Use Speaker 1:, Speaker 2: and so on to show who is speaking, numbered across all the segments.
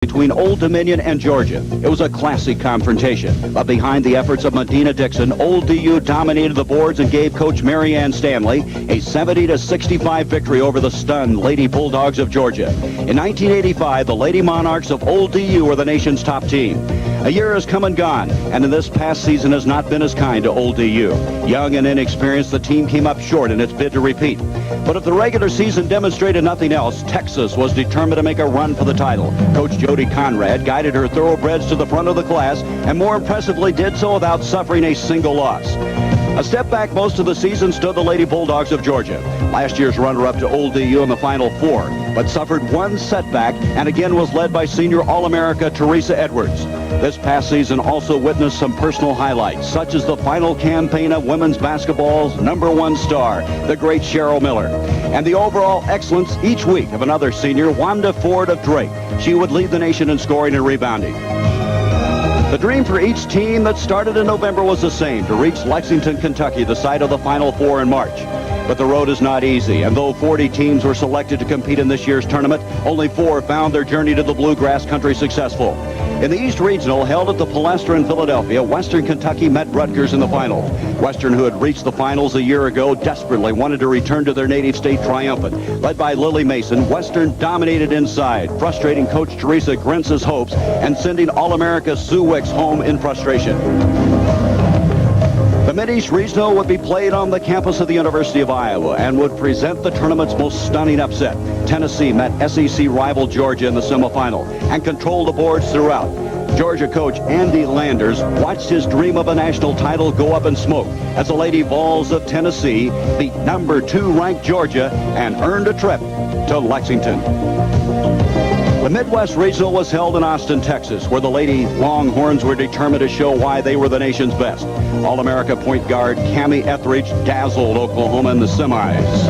Speaker 1: between Old Dominion and Georgia. It was a classic confrontation, but behind the efforts of Medina Dixon, Old DU dominated the boards and gave Coach Mary Ann Stanley a 70-65 victory over the stunned Lady Bulldogs of Georgia. In 1985, the Lady Monarchs of Old DU were the nation's top team. A year has come and gone, and in this past season has not been as kind to Old DU. Young and inexperienced, the team came up short in its bid to repeat. But if the regular season demonstrated nothing else, Texas was determined to make a run for the title. Coach Jody Conrad guided her thoroughbreds to the front of the class, and more impressively did so without suffering a single loss. A step back most of the season stood the Lady Bulldogs of Georgia. Last year's runner-up to Old DU in the Final Four, but suffered one setback and again was led by senior All-America Teresa Edwards. This past season also witnessed some personal highlights, such as the final campaign of women's basketball's #1 star, the great Cheryl Miller, and the overall excellence each week of another senior, Wanda Ford of Drake. She would lead the nation in scoring and rebounding. The dream for each team that started in November was the same, to reach Lexington, Kentucky, the site of the Final Four in March. But the road is not easy, and though 40 teams were selected to compete in this year's tournament, only 4 found their journey to the Bluegrass Country successful. In the East Regional, held at the Palestra in Philadelphia, Western Kentucky met Rutgers in the finals. Western, who had reached the finals a year ago, desperately wanted to return to their native state triumphant. Led by Lily Mason, Western dominated inside, frustrating Coach Teresa Grintz's hopes and sending All-America Sue Wicks home in frustration. The Mid-East Regional would be played on the campus of the University of Iowa and would present the tournament's most stunning upset. Tennessee met SEC rival Georgia in the semifinal and controlled the boards throughout. Georgia coach Andy Landers watched his dream of a national title go up in smoke as the Lady Vols of Tennessee beat #2 ranked Georgia and earned a trip to Lexington. The Midwest Regional was held in Austin, Texas, where the Lady Longhorns were determined to show why they were the nation's best. All-America point guard Cammie Etheridge dazzled Oklahoma in the semis.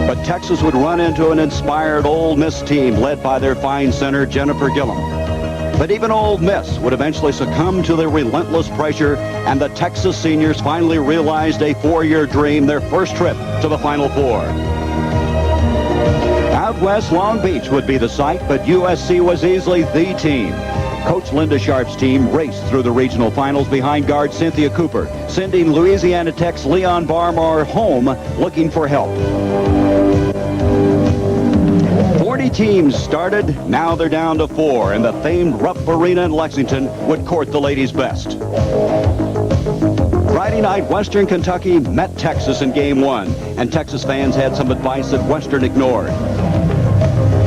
Speaker 1: But Texas would run into an inspired Ole Miss team led by their fine center Jennifer Gillum. But even Ole Miss would eventually succumb to the relentless pressure, and the Texas seniors finally realized a 4-year dream, their first trip to the Final Four. Out west, Long Beach would be the site, but USC was easily the team. Coach Linda Sharp's team raced through the regional finals behind guard Cynthia Cooper, sending Louisiana Tech's Leon Barmore home looking for help. 40 teams started, now they're down to 4, and the famed Rupp Arena in Lexington would court the ladies' best. Friday night, Western Kentucky met Texas in Game 1, and Texas fans had some advice that Western ignored.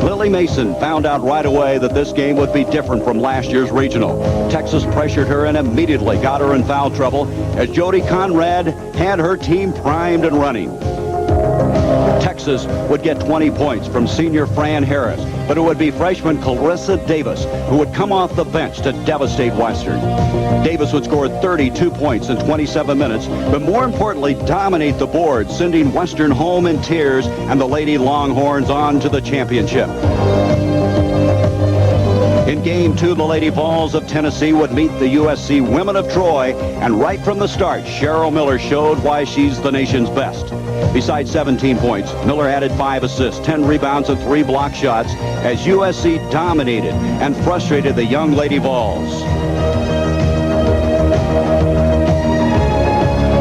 Speaker 1: Lily Mason found out right away that this game would be different from last year's regional. Texas pressured her and immediately got her in foul trouble as Jody Conrad had her team primed and running. Texas would get 20 points from senior Fran Harris, but it would be freshman Clarissa Davis who would come off the bench to devastate Western. Davis would score 32 points in 27 minutes, but more importantly, dominate the board, sending Western home in tears and the Lady Longhorns on to the championship. In Game 2, the Lady Vols of Tennessee would meet the USC Women of Troy, and right from the start, Cheryl Miller showed why she's the nation's best. Besides 17 points, Miller added 5 assists, 10 rebounds, and 3 block shots as USC dominated and frustrated the young Lady Vols.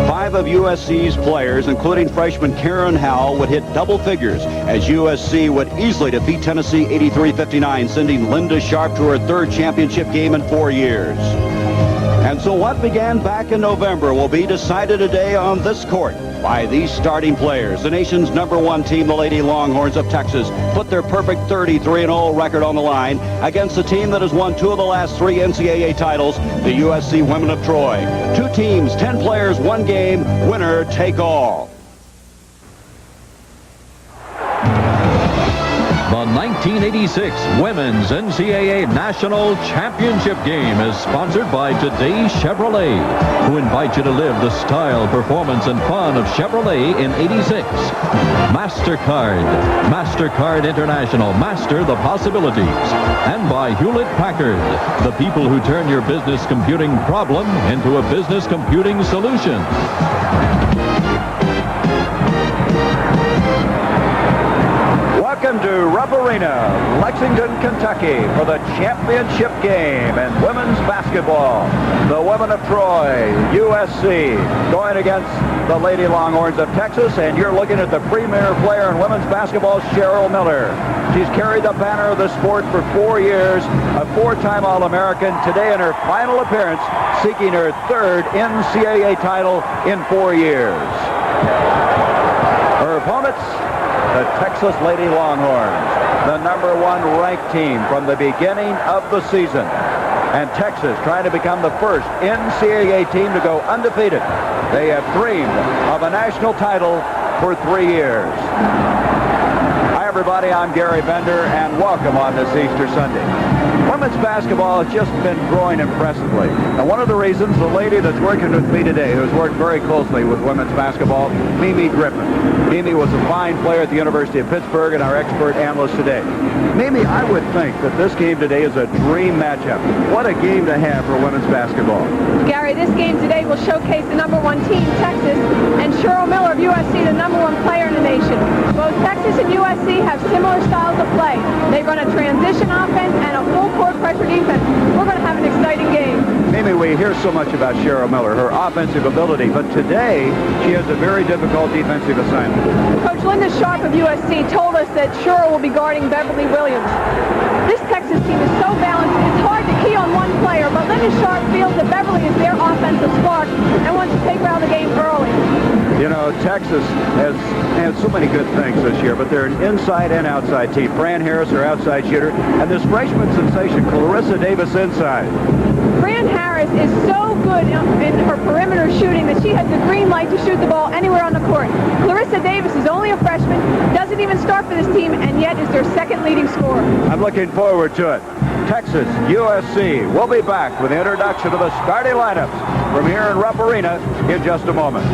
Speaker 1: 5 of USC's players, including freshman Karen Howell, would hit double figures as USC would easily defeat Tennessee 83-59, sending Linda Sharp to her 3rd championship game in 4 years. And so what began back in November will be decided today on this court by these starting players. The nation's #1 team, the Lady Longhorns of Texas, put their perfect 33-0 record on the line against a team that has won 2 of the last 3 NCAA titles, the USC Women of Troy. 2 teams, 10 players, 1 game, winner take all.
Speaker 2: The 1986 Women's NCAA National Championship Game is sponsored by Today Chevrolet, who invite you to live the style, performance, and fun of Chevrolet in '86. MasterCard International, master the possibilities. And by Hewlett-Packard, the people who turn your business computing problem into a business computing solution.
Speaker 1: Welcome to Rupp Arena, Lexington, Kentucky, for the championship game in women's basketball. The women of Troy, USC, going against the Lady Longhorns of Texas, and you're looking at the premier player in women's basketball, Cheryl Miller. She's carried the banner of the sport for 4 years, a 4-time All-American, today in her final appearance, seeking her 3rd NCAA title in 4 years. Her opponents, the Texas Lady Longhorns, the #1 ranked team from the beginning of the season. And Texas trying to become the first NCAA team to go undefeated. They have dreamed of a national title for 3 years. Hi, everybody. I'm Gary Bender, and welcome on this Easter Sunday. Women's basketball has just been growing impressively. And one of the reasons, the lady that's working with me today, who's worked very closely with women's basketball, Mimi Griffin. Mimi was a fine player at the University of Pittsburgh and our expert analyst today. Mimi, I would think that this game today is a dream matchup. What a game to have for women's basketball.
Speaker 3: Gary, this game today will showcase the #1 team, Texas, and Cheryl Miller of USC, the #1 player in the nation. Both Texas and USC have similar styles of play. They run a transition offense and a full-court pressure defense. We're going to have an exciting game.
Speaker 1: Mimi, we hear so much about Cheryl Miller, her offensive ability, but today she has a very difficult defensive assignment.
Speaker 3: Coach Linda Sharp of USC told us that Cheryl will be guarding Beverly Williams. This Texas team is so balanced, it's hard to key on one player, but Linda Sharp feels that Beverly is their offensive spark and wants to take her out of the game early.
Speaker 1: You know, Texas has had so many good things this year, but they're an inside and outside team. Fran Harris, her outside shooter, and this freshman sensation, Clarissa Davis, inside.
Speaker 3: Fran Harris is so good in her perimeter shooting that she has the green light to shoot the ball anywhere on the court. Clarissa Davis is only a freshman, doesn't even start for this team, and yet is their second leading scorer.
Speaker 1: I'm looking forward to it. Texas, USC. We'll be back with the introduction of the starting lineups from here in Rupp Arena in just a moment.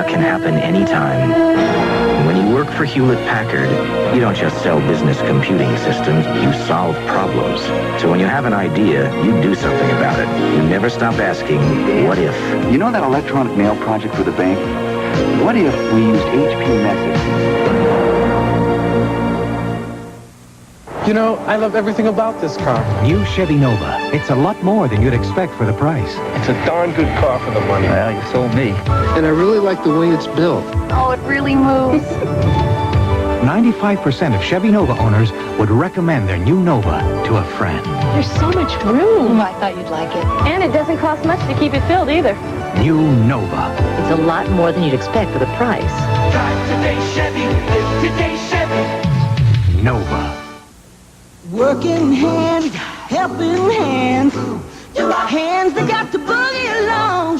Speaker 4: Can happen anytime. When you work for Hewlett-Packard, you don't just sell business computing systems, you solve problems. So when you have an idea, you do something about it. You never stop asking, what if?
Speaker 5: You know that electronic mail project for the bank? What if we used HP Message?
Speaker 6: You know, I love everything about this car.
Speaker 7: New Chevy Nova. It's a lot more than you'd expect for the price.
Speaker 6: It's a darn good car for the money.
Speaker 7: Well, you sold me.
Speaker 6: And I really like the way it's built.
Speaker 3: Oh, it really moves.
Speaker 7: 95% of Chevy Nova owners would recommend their new Nova to a friend.
Speaker 3: There's so much room.
Speaker 8: I thought you'd like it.
Speaker 3: And it doesn't cost much to keep it filled either.
Speaker 7: New Nova.
Speaker 8: It's a lot more than you'd expect for the price.
Speaker 9: Drive today, Chevy. Live today, Chevy.
Speaker 7: Nova.
Speaker 10: Working hands, helping hands, hands that got to boogie along.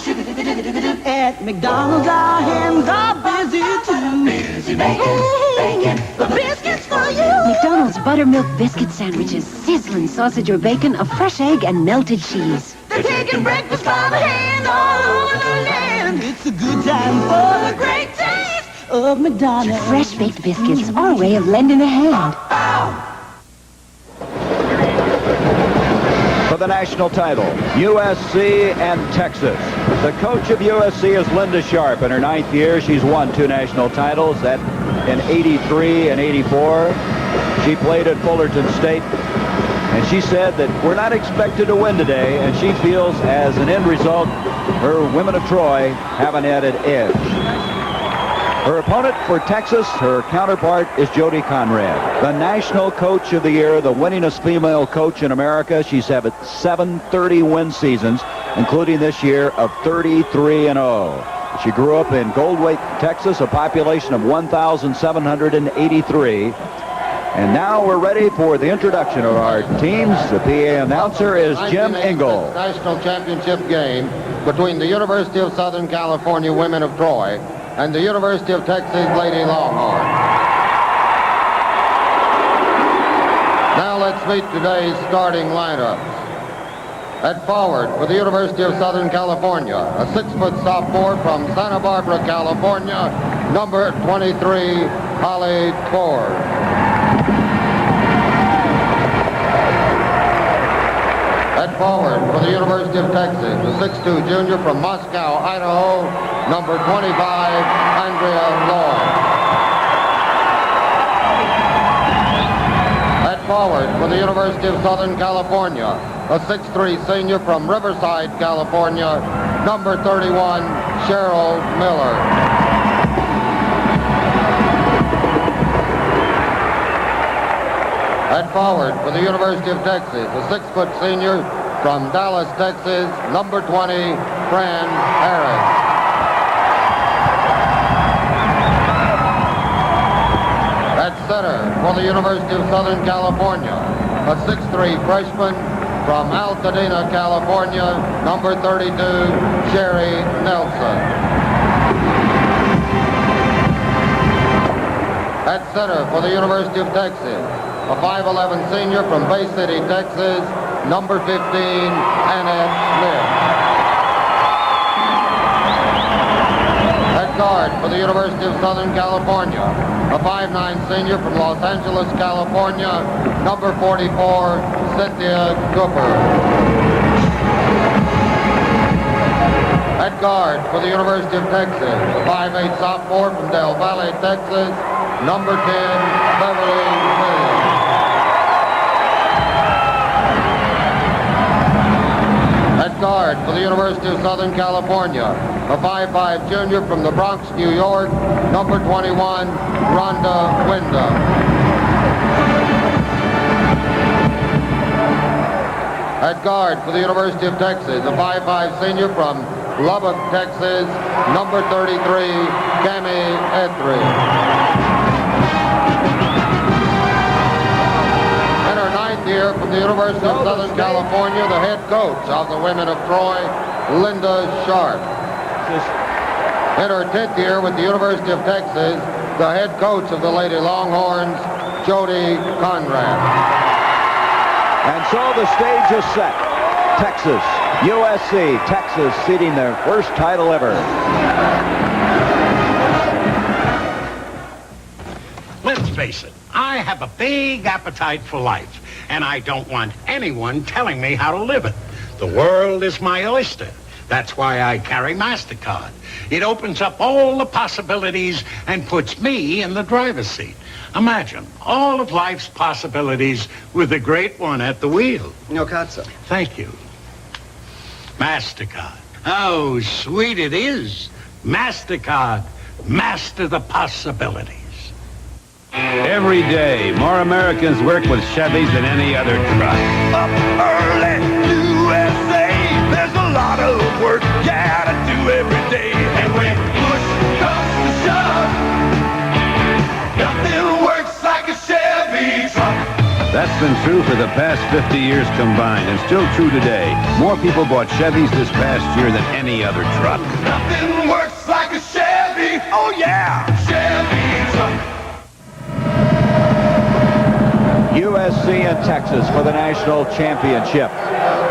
Speaker 10: At McDonald's, our hands are busy too.
Speaker 9: Busy making
Speaker 10: the biscuits for you.
Speaker 8: McDonald's buttermilk biscuit sandwiches, sizzling sausage or bacon, a fresh egg, and melted cheese.
Speaker 10: They're taking breakfast by the hand all over the land. It's a good time for the great taste of McDonald's.
Speaker 8: Fresh baked biscuits, our way of lending a hand.
Speaker 1: For the national title, USC and Texas. The coach of USC is Linda Sharp. In her 9th year, she's won 2 national titles, that in '83 and '84. She played at Fullerton State, and she said that we're not expected to win today, and she feels as an end result, her women of Troy have an added edge. Her opponent for Texas, her counterpart, is Jody Conrad, the National Coach of the Year, the winningest female coach in America. She's had 7 30-win seasons, including this year of 33-0. She grew up in Goldthwaite, Texas, a population of 1,783. And now we're ready for the introduction of our teams. The PA announcer is Jim Engel.
Speaker 11: National championship game between the University of Southern California Women of Troy and the University of Texas Lady Longhorns. Now let's meet today's starting lineups. At forward for the University of Southern California, a 6-foot sophomore from Santa Barbara, California, number 23, Holly Ford. At forward for the University of Texas, the 6'2 junior from Moscow, Idaho, number 25, Andrea Lloyd. At forward for the University of Southern California, a 6'3 senior from Riverside, California, number 31, Cheryl Miller. At forward for the University of Texas, a 6-foot senior from Dallas, Texas, number 20, Fran Harris. At center for the University of Southern California, a 6'3 freshman from Altadena, California, number 32, Sherry Nelson. At center for the University of Texas, a 5'11 senior from Bay City, Texas, number 15, Annette Smith. At guard for the University of Southern California, a 5'9 senior from Los Angeles, California, number 44, Cynthia Cooper. At guard for the University of Texas, a 5'8 sophomore from Del Valle, Texas, number 10, Beverly Williams. At guard for the University of Southern California, a 5'5 junior from the Bronx, New York, number 21, Rhonda Wyndham. At guard for the University of Texas, a 5'5 senior from Lubbock, Texas, number 33, Cammie Etheridge. In her 9th year from the University of Southern California, the head coach of the Women of Troy, Linda Sharp. In her 10th year with the University of Texas, the head coach of the Lady Longhorns, Jody Conrad.
Speaker 1: And so the stage is set. Texas, USC, Texas seeding their first title ever.
Speaker 12: Let's face it, I have a big appetite for life, and I don't want anyone telling me how to live it. The world is my oyster. That's why I carry MasterCard. It opens up all the possibilities and puts me in the driver's seat. Imagine all of life's possibilities with the great one at the wheel.
Speaker 5: No cazzo.
Speaker 12: Thank you. MasterCard. Oh, sweet it is. MasterCard. Master the possibilities.
Speaker 13: Every day, more Americans work with Chevys than any other truck.
Speaker 9: Up early, USA. There's a lot of work you gotta do every day. And when push comes to shove, nothing works like a Chevy truck.
Speaker 13: That's been true for the past 50 years combined, and still true today. More people bought Chevys this past year than any other truck.
Speaker 9: Nothing works like a Chevy. Oh yeah, Chevy truck.
Speaker 1: USC and Texas for the national championship.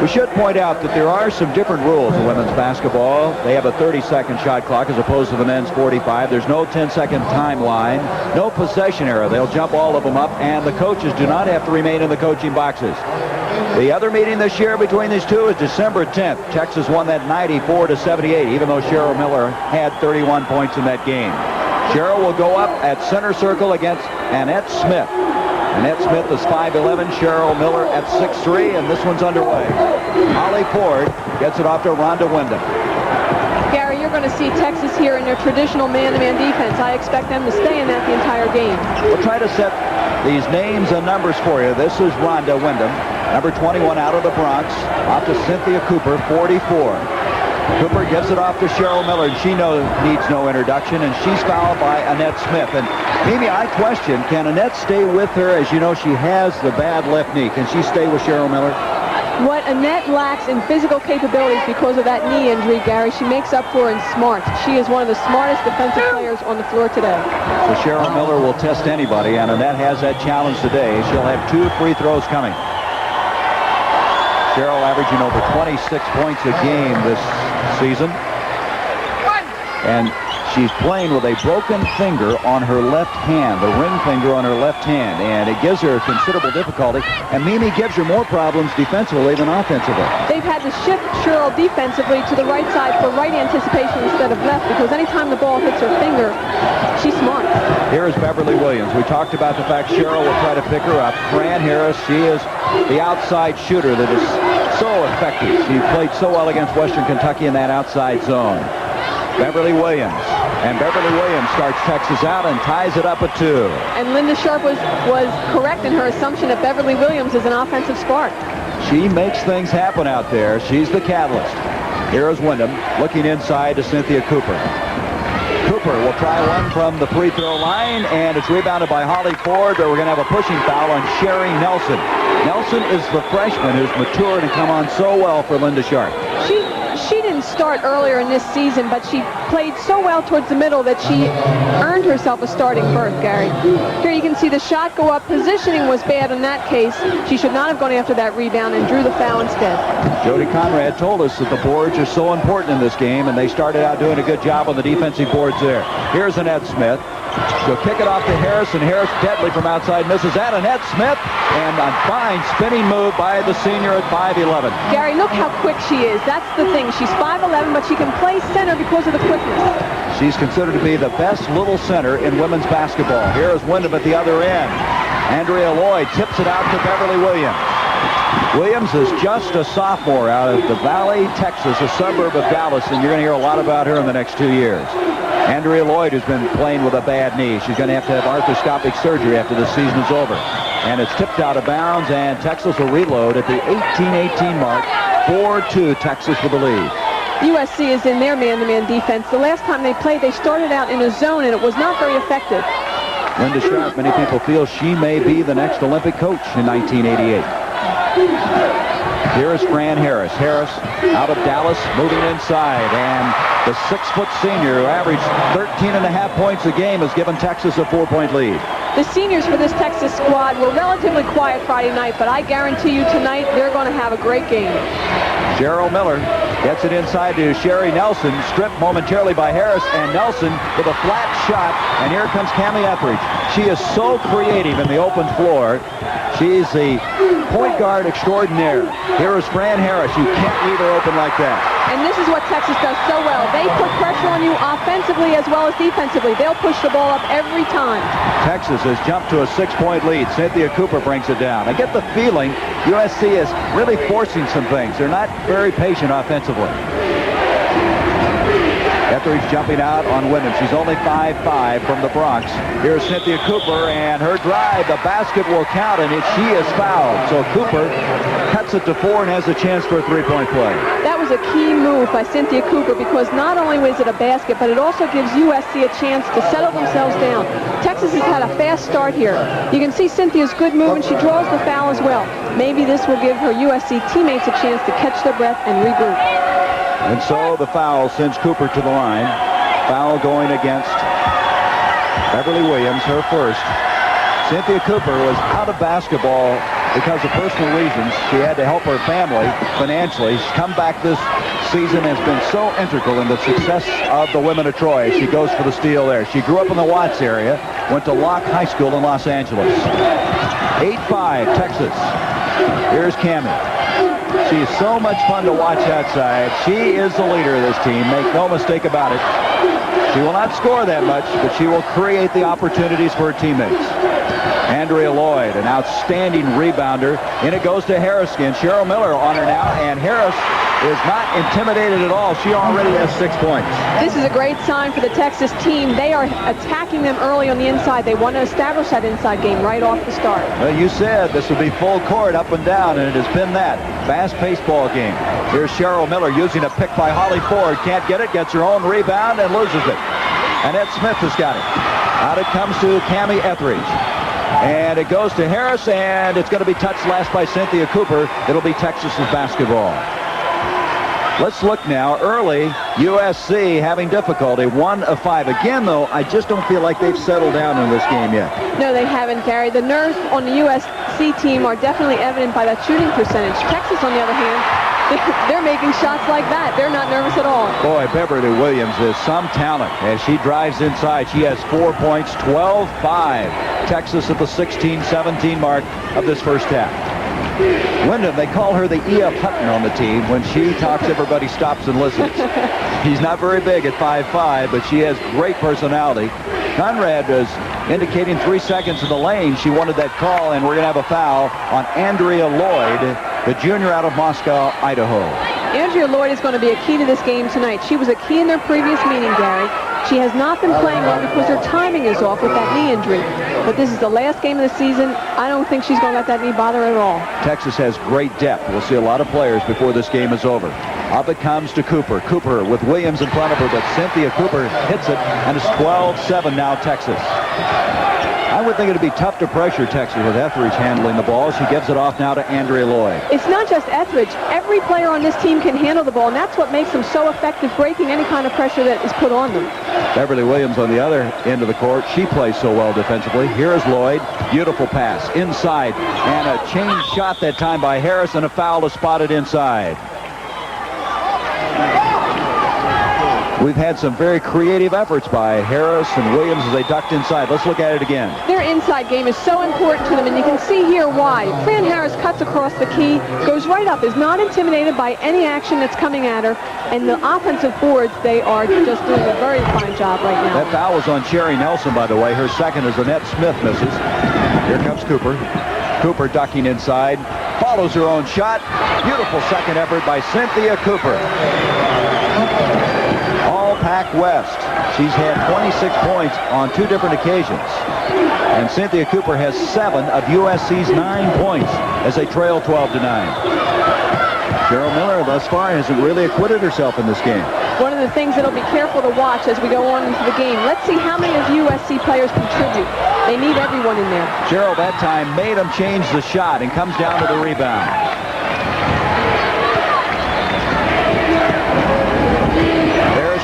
Speaker 1: We should point out that there are some different rules in women's basketball. They have a 30-second shot clock as opposed to the men's 45. There's no 10-second timeline, no possession error. They'll jump all of them up, and the coaches do not have to remain in the coaching boxes. The other meeting this year between these two is December 10th. Texas won that 94-78, even though Cheryl Miller had 31 points in that game. Cheryl will go up at center circle against Annette Smith. Annette Smith is 5'11", Cheryl Miller at 6'3", and this one's underway. Holly Ford gets it off to Rhonda Wyndham.
Speaker 3: Gary, you're going to see Texas here in their traditional man-to-man defense. I expect them to stay in that the entire game.
Speaker 1: We'll try to set these names and numbers for you. This is Rhonda Wyndham, number 21 out of the Bronx, off to Cynthia Cooper, 44. Cooper gives it off to Cheryl Miller, and she needs no introduction, and she's fouled by Annette Smith. And Mimi, I question, can Annette stay with her? As you know, she has the bad left knee. Can she stay with Cheryl Miller?
Speaker 3: What Annette lacks in physical capabilities because of that knee injury, Gary, she makes up for in smarts. She is one of the smartest defensive players on the floor today.
Speaker 1: So Cheryl Miller will test anybody, and Annette has that challenge today. She'll have 2 free throws coming. Cheryl averaging over 26 points a game this season. And She's playing with a broken finger on her left hand, the ring finger on her left hand, and it gives her considerable difficulty. And Mimi gives her more problems defensively than offensively.
Speaker 3: They've had to shift Cheryl defensively to the right side for right anticipation instead of left, because anytime the ball hits her finger, she's smart.
Speaker 1: Here is Beverly Williams. We talked about the fact Cheryl will try to pick her up. Fran Harris, she is the outside shooter that is so effective. She played so well against Western Kentucky in that outside zone. Beverly Williams. And Beverly Williams starts Texas out and ties it up at 2.
Speaker 3: And Linda Sharp was correct in her assumption that Beverly Williams is an offensive spark.
Speaker 1: She makes things happen out there. She's the catalyst. Here is Wyndham looking inside to Cynthia Cooper. Cooper will try one from the free throw line, and it's rebounded by Holly Ford, but we're going to have a pushing foul on Sherry Nelson. Nelson is the freshman who's matured and come on so well for Linda Sharp.
Speaker 3: She didn't start earlier in this season, but she played so well towards the middle that she earned herself a starting berth, Gary. Here you can see the shot go up. Positioning was bad in that case. She should not have gone after that rebound and drew the foul instead.
Speaker 1: Jody Conrad told us that the boards are so important in this game, and they started out doing a good job on the defensive boards there. Here's Annette Smith. She'll kick it off to Harris, and Harris deadly from outside misses that. Annette Smith, and a fine spinning move by the senior at 5'11".
Speaker 3: Gary, look how quick she is. That's the thing. She's 5'11", but she can play center because of the quickness.
Speaker 1: She's considered to be the best little center in women's basketball. Here is Wyndham at the other end. Andrea Lloyd tips it out to Beverly Williams. Williams is just a sophomore out of the Valley, Texas, a suburb of Dallas, and you're going to hear a lot about her in the next 2 years. Andrea Lloyd has been playing with a bad knee. She's going to have arthroscopic surgery after the season is over. And it's tipped out of bounds, and Texas will reload at the 18-18 mark. 4-2, Texas with the lead.
Speaker 3: USC is in their man-to-man defense. The last time they played, they started out in a zone, and it was not very effective.
Speaker 1: Linda Sharp, many people feel she may be the next Olympic coach in 1988. Here is Fran Harris. Harris out of Dallas, moving inside, and the 6-foot senior who averaged 13.5 points a game has given Texas a 4-point lead.
Speaker 3: The seniors for this Texas squad were relatively quiet Friday night, but I guarantee you tonight they're going to have a great game.
Speaker 1: Cheryl Miller gets it inside to Sherry Nelson, stripped momentarily by Harris, and Nelson with a flat shot, and here comes Cammie Etheridge. She is so creative in the open floor. She's the point guard extraordinaire. Here is Fran Harris. You can't leave her open like that.
Speaker 3: And this is what Texas does so well. They put pressure on you offensively as well as defensively. They'll push the ball up every time. Texas
Speaker 1: has jumped to a 6-point lead. Cynthia Cooper brings it down. I get the feeling USC is really forcing some things. They're not very patient offensively. Etheridge jumping out on Wyndham. She's only 5'5" from the Bronx. Here's Cynthia Cooper, and her drive. The basket will count, and she is fouled. So Cooper cuts it to 4 and has a chance for a 3-point play.
Speaker 3: That was a key move by Cynthia Cooper, because not only was it a basket, but it also gives USC a chance to settle themselves down. Texas has had a fast start here. You can see Cynthia's good move, and she draws the foul as well. Maybe this will give her USC teammates a chance to catch their breath and regroup.
Speaker 1: And so the foul sends Cooper to the line. Foul going against Beverly Williams, her first. Cynthia Cooper was out of basketball because of personal reasons. She had to help her family financially. She's come back this season, has been so integral in the success of the women of Troy. She goes for the steal there. She grew up in the Watts area, went to Locke High School in Los Angeles. 8-5, Texas. Here's Cammie. She is so much fun to watch outside. She is the leader of this team. Make no mistake about it. She will not score that much, but she will create the opportunities for her teammates. Andrea Lloyd, an outstanding rebounder. In it goes to Harris again. Cheryl Miller on her now, and Harris is not intimidated at all. She already has 6 points.
Speaker 3: This is a great sign for the Texas team. They are attacking them early on the inside. They want to establish that inside game right off the start.
Speaker 1: Well, you said this would be full court up and down, and it has been that. Fast-paced ball game. Here's Cheryl Miller using a pick by Holly Ford. Can't get it, gets her own rebound, and loses it. Annette Smith has got it. Out it comes to Cammie Etheridge. And it goes to Harris, and it's going to be touched last by Cynthia Cooper. It'll be Texas's basketball. Let's look now. Early, USC having difficulty, 1 of 5. Again, though, I just don't feel like they've settled down in this game yet.
Speaker 3: No, they haven't, Gary. The nerves on the USC team are definitely evident by that shooting percentage. Texas, on the other hand, They're making shots like that. They're not nervous at all.
Speaker 2: Boy, Beverly Williams is some talent as she drives inside. She has 4 points, 12-5. Texas at the 16-17 mark of this first half. Wyndham, they call her the E.F. Hutton on the team. When she talks, everybody stops and listens. He's not very big at 5'5", but she has great personality. Conrad was indicating 3 seconds in the lane. She wanted that call, and we're going to have a foul on Andrea Lloyd, the junior out of Moscow, Idaho.
Speaker 3: Andrea Lloyd is going to be a key to this game tonight. She was a key in their previous meeting, Gary. She has not been playing well because her timing is off with that knee injury. But this is the last game of the season. I don't think she's going to let that knee bother her at all. Texas has great depth. We'll see a lot of players before this game is over. Up it comes to Cooper. Cooper with Williams in front of her, but Cynthia Cooper hits it, and it's 12-7 now Texas. I would think it would be tough to pressure Texas with Etheridge handling the ball. She gives it off now to Andrea Lloyd. It's not just Etheridge. Every player on this team can handle the ball, and that's what makes them so effective, breaking any kind of pressure that is put on them. Beverly Williams on the other end of the court. She plays so well defensively. Here is Lloyd. Beautiful pass inside, and a change shot that time by Harris, and a foul is spotted inside. We've had some very creative efforts by Harris and Williams as they ducked inside. Let's look at it again. Their inside game is so important to them, and you can see here why. Fran Harris cuts across the key, goes right up, is not intimidated by any action that's coming at her, and the offensive boards, they are just doing a very fine job right now. That foul was on Sherry Nelson, by the way. Her second as Annette Smith misses. Here comes Cooper. Cooper ducking inside, follows her own shot. Beautiful second effort by Cynthia Cooper. Pac West. She's had 26 points on 2 different occasions. And Cynthia Cooper has 7 of USC's 9 points as they trail 12-9. Cheryl Miller thus far hasn't really acquitted herself in this game. One of the things that'll be careful to watch as we go on into the game. Let's see how many of USC players contribute. They need everyone in there. Cheryl that time made them change the shot and comes down to the rebound.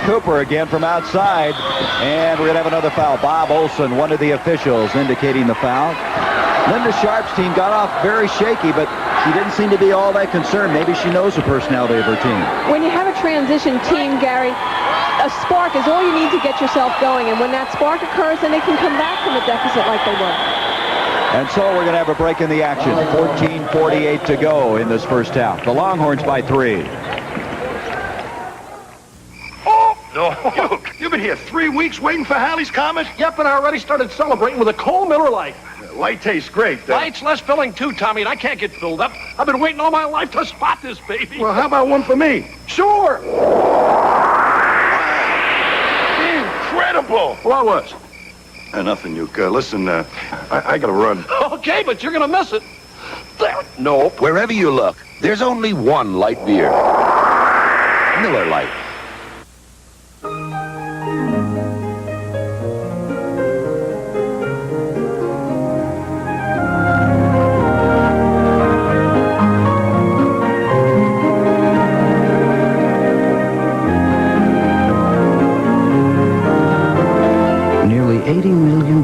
Speaker 3: Cooper again from outside, and we're going to have another foul. Bob Olson, one of the officials, indicating the foul. Linda Sharp's team got off very shaky, but she didn't seem to be all that concerned. Maybe she knows the personality of her team. When you have a transition team, Gary, a spark is all you need to get yourself going, and when that spark occurs, then they can come back from a deficit like they were. And so we're going to have a break in the action. 14:48 to go in this first half. The Longhorns by 3.
Speaker 9: No. You've been here 3 weeks waiting for Hallie's Comet?
Speaker 6: Yep, and I already started celebrating with a cold Miller Lite.
Speaker 9: Light tastes great.
Speaker 6: Light's less filling too, Tommy, and I can't get filled up. I've been waiting all my life to spot this baby.
Speaker 9: Well, how about one for me?
Speaker 6: Sure.
Speaker 9: Incredible.
Speaker 6: What was?
Speaker 9: Nothing, Luke. Listen, I gotta run.
Speaker 6: Okay, but you're gonna miss it.
Speaker 14: Nope. Wherever you look, there's only one light beer. Miller Lite.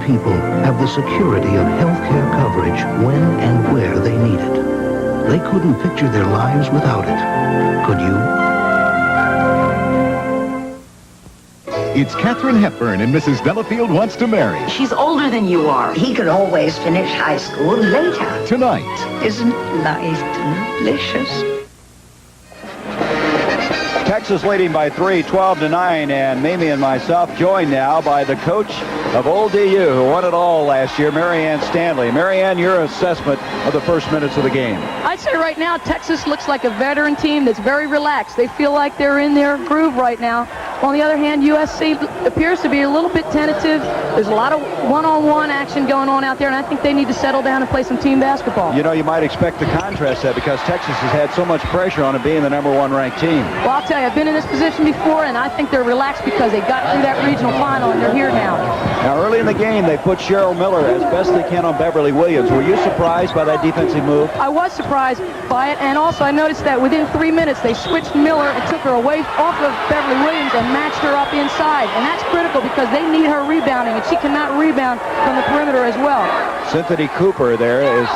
Speaker 15: People have the security of healthcare coverage when and where they need it. They couldn't picture their lives without it. Could you?
Speaker 16: It's Katharine Hepburn and Mrs. Delafield Wants to Marry.
Speaker 17: She's older than you are. He could always finish high school later.
Speaker 16: Tonight.
Speaker 17: Isn't life delicious?
Speaker 2: Texas leading by 3, 12-9, and Mimi and myself joined now by the coach of Old DU, who won it all last year, Marianne Stanley. Marianne, your assessment of the first minutes of the game.
Speaker 18: I'd say right now Texas looks like a veteran team that's very relaxed. They feel like they're in their groove right now. On the other hand, USC appears to be a little bit tentative. There's a lot of one-on-one action going on out there, and I think they need to settle down and play some team basketball.
Speaker 2: You know, you might expect to contrast that because Texas has had so much pressure on it being the #1 ranked team.
Speaker 18: Well, I'll tell you, I've been in this position before, and I think they're relaxed because they got through that regional final, and they're here now.
Speaker 2: Now, early in the game, they put Cheryl Miller as best they can on Beverly Williams. Were you surprised by that defensive move?
Speaker 18: I was surprised by it, and also I noticed that within 3 minutes, they switched Miller and took her away off of Beverly Williams and matched her up inside, and that's critical because they need her rebounding, and she cannot rebound from the perimeter as well.
Speaker 2: Cynthia Cooper there is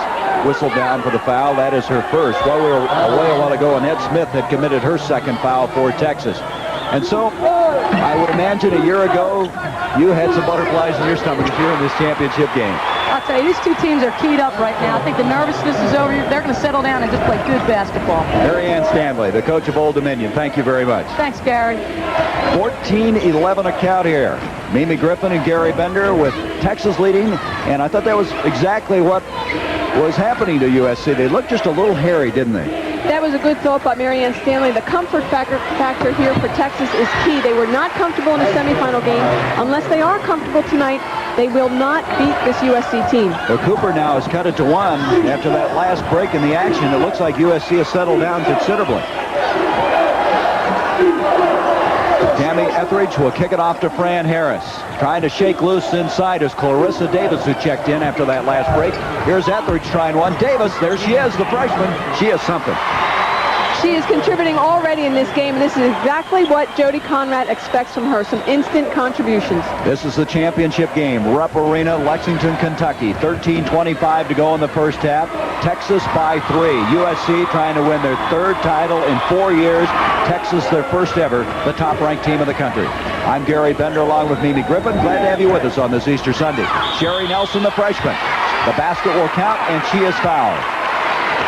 Speaker 1: whistled down for the foul. That is her first. While we were away a while ago, Annette Smith had committed her second foul for Texas. And so I would imagine a year ago you had some butterflies in your stomach if you're in this championship game.
Speaker 18: I'll tell you, these two teams are keyed up right now. I think the nervousness is over. They're going to settle down and just play good basketball.
Speaker 1: Mary Ann Stanley, the coach of Old Dominion. Thank you very much.
Speaker 18: Thanks, Gary.
Speaker 1: 14-11 a count here. Mimi Griffin and Gary Bender with Texas leading, and I thought that was exactly what was happening to USC. They looked just a little hairy, didn't they?
Speaker 3: That was a good thought by Mary Ann Stanley. The comfort factor here for Texas is key. They were not comfortable in a semifinal game. Unless they are comfortable tonight, they will not beat this USC team.
Speaker 1: Well, Cooper now has cut it to 1 after that last break in the action. It looks like USC has settled down considerably. Tammy Etheridge will kick it off to Fran Harris. Trying to shake loose inside is Clarissa Davis, who checked in after that last break. Here's Etheridge trying one. Davis, there she is, the freshman. She is something.
Speaker 3: She is contributing already in this game, and this is exactly what Jody Conrad expects from her, some instant contributions.
Speaker 1: This is the championship game. Rupp Arena, Lexington, Kentucky. 13:25 to go in the first half. Texas by 3. USC trying to win their third title in 4 years. Texas, their first ever, the top-ranked team in the country. I'm Gary Bender along with Mimi Griffin. Glad to have you with us on this Easter Sunday. Sherry Nelson, the freshman. The basket will count, and she is fouled.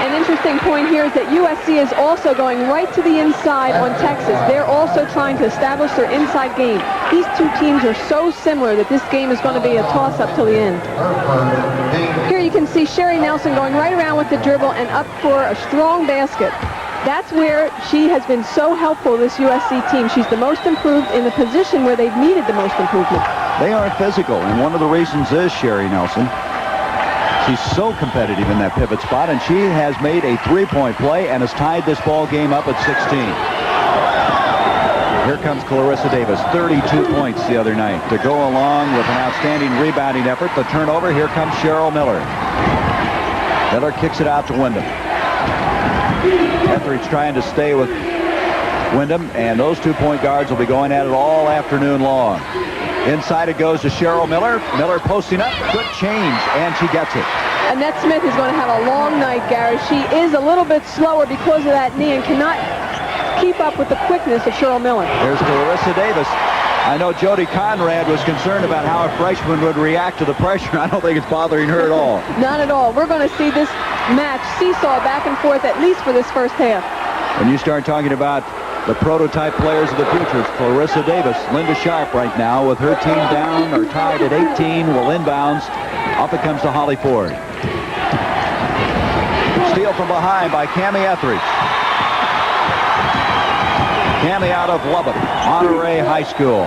Speaker 3: An interesting point here is that USC is also going right to the inside on Texas. They're also trying to establish their inside game. These two teams are so similar that this game is going to be a toss-up till the end. Here you can see Sherry Nelson going right around with the dribble and up for a strong basket. That's where she has been so helpful, this USC team. She's the most improved in the position where they've needed the most improvement.
Speaker 1: They aren't physical, and one of the reasons is Sherry Nelson. She's so competitive in that pivot spot, and she has made a three-point play and has tied this ball game up at 16. Here comes Clarissa Davis, 32 points the other night to go along with an outstanding rebounding effort. The turnover, here comes Cheryl Miller. Miller kicks it out to Wyndham. Etheridge trying to stay with Wyndham, and those 2-point guards will be going at it all afternoon long. Inside it goes to Cheryl Miller. Miller posting up, good change, and she gets it.
Speaker 3: Annette Smith is going to have a long night, Gary. She is a little bit slower because of that knee and cannot keep up with the quickness of Cheryl Miller.
Speaker 1: There's Clarissa Davis. I know Jody Conrad was concerned about how a freshman would react to the pressure. I don't think it's bothering her at all.
Speaker 3: Not at all. We're going to see this match seesaw back and forth at least for this first half.
Speaker 1: When you start talking about the prototype players of the future, it's Clarissa Davis. Linda Sharp right now with her team down or tied at 18 will inbounds. Up it comes to Holly Ford. Steal from behind by Cammie Etheridge. Cammie out of Lubbock, Monterey High School.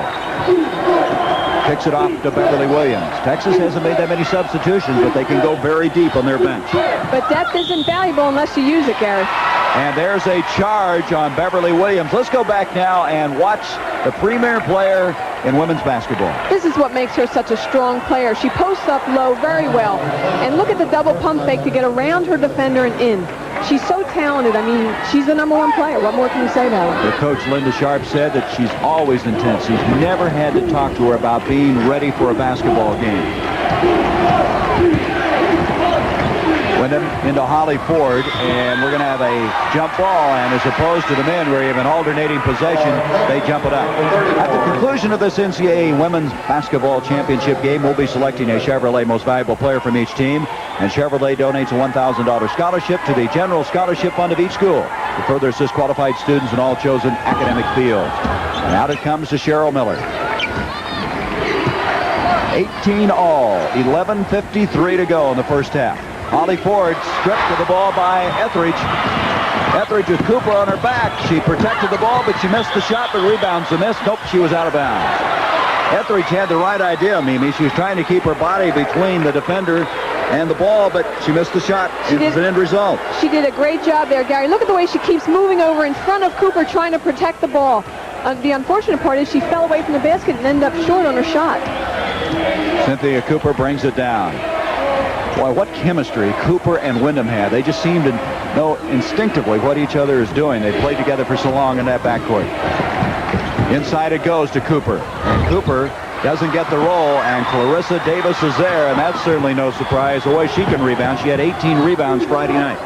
Speaker 1: Picks it off to Beverly Williams. Texas hasn't made that many substitutions, but they can go very deep on their bench.
Speaker 3: But depth isn't valuable unless you use it, Gary.
Speaker 1: And there's a charge on Beverly Williams. Let's go back now and watch the premier player in women's basketball.
Speaker 3: This is what makes her such a strong player. She posts up low very well. And look at the double pump fake to get around her defender and in. She's so talented. I mean, she's the #1 player. What more can you say about her?
Speaker 1: The coach, Linda Sharp, said that she's always intense. She's never had to talk to her about being ready for a basketball game. Wyndham into Holly Ford, and we're going to have a jump ball, and as opposed to the men where you have an alternating possession, they jump it up. At the conclusion of this NCAA Women's Basketball Championship game, we'll be selecting a Chevrolet Most Valuable Player from each team, and Chevrolet donates a $1,000 scholarship to the General Scholarship Fund of each school to further assist qualified students in all chosen academic fields. And out it comes to Cheryl Miller. 18 all, 11:53 to go in the first half. Holly Ford stripped to the ball by Etheridge. Etheridge with Cooper on her back. She protected the ball, but she missed the shot, but rebounds the miss. Nope, she was out of bounds. Etheridge had the right idea, Mimi. She was trying to keep her body between the defender and the ball, but she missed the shot. It was an end result.
Speaker 3: She did a great job there, Gary. Look at the way she keeps moving over in front of Cooper trying to protect the ball. The unfortunate part is she fell away from the basket and ended up short on her shot.
Speaker 1: Cynthia Cooper brings it down. Boy, what chemistry Cooper and Wyndham had. They just seem to know instinctively what each other is doing. They played together for so long in that backcourt. Inside it goes to Cooper. And Cooper doesn't get the roll, and Clarissa Davis is there, and that's certainly no surprise. The way she can rebound, she had 18 rebounds Friday night.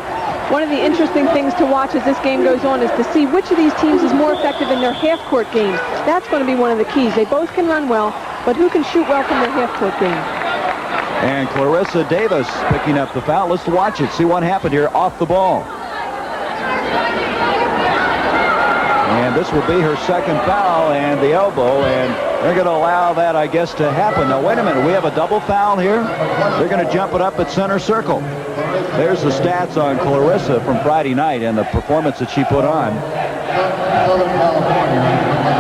Speaker 3: One of the interesting things to watch as this game goes on is to see which of these teams is more effective in their half-court games. That's going to be one of the keys. They both can run well, but who can shoot well from their half-court game?
Speaker 1: And Clarissa Davis picking up the foul. Let's watch it, see what happened here off the ball. And this will be her second foul, and the elbow, and they're going to allow that, I guess, to happen. Now, wait a minute. We have a double foul here. They're going to jump it up at center circle. There's the stats on Clarissa from Friday night and the performance that she put on.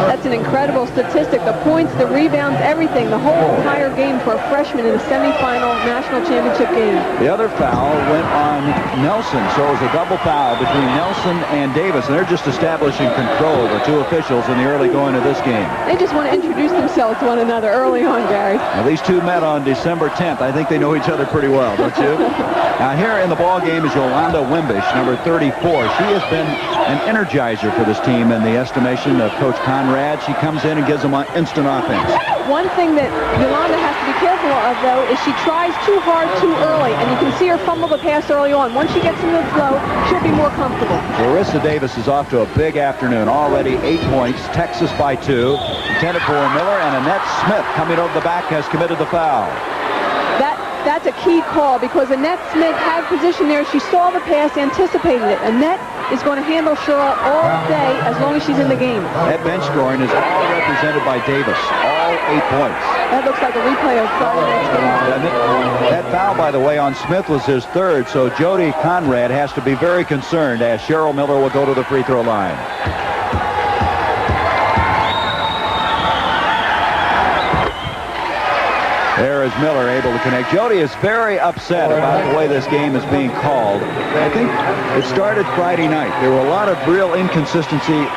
Speaker 3: That's an incredible statistic. The points, the rebounds, everything. The whole entire game for a freshman in a semifinal national championship game.
Speaker 1: The other foul went on Nelson, so it was a double foul between Nelson and Davis, and they're just establishing control, the two officials, in the early going of this game.
Speaker 3: They just want to introduce themselves to one another early on, Gary.
Speaker 1: Now, these two met on December 10th. I think they know each other pretty well, don't you? Now, here in the ball game is Yolanda Wimbish, number 34. She has been an energizer for this team in the estimation of Coach Conrad. She comes in and gives them an instant offense.
Speaker 3: One thing that Yolanda has to be careful of, though, is she tries too hard too early, and you can see her fumble the pass early on. Once she gets into the flow, she'll be more comfortable.
Speaker 1: Clarissa Davis is off to a big afternoon. Already 8 points. Texas by 2. Intended for Miller, and Annette Smith coming over the back has committed the foul.
Speaker 3: That's a key call because Annette Smith had position there. She saw the pass, anticipated it. Annette is going to handle Cheryl all day as long as she's in the game.
Speaker 1: That bench scoring is all represented by Davis. All 8 points.
Speaker 3: That looks like a replay of Friday night's game.
Speaker 1: That foul, by the way, on Smith was his third, so Jody Conrad has to be very concerned as Cheryl Miller will go to the free throw line. There is Miller able to connect. Jody is very upset about the way this game is being called. I think it started Friday night. There were a lot of real inconsistency,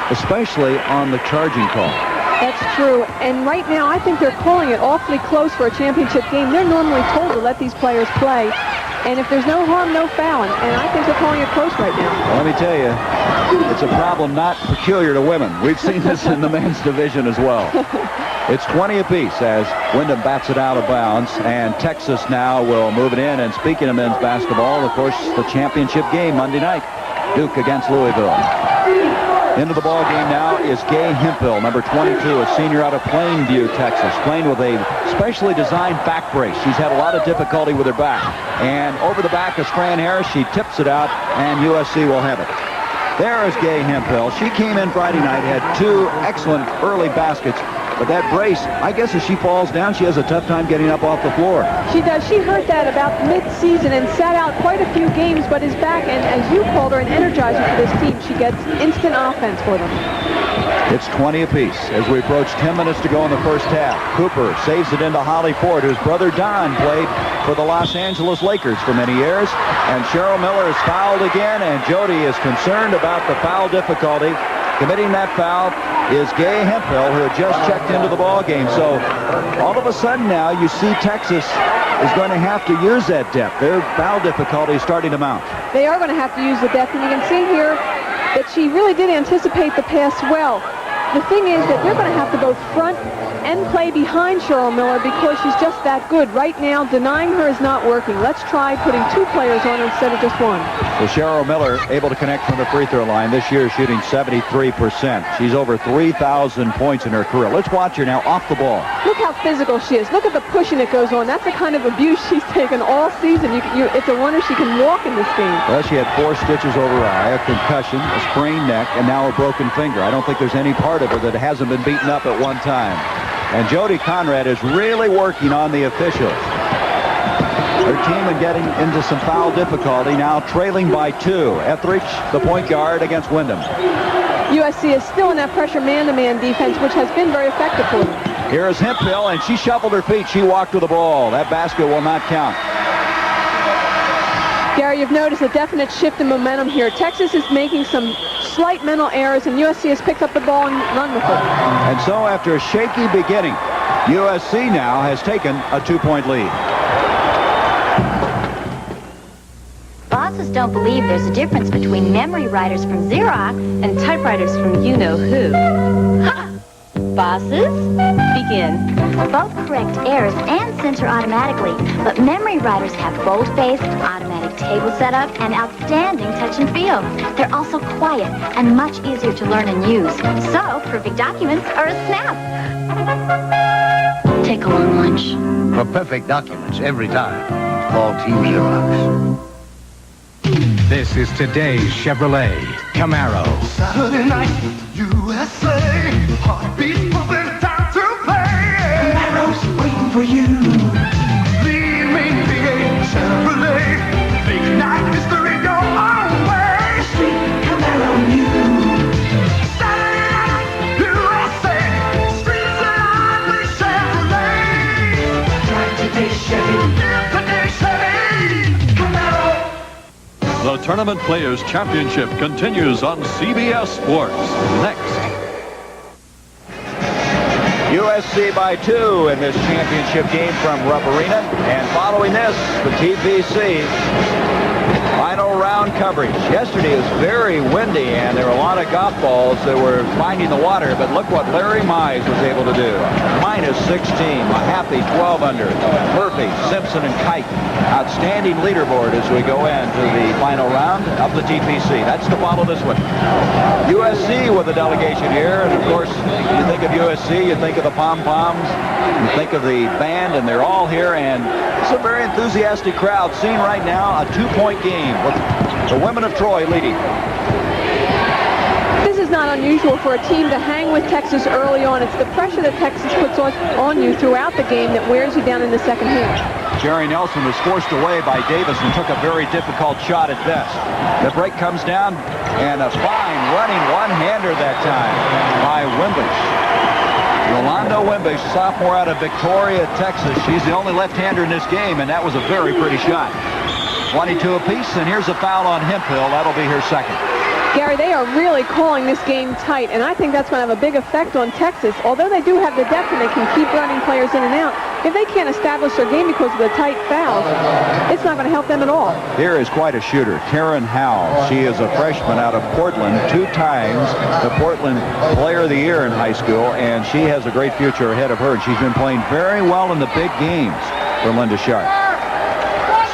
Speaker 1: especially on the charging call.
Speaker 3: That's true. And right now, I think they're calling it awfully close for a championship game. They're normally told to let these players play. And if there's no harm, no fouling. And I think they're calling it close right now.
Speaker 1: Well, let me tell you, it's a problem not peculiar to women. We've seen this in the men's division as well. It's 20 apiece as Wyndham bats it out of bounds, and Texas now will move it in. And speaking of men's basketball, of course, the championship game Monday night, Duke against Louisville. Into the ball game now is Gay Hemphill, number 22, a senior out of Plainview, Texas, playing with a specially designed back brace. She's had a lot of difficulty with her back. And over the back is Fran Harris. She tips it out, and USC will have it. There is Gay Hemphill. She came in Friday night, had 2 excellent early baskets. But that brace, I guess as she falls down, she has a tough time getting up off the floor.
Speaker 3: She does. She hurt that about mid-season and sat out quite a few games, but is back, and as you called her, an energizer for this team. She gets instant offense for them.
Speaker 1: It's 20 apiece as we approach 10 minutes to go in the first half. Cooper saves it into Holly Ford, whose brother Don played for the Los Angeles Lakers for many years. And Cheryl Miller is fouled again, and Jody is concerned about the foul difficulty. Committing that foul is Gay Hemphill, who had just checked into the ball game. So all of a sudden now you see Texas is going to have to use that depth. Their foul difficulty is starting to mount.
Speaker 3: They are going to have to use the depth, and you can see here that she really did anticipate the pass well. The thing is that they're going to have to both front and play behind Cheryl Miller because she's just that good. Right now, denying her is not working. Let's try putting 2 players on her instead of just 1.
Speaker 1: So Cheryl Miller able to connect from the free throw line this year, shooting 73%. She's over 3,000 points in her career. Let's watch her now off the ball.
Speaker 3: Look how physical she is. Look at the pushing that goes on. That's the kind of abuse she's taken all season. It's a wonder she can walk in this game.
Speaker 1: Well, she had 4 stitches over her eye, a concussion, a sprained neck, and now a broken finger. I don't think there's any part of her that hasn't been beaten up at one time. And Jody Conrad is really working on the officials. Their team is getting into some foul difficulty, now trailing by 2. Etheridge, the point guard, against Wyndham.
Speaker 3: USC is still in that pressure man-to-man defense, which has been very effective for them.
Speaker 1: Here is Hemphill, and she shuffled her feet. She walked to the ball. That basket will not count.
Speaker 3: Gary, you've noticed a definite shift in momentum here. Texas is making some slight mental errors, and USC has picked up the ball and run with it.
Speaker 1: And so after a shaky beginning, USC now has taken a 2-point lead.
Speaker 19: Bosses don't believe there's a difference between memory writers from Xerox and typewriters from you-know-who. Ha! Bosses, begin. Both correct errors and center automatically, but memory writers have bold-faced, automatic table setup, and outstanding touch and feel. They're also quiet and much easier to learn and use. So, perfect documents are a snap.
Speaker 8: Take a long lunch.
Speaker 7: For perfect documents every time. Call Team Xerox. This is today's Chevrolet Camaro.
Speaker 9: Saturday night, USA, heartbeat moving down to play. Camaro's waiting for you. Lead me, V8 Chevrolet. Big night history, go our way. Street Camaro new. Saturday night, USA, streets and highway Chevrolet. Drive today, Chevy. Live today, Chevy. Camaro.
Speaker 2: The Tournament Players Championship continues on CBS Sports. Next.
Speaker 1: USC by 2 in this championship game from Rupp Arena. And following this, the TPC final round coverage. Yesterday was very windy, and there were a lot of golf balls that were finding the water. But look what Larry Mize was able to do. Minus 16, a happy 12 under. Murphy, Simpson, and Kite. Outstanding leaderboard as we go into the final round of the TPC. That's to follow this one. USC with a delegation here, and of course, you think of USC, you think of the pom-poms, you think of the band, and they're all here, and it's a very enthusiastic crowd. Seen right now a 2-point game with the women of Troy leading.
Speaker 3: This is not unusual for a team to hang with Texas early on. It's the pressure that Texas puts on you throughout the game that wears you down in the second half.
Speaker 1: Jerry Nelson was forced away by Davis and took a very difficult shot at best. The break comes down, and a fine running one-hander that time by Wimbish. Rolando Wimbish, sophomore out of Victoria, Texas. She's the only left-hander in this game, and that was a very pretty shot. 22 apiece, and here's a foul on Hemphill. That'll be her second.
Speaker 3: Gary, they are really calling this game tight, and I think that's going to have a big effect on Texas. Although they do have the depth and they can keep running players in and out, if they can't establish their game because of the tight fouls, it's not going to help them at all.
Speaker 1: Here is quite a shooter, Karen Howell. She is a freshman out of Portland, 2 times the Portland Player of the Year in high school, and she has a great future ahead of her. And she's been playing very well in the big games for Linda Sharp.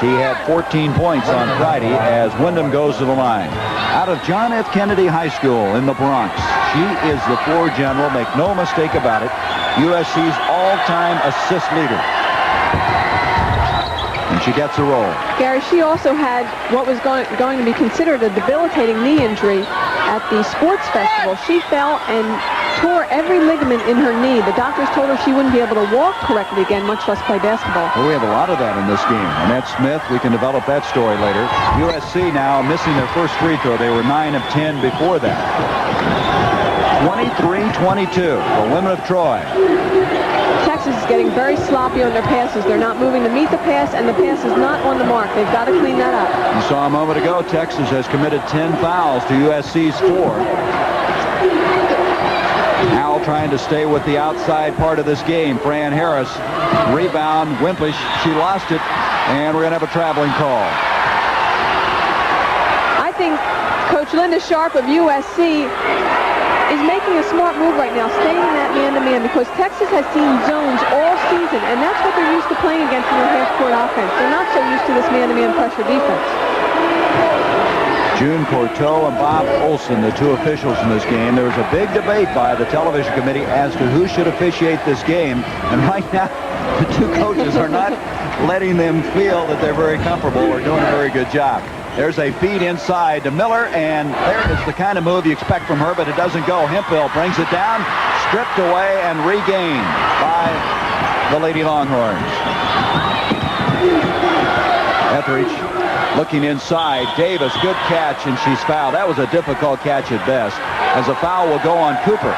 Speaker 1: She had 14 points on Friday as Wyndham goes to the line. Out of John F. Kennedy High School in the Bronx, she is the floor general, make no mistake about it, USC's all-time assist leader. And she gets a roll.
Speaker 3: Gary, she also had what was going to be considered a debilitating knee injury at the sports festival. She fell and tore every ligament in her knee. The doctors told her she wouldn't be able to walk correctly again, much less play basketball.
Speaker 1: Well, we have a lot of that in this game. Annette Smith, we can develop that story later. USC now missing their first free throw. They were 9 of 10 before that. 23-22, the women of Troy.
Speaker 3: Texas is getting very sloppy on their passes. They're not moving to meet the pass, and the pass is not on the mark. They've got to clean that up.
Speaker 1: You saw a moment ago, Texas has committed 10 fouls to USC's 4. Howell trying to stay with the outside part of this game. Fran Harris, rebound, Wimpish, she lost it, and we're going to have a traveling call.
Speaker 3: I think Coach Linda Sharp of USC is making a smart move right now, staying in that man-to-man, because Texas has seen zones all season, and that's what they're used to playing against in their half-court offense. They're not so used to this man-to-man pressure defense.
Speaker 1: June Courteau and Bob Olson, the 2 officials in this game. There was a big debate by the television committee as to who should officiate this game. And right now, the 2 coaches are not letting them feel that they're very comfortable or doing a very good job. There's a feed inside to Miller, and there is the kind of move you expect from her, but it doesn't go. Hemphill brings it down, stripped away, and regained by the Lady Longhorns. Etheridge looking inside. Davis, good catch, and she's fouled. That was a difficult catch at best, as a foul will go on Cooper.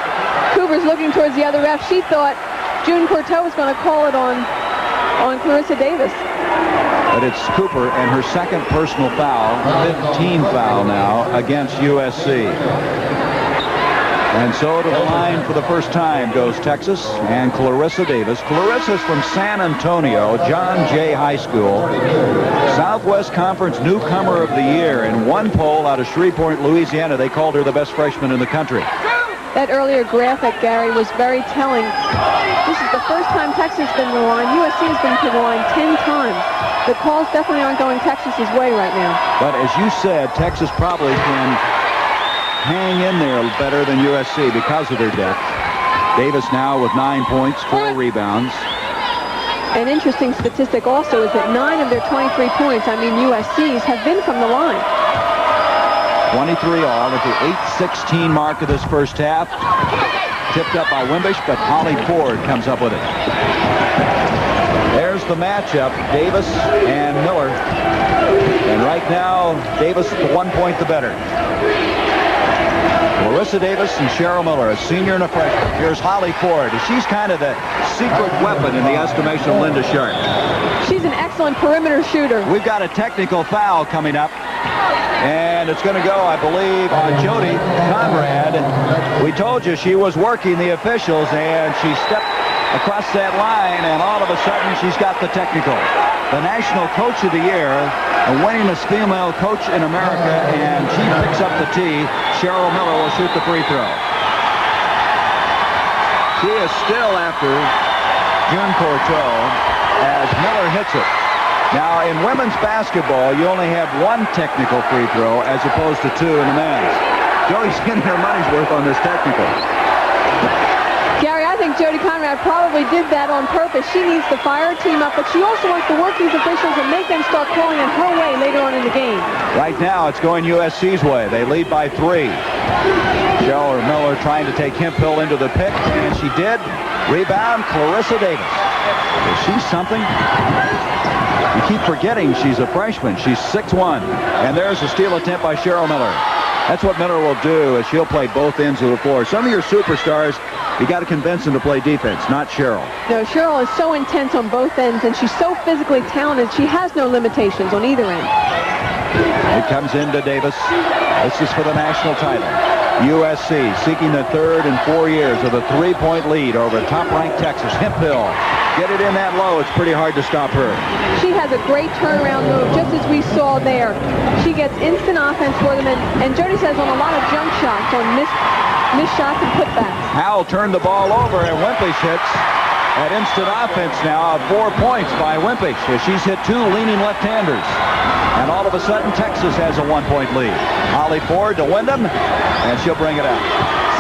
Speaker 3: Cooper's looking towards the other ref. She thought June Courteau was going to call it on Clarissa Davis.
Speaker 1: But it's Cooper and her second personal foul, 15 foul now against USC. And so to the line for the first time goes Texas and Clarissa Davis. Clarissa's from San Antonio, John Jay High School. Southwest Conference Newcomer of the Year. In one poll out of Shreveport, Louisiana, they called her the best freshman in the country.
Speaker 3: That earlier graphic, Gary, was very telling. This is the first time Texas has been to the line. USC has been to the line 10 times. The calls definitely aren't going Texas's way right now.
Speaker 1: But as you said, Texas probably can hang in there better than USC because of their depth. Davis now with 9 points, 4 rebounds.
Speaker 3: An interesting statistic also is that 9 of their 23 points, USC's, have been from the line.
Speaker 1: 23 all at the 8:16 mark of this first half. Tipped up by Wimbish, but Holly Ford comes up with it. There's the matchup, Davis and Miller. And right now, Davis the 1 point the better. Larissa Davis and Cheryl Miller, a senior and a freshman. Here's Holly Ford. She's kind of the secret weapon in the estimation of Linda Sharp.
Speaker 3: She's an excellent perimeter shooter.
Speaker 1: We've got a technical foul coming up. And it's going to go, I believe, on Jody Conrad. We told you she was working the officials, and she stepped across that line, and all of a sudden she's got the technical. The National Coach of the Year, the winningest female coach in America, and she picks up the tee. Cheryl Miller will shoot the free throw. She is still after June Courteau as Miller hits it. Now, in women's basketball, you only have 1 technical free throw as opposed to 2 in the men's. Jody's getting her money's worth on this technical.
Speaker 3: Gary, I think Jody Conrad probably did that on purpose. She needs to fire her team up, but she also wants to work these officials and make them start calling it her way later on in the game.
Speaker 1: Right now, it's going USC's way. They lead by 3. Cheryl Miller trying to take Hemphill into the pick, and she did. Rebound, Clarissa Davis. Is she something? You keep forgetting she's a freshman. She's 6'1". And there's a steal attempt by Cheryl Miller. That's what Miller will do, is she'll play both ends of the floor. Some of your superstars, you got to convince them to play defense, not Cheryl.
Speaker 3: No, Cheryl is so intense on both ends, and she's so physically talented, she has no limitations on either end.
Speaker 1: It comes into Davis. This is for the national title. USC seeking the 3rd in 4 years of a 3-point lead over top-ranked Texas. Hemphill. Get it in that low. It's pretty hard to stop her.
Speaker 3: She has a great turnaround move, just as we saw there. She gets instant offense for them, and Jody says on a lot of jump shots, on missed shots and putbacks.
Speaker 1: Howell turned the ball over, and Wimpish hits at instant offense now of 4 points by Wimpish. She's hit 2 leaning left-handers. And all of a sudden, Texas has a 1-point lead. Holly Ford to Wyndham, and she'll bring it out.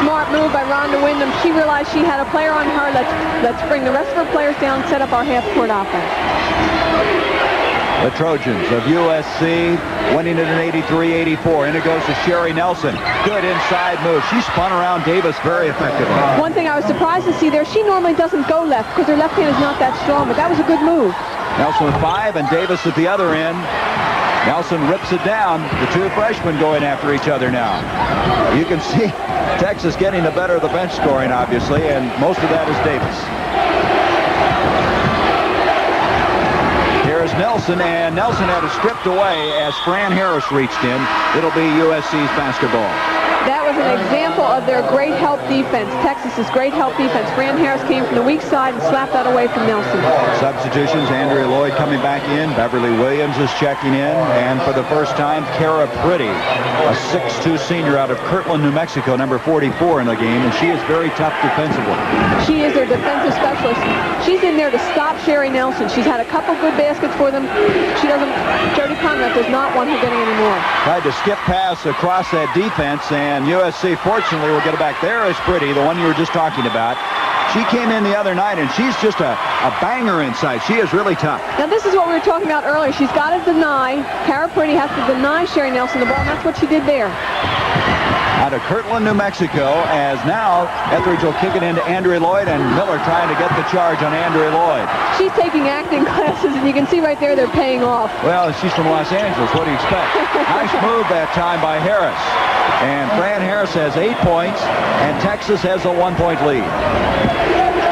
Speaker 3: Smart move by Rhonda Wyndham. She realized she had a player on her. Let's bring the rest of her players down and set up our half-court offense.
Speaker 1: The Trojans of USC winning it in 83-84. And it goes to Sherry Nelson. Good inside move. She spun around Davis very effectively.
Speaker 3: One thing I was surprised to see there, she normally doesn't go left because her left hand is not that strong, but that was a good move.
Speaker 1: Nelson with 5 and Davis at the other end. Nelson rips it down. The 2 freshmen going after each other now. You can see Texas getting the better of the bench scoring, obviously, and most of that is Davis. Here's Nelson, and Nelson had it stripped away as Fran Harris reached in. It'll be USC's basketball.
Speaker 3: That was an example of their great help defense, Texas's great help defense. Fran Harris came from the weak side and slapped that away from Nelson.
Speaker 1: Substitutions, Andrea Lloyd coming back in. Beverly Williams is checking in. And for the first time, Kara Pretty, a 6'2 senior out of Kirtland, New Mexico, number 44 in the game. And she is very tough defensively.
Speaker 3: She is their defensive specialist. She's in there to stop Sherry Nelson. She's had a couple good baskets for them. Jody Conrad does not want her getting any more.
Speaker 1: Tried to skip pass across that defense, and USC fortunately will get it back. There is Pretty, the one you were just talking about. She came in the other night, and she's just a banger inside. She is really tough.
Speaker 3: Now, this is what we were talking about earlier. She's got to deny. Kara Pretty has to deny Sherry Nelson the ball, and that's what she did there.
Speaker 1: Out of Kirtland, New Mexico, as now Etheridge will kick it into Andrea Lloyd, and Miller trying to get the charge on Andrea Lloyd.
Speaker 3: She's taking acting classes, and you can see right there they're paying off.
Speaker 1: Well, she's from Los Angeles. What do you expect? Nice move that time by Harris. And Fran Harris has 8 points, and Texas has a 1-point lead.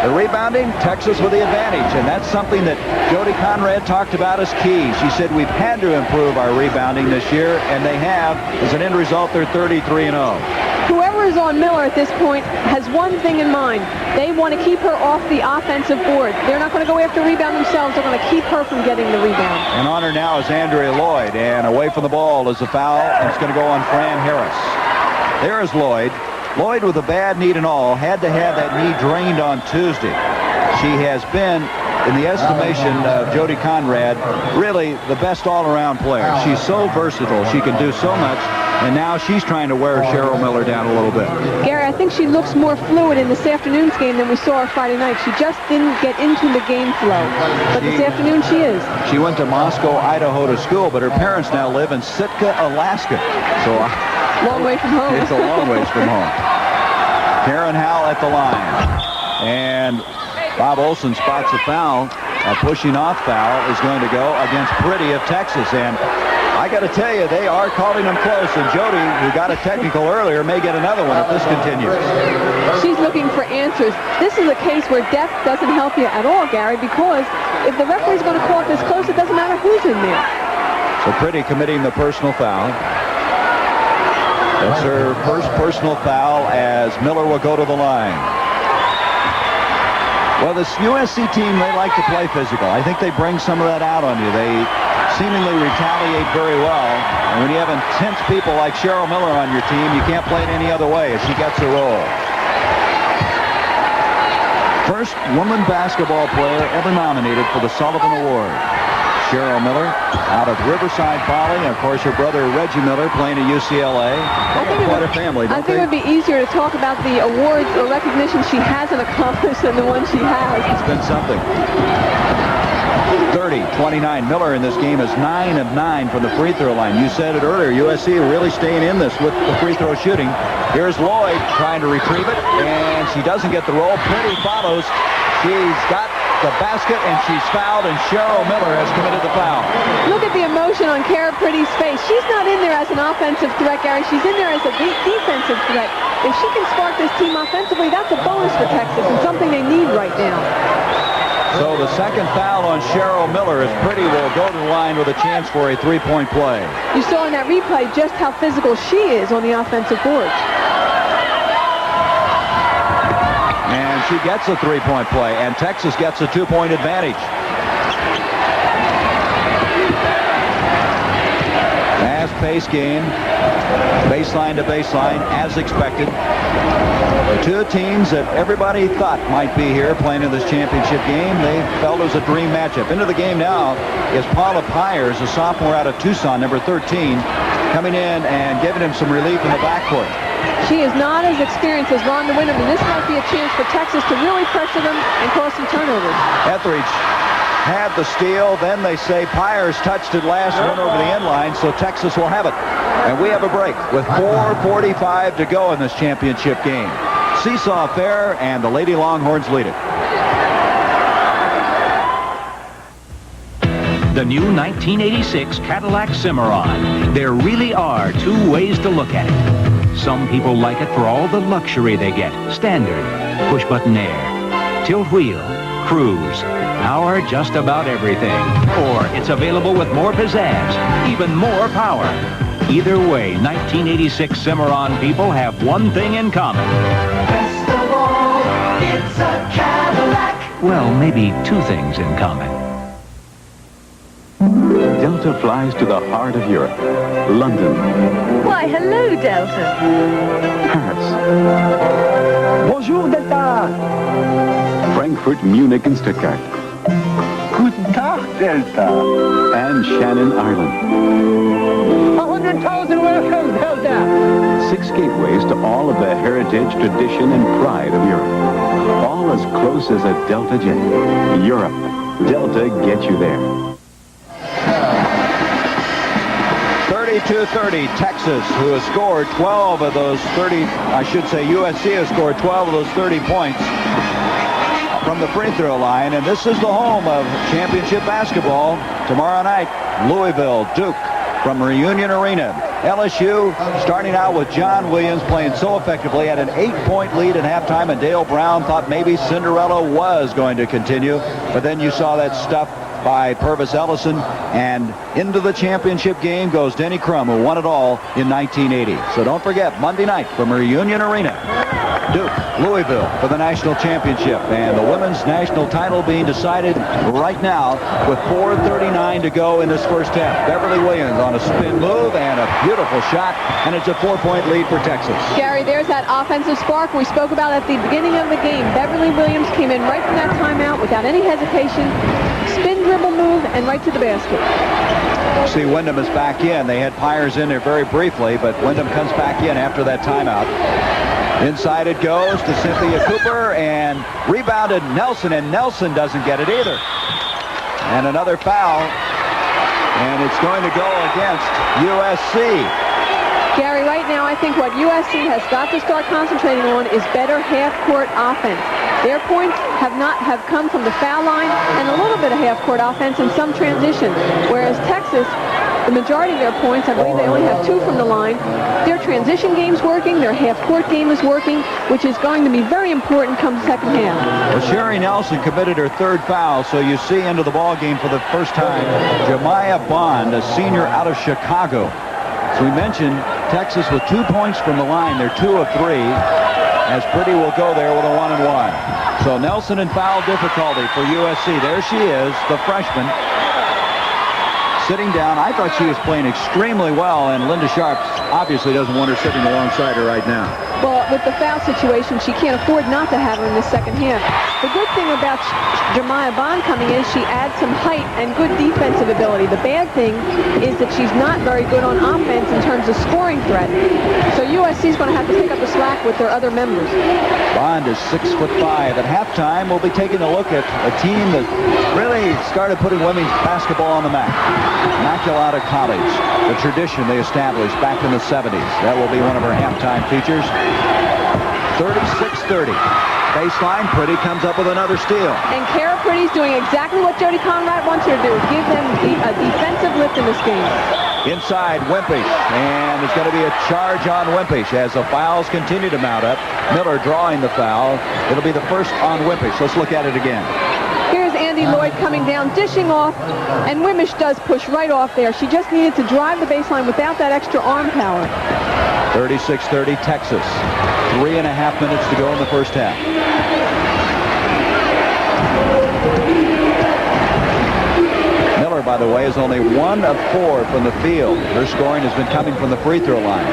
Speaker 1: The rebounding, Texas with the advantage, and that's something that Jody Conrad talked about as key. She said we've had to improve our rebounding this year, and they have. As an end result, they're 33-0.
Speaker 3: Whoever is on Miller at this point has one thing in mind. They want to keep her off the offensive board. They're not going to go after rebound themselves. They're going to keep her from getting the rebound.
Speaker 1: And on her now is Andrea Lloyd, and away from the ball is a foul, and it's going to go on Fran Harris. There is Lloyd. Lloyd, with a bad knee and all, had to have that knee drained on Tuesday. She has been, in the estimation of Jody Conrad, really the best all-around player. She's so versatile. She can do so much. And now she's trying to wear Cheryl Miller down a little bit.
Speaker 3: Gary, I think she looks more fluid in this afternoon's game than we saw her Friday night. She just didn't get into the game flow. But this afternoon she is.
Speaker 1: She went to Moscow, Idaho to school, but her parents now live in Sitka, Alaska. So
Speaker 3: long way from home.
Speaker 1: It's a long ways from home. Karen Howell at the line. And Bob Olson spots a foul. A pushing off foul is going to go against Pretty of Texas. And I got to tell you, they are calling them close. And Jody, who got a technical earlier, may get another one if this continues.
Speaker 3: She's looking for answers. This is a case where depth doesn't help you at all, Gary, because if the referee's going to call it this close, it doesn't matter who's in there.
Speaker 1: So Pretty committing the personal foul. That's her first personal foul as Miller will go to the line. Well, this USC team, they like to play physical. I think they bring some of that out on you. They seemingly retaliate very well. And when you have intense people like Cheryl Miller on your team, you can't play it any other way as she gets a roll. First woman basketball player ever nominated for the Sullivan Award. Cheryl Miller out of Riverside Poly. And, of course, her brother Reggie Miller playing at UCLA. Quite a family, don't they?
Speaker 3: I think it would be easier to talk about the awards or recognition she hasn't accomplished than the one she has.
Speaker 1: It's been something. 30-29. Miller in this game is 9 of 9 from the free throw line. You said it earlier, USC really staying in this with the free throw shooting. Here's Lloyd trying to retrieve it, and she doesn't get the roll. Pretty follows. She's got the basket, and she's fouled, and Cheryl Miller has committed the foul.
Speaker 3: Look at the emotion on Cara Pretty's face. She's not in there as an offensive threat, Gary. She's in there as a defensive threat. If she can spark this team offensively, that's a bonus for Texas and something they need right now.
Speaker 1: So the second foul on Cheryl Miller as Pretty will go to the line with a chance for a three-point play.
Speaker 3: You saw in that replay just how physical she is on the offensive boards.
Speaker 1: And she gets a three-point play, and Texas gets a two-point advantage. Fast-paced game, baseline to baseline, as expected. The two teams that everybody thought might be here playing in this championship game, they felt it was a dream matchup. Into the game now is Paula Pyers, a sophomore out of Tucson, number 13, coming in and giving him some relief in the backcourt.
Speaker 3: She is not as experienced as Rhonda Wyndham, and this might be a chance for Texas to really pressure them and cause some turnovers.
Speaker 1: Etheridge had the steal. Then they say Pyers touched it last, went over the end line, so Texas will have it. And we have a break with 4:45 to go in this championship game. Seesaw affair, and the Lady Longhorns lead it.
Speaker 20: The new 1986 Cadillac Cimarron. There really are two ways to look at it. Some people like it for all the luxury they get. Standard, push-button air, tilt wheel, cruise, power just about everything. Or it's available with more pizzazz, even more power. Either way, 1986 Cimarron people have one thing in common.
Speaker 9: Best of all, it's a Cadillac.
Speaker 20: Well, maybe two things in common.
Speaker 21: Delta flies to the heart of Europe. London.
Speaker 22: Why, hello, Delta.
Speaker 21: Paris.
Speaker 23: Bonjour, Delta.
Speaker 21: Frankfurt, Munich, and Stuttgart.
Speaker 23: Guten Tag, Delta.
Speaker 21: And Shannon, Ireland.
Speaker 23: 100,000 welcomes, Delta.
Speaker 21: 6 gateways to all of the heritage, tradition, and pride of Europe. All as close as a Delta jet. Europe. Delta gets you there.
Speaker 1: 32-30, Texas, who has scored 12 of those 30, I should say USC has scored 12 of those 30 points from the free throw line. And this is the home of championship basketball tomorrow night. Louisville, Duke from Reunion Arena. LSU starting out with John Williams playing so effectively, had an 8-point lead at halftime, and Dale Brown thought maybe Cinderella was going to continue. But then you saw that stuff by Purvis Ellison, and into the championship game goes Denny Crum, who won it all in 1980. So don't forget, Monday night from Reunion Arena. Duke, Louisville for the national championship. And the women's national title being decided right now with 4:39 to go in this first half. Beverly Williams on a spin move and a beautiful shot, and it's a 4-point lead for Texas.
Speaker 3: Gary, there's that offensive spark we spoke about at the beginning of the game. Beverly Williams came in right from that timeout without any hesitation. Spin dribble move and right to the basket.
Speaker 1: See, Wyndham is back in. They had Pyers in there very briefly, but Wyndham comes back in after that timeout. Inside it goes to Cynthia Cooper, and rebounded Nelson, and Nelson doesn't get it either. And another foul, and it's going to go against USC.
Speaker 3: Gary, right now I think what USC has got to start concentrating on is better half-court offense. Their points have come from the foul line and a little bit of half-court offense and some transition, whereas Texas, the majority of their points, I believe they only have 2 from the line. Their transition game's working, their half-court game is working, which is going to be very important come the second half.
Speaker 1: Well, Sherry Nelson committed her 3rd foul, so you see into the ball game for the first time Jemiah Bond, a senior out of Chicago. As we mentioned, Texas with 2 points from the line. They're 2 of 3. As Pretty will go there with a 1-and-1. So Nelson in foul difficulty for USC. There she is, the freshman. Sitting down. I thought she was playing extremely well, and Linda Sharp obviously doesn't want her sitting alongside her right now.
Speaker 3: Well, with the foul situation, she can't afford not to have her in the second half. The good thing about Jemiah Bond coming in, she adds some height and good defensive ability. The bad thing is that she's not very good on offense in terms of scoring threat. So USC is going to have to pick up the slack with their other members.
Speaker 1: Bond is 6'5". At halftime, we'll be taking a look at a team that really started putting women's basketball on the map. Immaculata College, the tradition they established back in the 70s. That will be one of our halftime features. 36-30. Baseline, Pretty comes up with another steal.
Speaker 3: And Kara Pretty's doing exactly what Jody Conrad wants her to do. Give them a defensive lift in this game.
Speaker 1: Inside, Wimpish, and it's going to be a charge on Wimpish as the fouls continue to mount up. Miller drawing the foul. It'll be the first on Wimpish. Let's look at it again.
Speaker 3: Here's Andy Lloyd coming down, dishing off, and Wimpish does push right off there. She just needed to drive the baseline without that extra arm power.
Speaker 1: 36-30 Texas. 3.5 minutes to go in the first half. Miller, by the way, is only 1 of 4 from the field. Her scoring has been coming from the free throw line.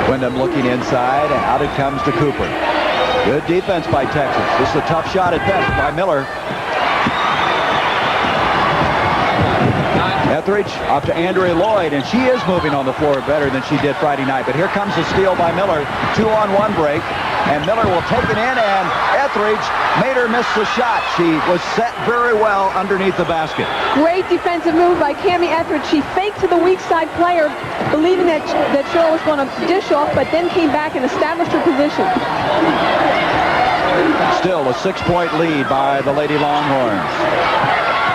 Speaker 1: Wyndham looking inside, and out it comes to Cooper. Good defense by Texas. This is a tough shot at best by Miller. Etheridge up to Andrea Lloyd, and she is moving on the floor better than she did Friday night. But here comes the steal by Miller. 2-on-1 break, and Miller will take it in, and Etheridge made her miss the shot. She was set very well underneath the basket.
Speaker 3: Great defensive move by Cammie Etheridge. She faked to the weak side player, believing that Cheryl was going to dish off, but then came back and established her position.
Speaker 1: Still a 6-point lead by the Lady Longhorns.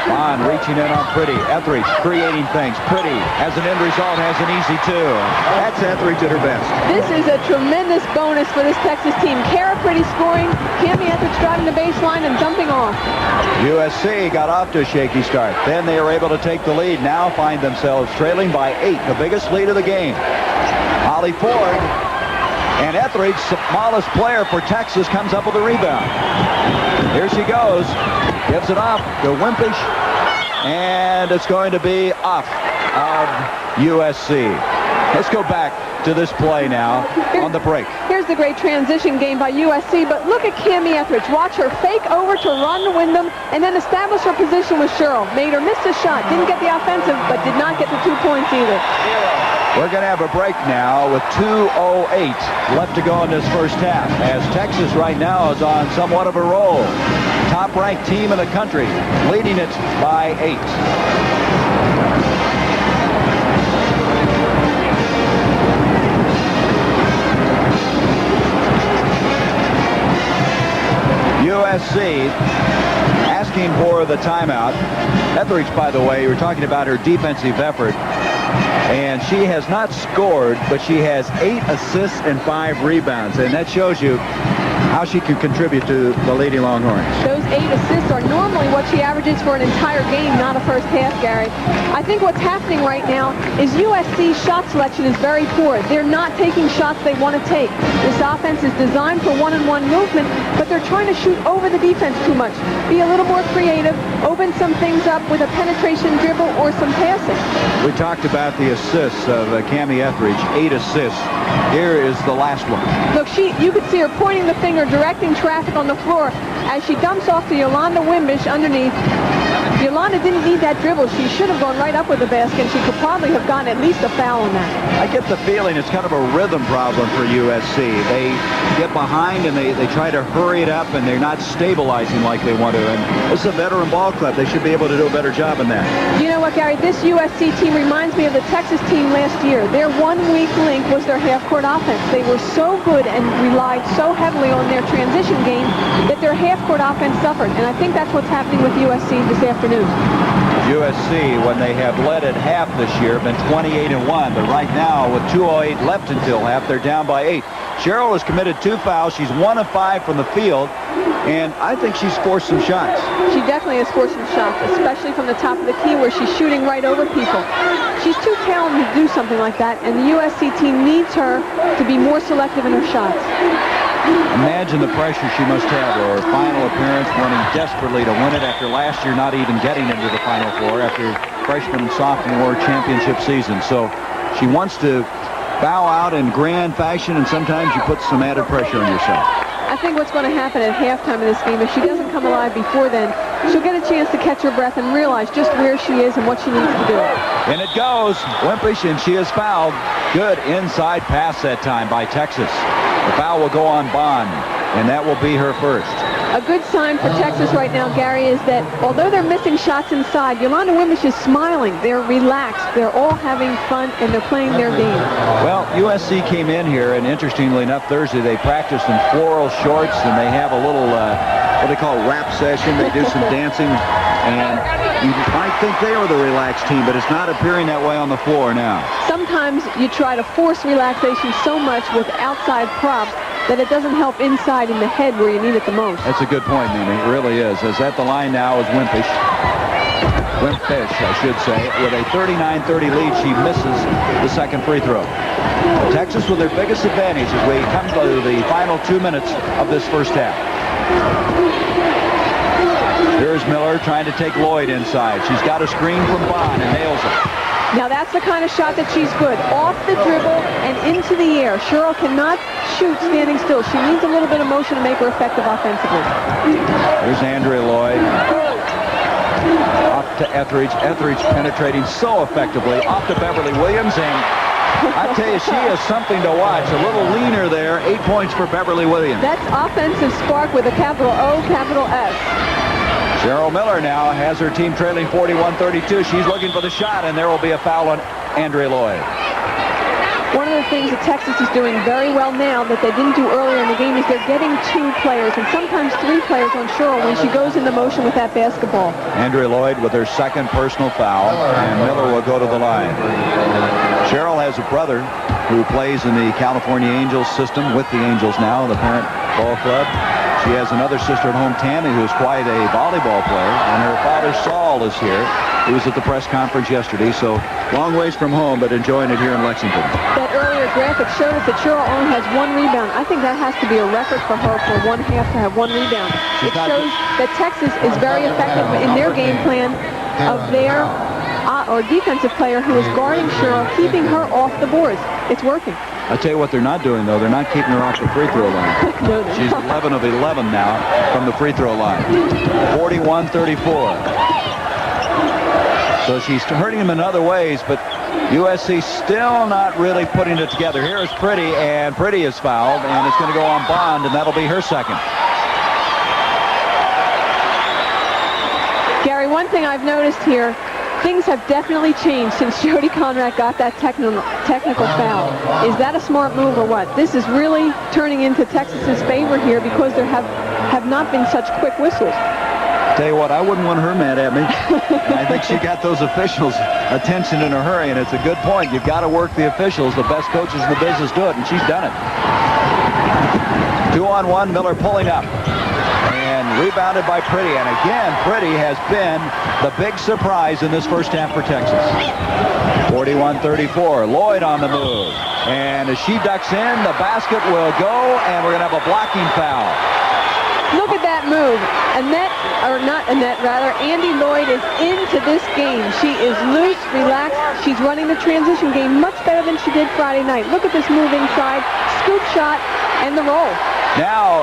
Speaker 1: Bond reaching in on Pretty. Etheridge creating things. Pretty, as an end result, has an easy 2. That's Etheridge at her best.
Speaker 3: This is a tremendous bonus for this Texas team. Kara Pretty scoring, Cammie Etheridge driving the baseline and jumping off.
Speaker 1: USC got off to a shaky start. Then they were able to take the lead. Now find themselves trailing by 8, the biggest lead of the game. Holly Ford and Etheridge, smallest player for Texas, comes up with a rebound. Here she goes. Gives it off to Wimpish, and it's going to be off of USC. Let's go back to this play now on the break.
Speaker 3: Here's the great transition game by USC, but look at Cammie Etheridge. Watch her fake over to run to Wyndham and then establish her position with Cheryl. Made her miss a shot. Didn't get the offensive, but did not get the 2 points either.
Speaker 1: We're going to have a break now with 2:08 left to go in this first half, as Texas right now is on somewhat of a roll. Top-ranked team in the country, leading it by 8. USC asking for the timeout. Etheridge, by the way, you were talking about her defensive effort. And she has not scored, but she has 8 assists and 5 rebounds. And that shows you
Speaker 4: how she can contribute to the Lady Longhorns.
Speaker 3: Those 8 assists are normally what she averages for an entire game, not a first half, Gary. I think what's happening right now is USC's shot selection is very poor. They're not taking shots they want to take. This offense is designed for one-on-one movement, but they're trying to shoot over the defense too much. Be a little more creative, open some things up with a penetration dribble or some passing.
Speaker 4: We talked about the assists of Cammie Etheridge, 8 assists. Here is the last one.
Speaker 3: Look, you could see her pointing the finger, directing traffic on the floor as she dumps off to Yolanda Wimbish underneath. Yolanda didn't need that dribble. She should have gone right up with the basket, and she could probably have gotten at least a foul on that.
Speaker 4: I get the feeling it's kind of a rhythm problem for USC. They get behind and they try to hurry it up, and they're not stabilizing like they want to. And this is a veteran ball club. They should be able to do a better job in that.
Speaker 3: You know what, Gary? This USC team reminds me of the Texas team last year. Their one weak link was their half-court offense. They were so good and relied so heavily on their transition game that their half-court offense suffered. And I think that's what's happening with USC this afternoon.
Speaker 4: USC, when they have led at half this year, been 28-1, but right now with 2:08 left until half, they're down by 8. Cheryl has committed 2 fouls. She's 1 of 5 from the field, and I think she's forced some shots.
Speaker 3: She definitely has forced some shots, especially from the top of the key where she's shooting right over people. She's too talented to do something like that, and the USC team needs her to be more selective in her shots.
Speaker 4: Imagine the pressure she must have. Her final appearance, wanting desperately to win it after last year not even getting into the Final Four after freshman and sophomore championship season. So she wants to bow out in grand fashion, and sometimes you put some added pressure on yourself.
Speaker 3: I think what's going to happen at halftime of this game, if she doesn't come alive before then, she'll get a chance to catch her breath and realize just where she is and what she needs to do.
Speaker 4: And it goes. Wimpish, and she is fouled. Good inside pass that time by Texas. The foul will go on Bond, and that will be her first.
Speaker 3: A good sign for Texas right now, Gary, is that although they're missing shots inside, Yolanda Wimbish is smiling. They're relaxed. They're all having fun, and they're playing their game.
Speaker 4: Well, USC came in here, and interestingly enough, Thursday they practiced in floral shorts, and they have a little, what they call rap session. They do some dancing, and you might think they are the relaxed team, but it's not appearing that way on the floor now.
Speaker 3: Sometimes you try to force relaxation so much with outside props that it doesn't help inside in the head where you need it the most.
Speaker 4: That's a good point, Mimi. It really is. As at the line now is Wimpish. Wimpish, I should say. With a 39-30 lead, she misses the second free throw. Texas with their biggest advantage as we come to the final 2 minutes of this first half. Here's Miller trying to take Lloyd inside. She's got a screen from Bond and nails it.
Speaker 3: Now that's the kind of shot that she's good. Off the dribble and into the air. Cheryl cannot shoot standing still. She needs a little bit of motion to make her effective offensively.
Speaker 4: Here's Andrea Lloyd. Off to Etheridge. Etheridge penetrating so effectively. Off to Beverly Williams, and I tell you, she is something to watch. A little leaner there. 8 points for Beverly Williams.
Speaker 3: That's offensive spark with a capital O, capital S.
Speaker 4: Cheryl Miller now has her team trailing 41-32. She's looking for the shot, and there will be a foul on Andrea Lloyd.
Speaker 3: One of the things that Texas is doing very well now that they didn't do earlier in the game is they're getting 2 players and sometimes 3 players on Cheryl when she goes into motion with that basketball.
Speaker 4: Andrea Lloyd with her second personal foul, and Miller will go to the line. Cheryl has a brother who plays in the California Angels system with the Angels now, the parent ball club. She has another sister at home, Tammy, who's quite a volleyball player, and her father, Saul, is here. He was at the press conference yesterday, so long ways from home, but enjoying it here in Lexington.
Speaker 3: That earlier graphic showed us that Cheryl only has 1 rebound. I think that has to be a record for her for one half to have 1 rebound. It shows that Texas is very effective in their game plan of their or defensive player who is guarding Cheryl, keeping her off the boards. It's working.
Speaker 4: I'll tell you what they're not doing, though. They're not keeping her off the free throw line.
Speaker 3: No,
Speaker 4: she's 11 of 11 now from the free throw line. 41-34. So she's hurting them in other ways, but USC still not really putting it together. Here is Pretty, and Pretty is fouled, and it's going to go on Bond, and that'll be her second.
Speaker 3: Gary, one thing I've noticed here, things have definitely changed since Jody Conrad got that technical foul. Is that a smart move or what? This is really turning into Texas's favor here because there have not been such quick whistles.
Speaker 4: Tell you what, I wouldn't want her mad at me. I think she got those officials' attention in a hurry, and it's a good point. You've got to work the officials. The best coaches in the business do it, and she's done it. 2-on-1, Miller pulling up. And rebounded by Pretty. And again, Pretty has been the big surprise in this first half for Texas. 41-34. Lloyd on the move. And as she ducks in, the basket will go, and we're going to have a blocking foul.
Speaker 3: Look at that move. Andy Lloyd is into this game. She is loose, relaxed. She's running the transition game much better than she did Friday night. Look at this move inside, scoop shot, and the roll.
Speaker 4: Now,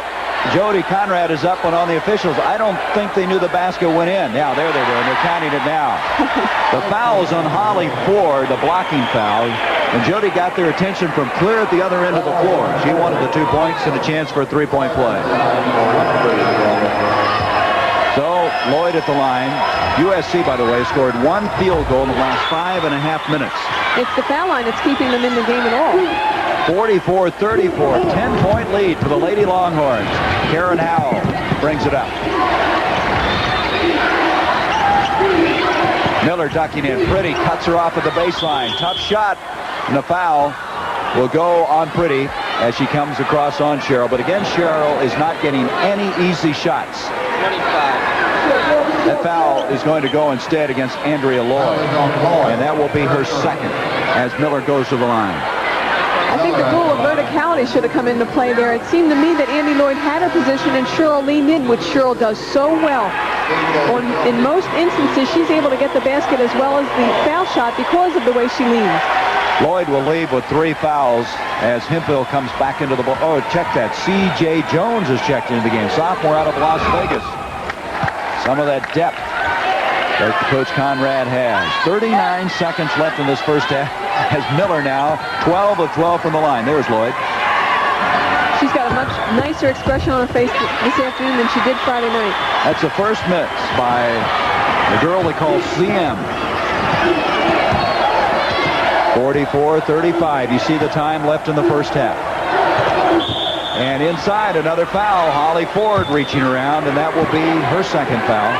Speaker 4: Jody Conrad is up on the officials. I don't think they knew the basket went in. Now, there they do, and they're counting it now. The foul is on Holly Ford, the blocking foul. And Jody got their attention from clear at the other end of the floor. She wanted the 2 points and a chance for a three-point play. So, Lloyd at the line. USC, by the way, scored 1 field goal in the last 5.5 minutes.
Speaker 3: It's the foul line that's keeping them in the game at all.
Speaker 4: 44-34, 10-point lead for the Lady Longhorns. Karen Howell brings it up. Miller ducking in. Pretty cuts her off at the baseline. Tough shot. And the foul will go on Pretty as she comes across on Cheryl. But again, Cheryl is not getting any easy shots. 25. That foul is going to go instead against Andrea Lloyd. And that will be her second as Miller goes to the line.
Speaker 3: I think the rule of verticality should have come into play there. It seemed to me that Andy Lloyd had her position and Cheryl leaned in, which Cheryl does so well. In most instances, she's able to get the basket as well as the foul shot because of the way she leans.
Speaker 4: Lloyd will leave with 3 fouls as Hemphill comes back into the ball. Oh, check that. C.J. Jones is checked into the game. Sophomore out of Las Vegas. Some of that depth that Coach Conrad has. 39 seconds left in this first half. As Miller now 12 of 12 from the line. There's Lloyd.
Speaker 3: She's got a much nicer expression on her face this afternoon than she did Friday night.
Speaker 4: That's the first miss by the girl they call CM. 44-35. You see the time left in the first half. And inside, another foul. Holly Ford reaching around, and that will be her second foul.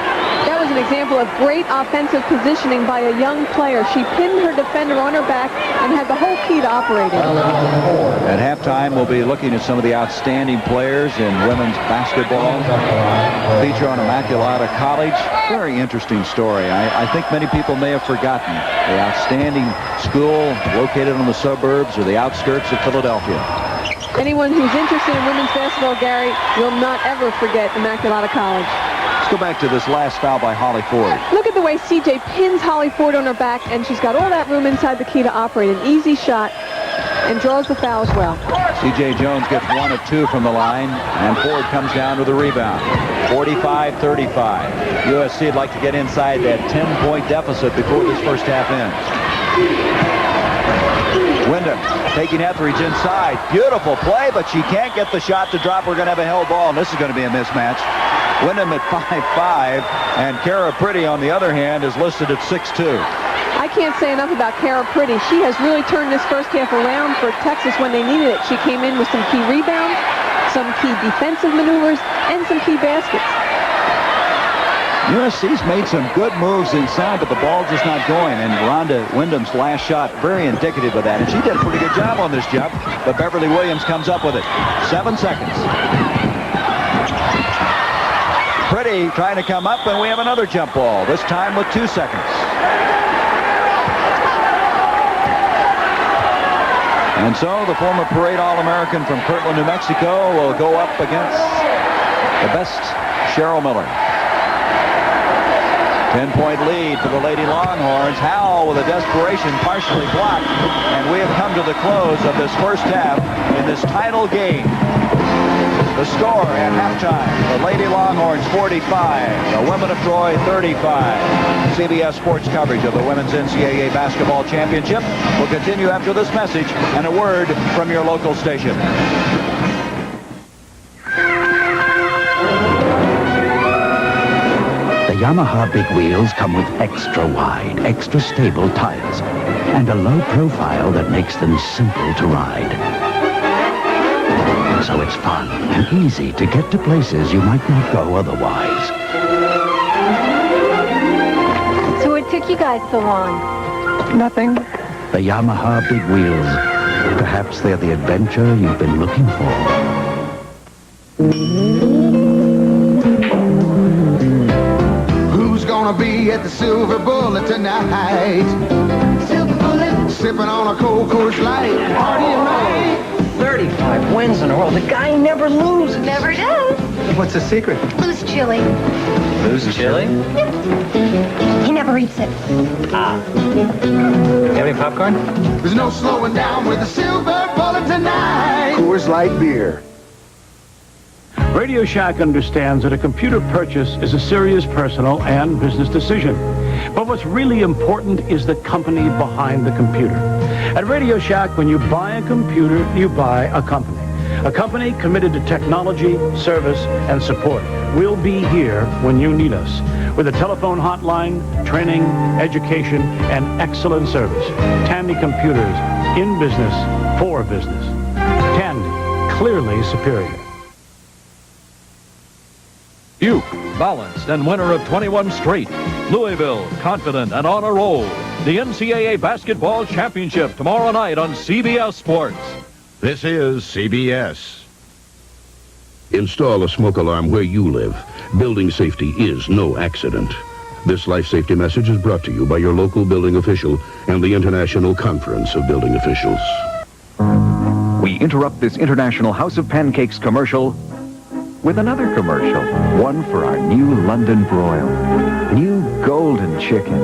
Speaker 3: That was an example of great offensive positioning by a young player. She pinned her defender on her back and had the whole key to operating.
Speaker 4: At halftime, we'll be looking at some of the outstanding players in women's basketball. Feature on Immaculata College. Very interesting story. I think many people may have forgotten the outstanding school located on the suburbs or the outskirts of Philadelphia.
Speaker 3: Anyone who's interested in women's basketball, Gary, will not ever forget Immaculata College.
Speaker 4: Let's go back to this last foul by Holly Ford.
Speaker 3: Look at the way C.J. pins Holly Ford on her back, and she's got all that room inside the key to operate. An easy shot, and draws the foul as well.
Speaker 4: C.J. Jones gets 1 of 2 from the line, and Ford comes down with a rebound. 45-35. USC would like to get inside that 10-point deficit before this first half ends. Wyndham taking Etheridge inside. Beautiful play, but she can't get the shot to drop. We're going to have a held ball, and this is going to be a mismatch. Wyndham at 5'5", and Kara Pretty, on the other hand, is listed at 6'2".
Speaker 3: I can't say enough about Kara Pretty. She has really turned this first half around for Texas when they needed it. She came in with some key rebounds, some key defensive maneuvers, and some key baskets.
Speaker 4: USC's made some good moves inside, but the ball just not going. And Rhonda Wyndham's last shot, very indicative of that. And she did a pretty good job on this jump, but Beverly Williams comes up with it. 7 seconds. Pretty trying to come up, and we have another jump ball, this time with 2 seconds. And so the former parade All-American from Kirtland, New Mexico will go up against the best Cheryl Miller. 10-point lead for the Lady Longhorns. Howell with a desperation, partially blocked. And we have come to the close of this first half in this title game. The score at halftime, the Lady Longhorns 45, the Women of Troy 35. CBS Sports coverage of the Women's NCAA Basketball Championship will continue after this message and a word from your local station.
Speaker 5: The Yamaha big wheels come with extra wide, extra stable tires and a low profile that makes them simple to ride. So it's fun and easy to get to places you might not go otherwise.
Speaker 22: So what took you guys so long?
Speaker 5: Nothing. The Yamaha big wheels. Perhaps they're the adventure you've been looking for.
Speaker 10: get the silver bullet tonight.
Speaker 17: Silver bullet.
Speaker 10: Sipping on a cold Coors Light. Partying right.
Speaker 23: 35 wins in a row. The guy never loses.
Speaker 19: Never does.
Speaker 23: What's the secret?
Speaker 19: Loose chili.
Speaker 23: Loose chili?
Speaker 19: He never eats it.
Speaker 23: Ah. You have any popcorn?
Speaker 10: There's no slowing down with the silver bullet tonight.
Speaker 23: Coors Light beer.
Speaker 11: Radio Shack understands that a computer purchase is a serious personal and business decision. But what's really important is the company behind the computer. At Radio Shack, when you buy a computer, you buy a company. A company committed to technology, service, and support. We'll be here when you need us. With a telephone hotline, training, education, and excellent service. Tandy Computers, in business, for business. Tandy, clearly superior.
Speaker 2: Duke, balanced and winner of 21 straight. Louisville, confident and on a roll. The NCAA Basketball Championship tomorrow night on CBS Sports.
Speaker 13: This is CBS.
Speaker 12: Install a smoke alarm where you live. Building safety is no accident. This life safety message is brought to you by your local building official and the International Conference of Building Officials.
Speaker 24: We interrupt this International House of Pancakes commercial with another commercial, one for our new London broil, new golden chicken,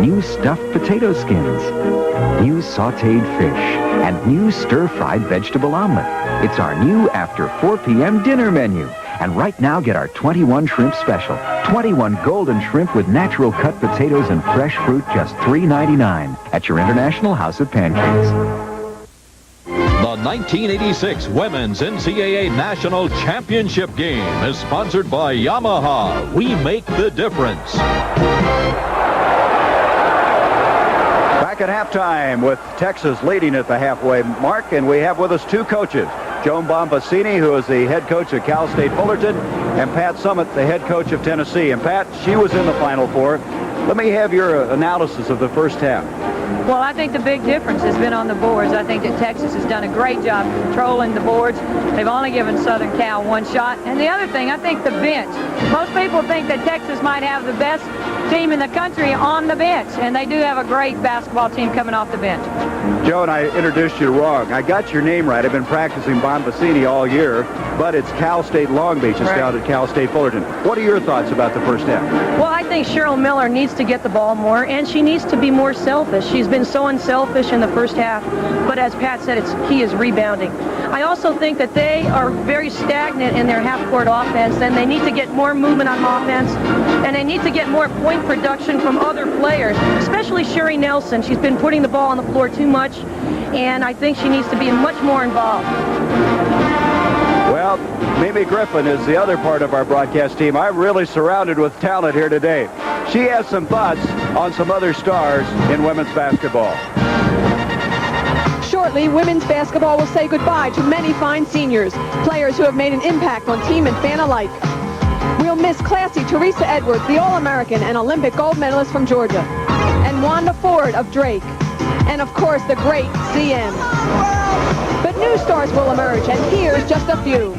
Speaker 24: new stuffed potato skins, new sautéed fish, and new stir-fried vegetable omelet. It's our new after 4 p.m. dinner menu. And right now, get our 21 shrimp special. 21 golden shrimp with natural cut potatoes and fresh fruit, just $3.99 at your International House of Pancakes.
Speaker 2: The 1986 Women's NCAA National Championship game is sponsored by Yamaha. We make the difference.
Speaker 4: Back at halftime with Texas leading at the halfway mark, and we have with us two coaches. Joan Bombasini, who is the head coach of Cal State Fullerton, and Pat Summitt, the head coach of Tennessee. And Pat, she was in the Final Four. Let me have your analysis of the first half.
Speaker 3: Well, I think the big difference has been on the boards. I think that Texas has done a great job controlling the boards. They've only given Southern Cal one shot. And the other thing, I think the bench. Most people think that Texas might have the best team in the country on the bench, and they do have a great basketball team coming off the bench.
Speaker 4: Joan, I introduced you wrong. I got your name right. I've been practicing Bombasini all year, but it's Cal State Long Beach. It's down at Cal State Fullerton. What are your thoughts about the first half?
Speaker 18: Well, I think Cheryl Miller needs to get the ball more, and she needs to be more selfish. She's been so unselfish in the first half, but as Pat said, it's key is rebounding. I also think that they are very stagnant in their half-court offense, and they need to get more movement on offense, and they need to get more point production from other players, especially Sherry Nelson. She's been putting the ball on the floor too much, and I think she needs to be much more involved.
Speaker 4: Well, Mimi Griffin is the other part of our broadcast team. I'm really surrounded with talent here today. She has some thoughts on some other stars in women's basketball.
Speaker 3: Shortly, women's basketball will say goodbye to many fine seniors, players who have made an impact on team and fan alike. We'll miss classy Teresa Edwards, the All-American and Olympic gold medalist from Georgia, and Wanda Ford of Drake, and of course the great CM. But new stars will emerge, and here's just a few.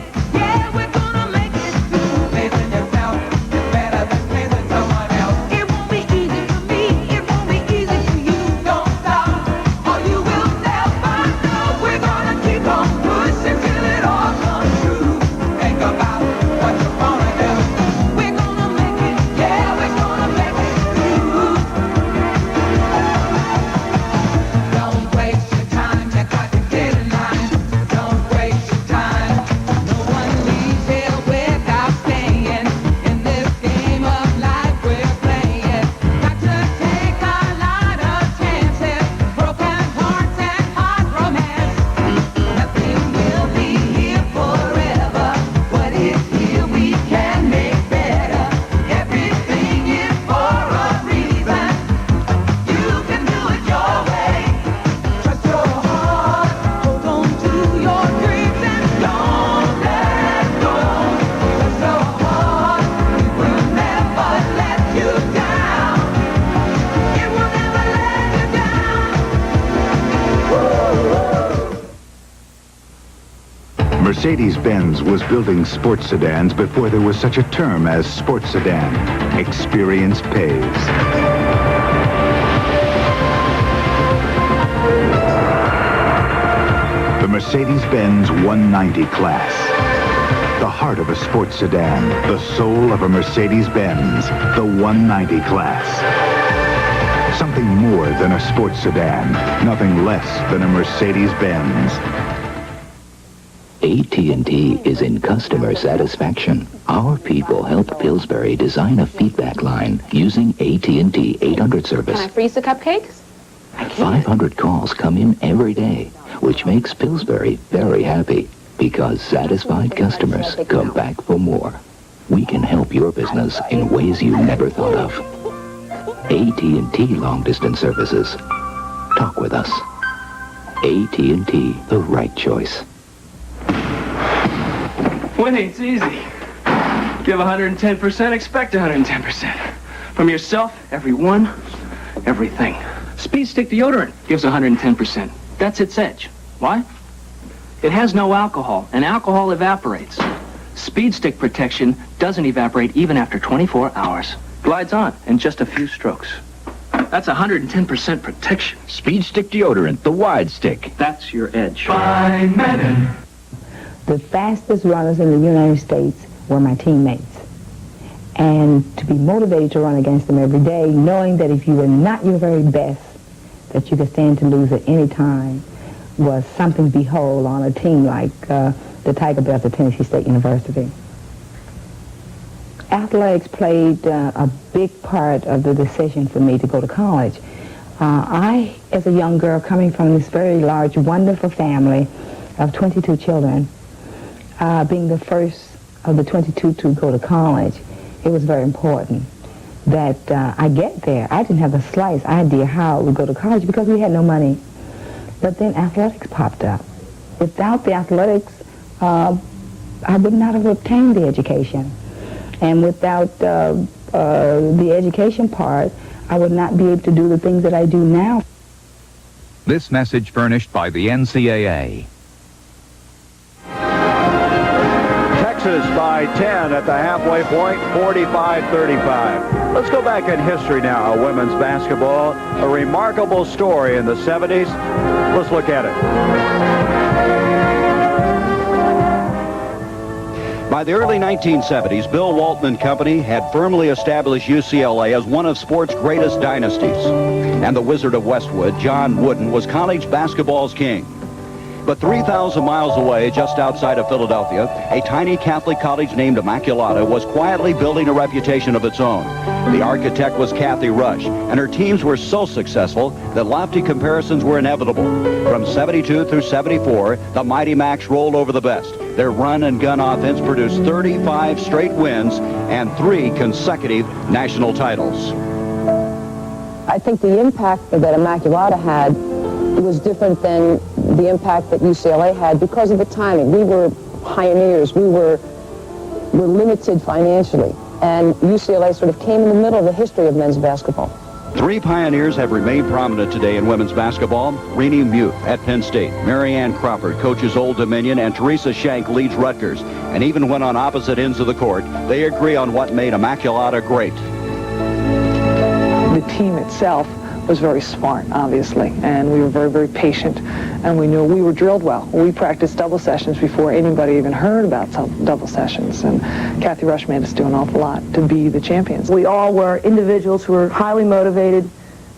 Speaker 21: Mercedes-Benz was building sports sedans before there was such a term as sports sedan. Experience pays. The Mercedes-Benz 190 class. The heart of a sports sedan. The soul of a Mercedes-Benz. The 190 class. Something more than a sports sedan. Nothing less than a Mercedes-Benz.
Speaker 5: AT&T is in customer satisfaction. Our people helped Pillsbury design a feedback line using AT&T 800 service.
Speaker 3: Can I freeze the cupcakes?
Speaker 5: 500 calls come in every day, which makes Pillsbury very happy because satisfied customers come back for more. We can help your business in ways you never thought of. AT&T long distance services. Talk with us. AT&T, the right choice.
Speaker 6: Winning's easy. Give 110%, expect 110%. From yourself, everyone, everything. Speed Stick deodorant gives 110%. That's its edge. Why? It has no alcohol, and alcohol evaporates. Speed Stick protection doesn't evaporate even after 24 hours. Glides on in just a few strokes. That's 110% protection.
Speaker 5: Speed Stick deodorant, the wide stick.
Speaker 6: That's your edge. Fine Madden.
Speaker 14: The fastest runners in the United States were my teammates. And to be motivated to run against them every day, knowing that if you were not your very best, that you could stand to lose at any time, was something to behold on a team like the Tiger Bears at Tennessee State University. Athletics played a big part of the decision for me to go to college. I, as a young girl coming from this very large, wonderful family of 22 children, being the first of the 22 to go to college, it was very important that I get there. I didn't have the slightest idea how I would go to college because we had no money. But then athletics popped up. Without the athletics, I would not have obtained the education. And without the education part, I would not be able to do the things that I do now.
Speaker 15: This message furnished by the NCAA.
Speaker 4: Texas by 10 at the halfway point, 45-35. Let's go back in history now. Women's basketball, a remarkable story in the 70s. Let's look at it. By the early 1970s, Bill Walton and company had firmly established UCLA as one of sport's greatest dynasties. And the Wizard of Westwood, John Wooden, was college basketball's king. But 3,000 miles away, just outside of Philadelphia, a tiny Catholic college named Immaculata was quietly building a reputation of its own. The architect was Kathy Rush, and her teams were so successful that lofty comparisons were inevitable. From 72 through 74, the Mighty Macs rolled over the best. Their run-and-gun offense produced 35 straight wins and 3 consecutive national titles.
Speaker 3: I think the impact that Immaculata had was different than the impact that UCLA had because of the timing. We were pioneers. We were limited financially. And UCLA sort of came in the middle of the history of men's basketball.
Speaker 1: 3 pioneers have remained prominent today in women's basketball. Renee Muth at Penn State, Marianne Crawford coaches Old Dominion, and Teresa Schenck leads Rutgers. And even when on opposite ends of the court, they agree on what made Immaculata great.
Speaker 16: The team itself was very smart, obviously, and we were very, very patient, and we knew we were drilled well. We practiced double sessions before anybody even heard about double sessions, and Kathy Rush made us do an awful lot to be the champions.
Speaker 18: We all were individuals who were highly motivated,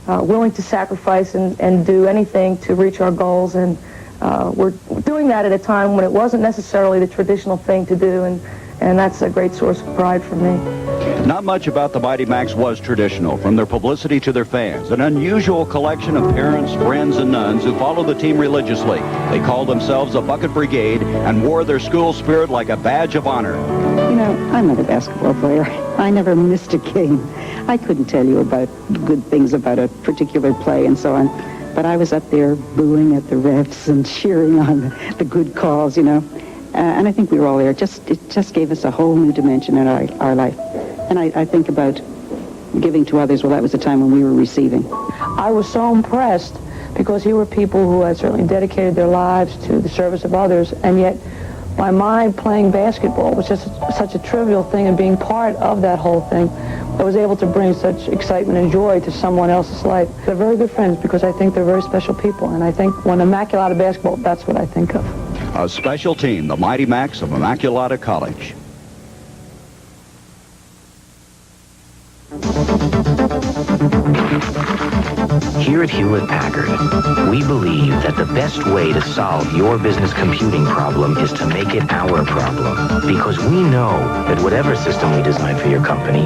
Speaker 18: willing to sacrifice and do anything to reach our goals, and we're doing that at a time when it wasn't necessarily the traditional thing to do, and that's a great source of pride for me.
Speaker 1: Not much about the Mighty Macs was traditional, from their publicity to their fans. An unusual collection of parents, friends, and nuns who followed the team religiously. They called themselves a Bucket Brigade and wore their school spirit like a badge of honor.
Speaker 25: You know, I'm not a basketball player. I never missed a game. I couldn't tell you about good things about a particular play and so on. But I was up there booing at the refs and cheering on the good calls, you know. And I think we were all there. It just gave us a whole new dimension in our life. And I think about giving to others. Well, that was the time when we were receiving.
Speaker 18: I was so impressed because here were people who had certainly dedicated their lives to the service of others, and yet
Speaker 16: my mind playing basketball was just such a trivial thing, and being part of that whole thing, I was able to bring such excitement and joy to someone else's life. They're very good friends because I think they're very special people, and I think when Immaculata basketball, that's what I think of.
Speaker 1: A special team, the Mighty Macs of Immaculata College.
Speaker 5: Here at Hewlett-Packard, we believe that the best way to solve your business computing problem is to make it our problem. Because we know that whatever system we design for your company,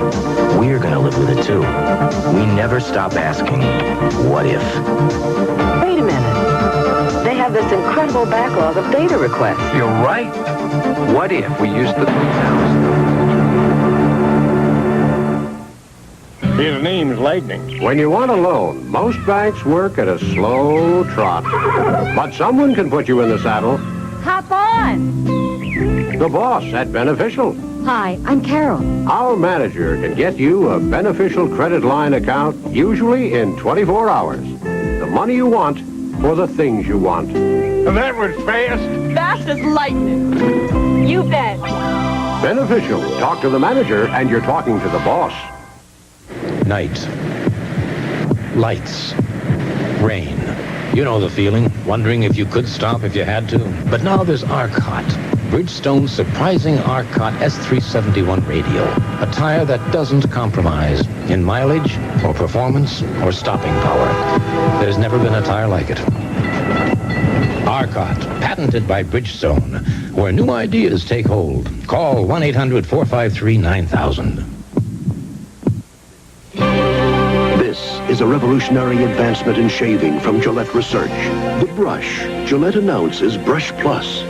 Speaker 5: we're going to live with it too. We never stop asking, what if?
Speaker 7: Wait a minute. They have this incredible backlog of data requests.
Speaker 5: You're right. What if we used the greenhouse?
Speaker 8: His name's Lightning. When you want a loan, most banks work at a slow trot. But someone can put you in the saddle.
Speaker 9: Hop on!
Speaker 8: The boss at Beneficial.
Speaker 9: Hi, I'm Carol.
Speaker 8: Our manager can get you a Beneficial credit line account, usually in 24 hours. The money you want for the things you want. That was fast.
Speaker 9: Fast as lightning. You bet.
Speaker 8: Beneficial. Talk to the manager and you're talking to the boss.
Speaker 20: Night. Lights. Rain. You know the feeling, wondering if you could stop if you had to. But now there's Arcot. Bridgestone's surprising Arcot S371 radio. A tire that doesn't compromise in mileage or performance or stopping power. There's never been a tire like it. Arcot, patented by Bridgestone, where new ideas take hold. Call 1-800-453-9000.
Speaker 22: This is a revolutionary advancement in shaving from Gillette Research. The brush. Gillette announces Brush Plus.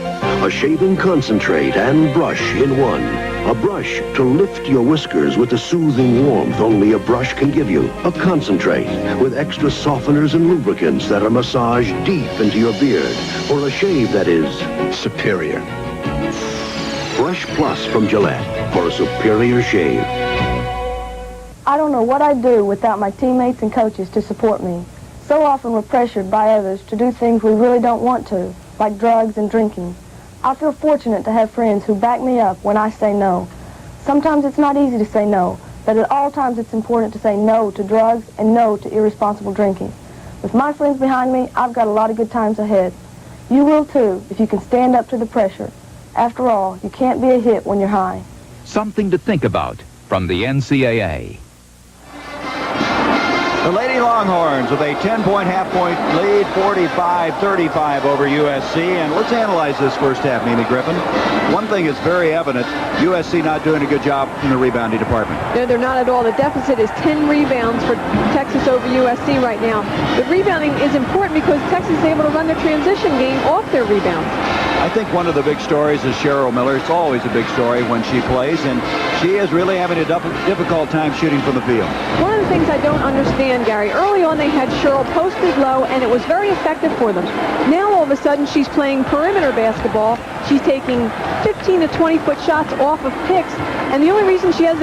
Speaker 22: A shaving concentrate and brush in one. A brush to lift your whiskers with the soothing warmth only a brush can give you. A concentrate with extra softeners and lubricants that are massaged deep into your beard for a shave that is superior. Brush Plus from Gillette for a superior shave.
Speaker 3: I don't know what I'd do without my teammates and coaches to support me. So often we're pressured by others to do things we really don't want to, like drugs and drinking. I feel fortunate to have friends who back me up when I say no. Sometimes it's not easy to say no, but at all times it's important to say no to drugs and no to irresponsible drinking. With my friends behind me, I've got a lot of good times ahead. You will too, if you can stand up to the pressure. After all, you can't be a hit when you're high.
Speaker 15: Something to think about from the NCAA.
Speaker 1: The Lady Longhorns with a 10-point half-point lead, 45-35 over USC. And let's analyze this first half, Mimi Griffin. One thing is very evident, USC not doing a good job in the rebounding department.
Speaker 3: No, they're not at all. The deficit is 10 rebounds for Texas over USC right now. But rebounding is important because Texas is able to run their transition game off their rebounds.
Speaker 1: I think one of the big stories is Cheryl Miller. It's always a big story when she plays, and she is really having a difficult time shooting from the field.
Speaker 3: One of the things I don't understand, Gary, early on they had Cheryl posted low, and it was very effective for them. Now all of a sudden she's playing perimeter basketball. She's taking 15 to 20-foot shots off of picks, and the only reason she has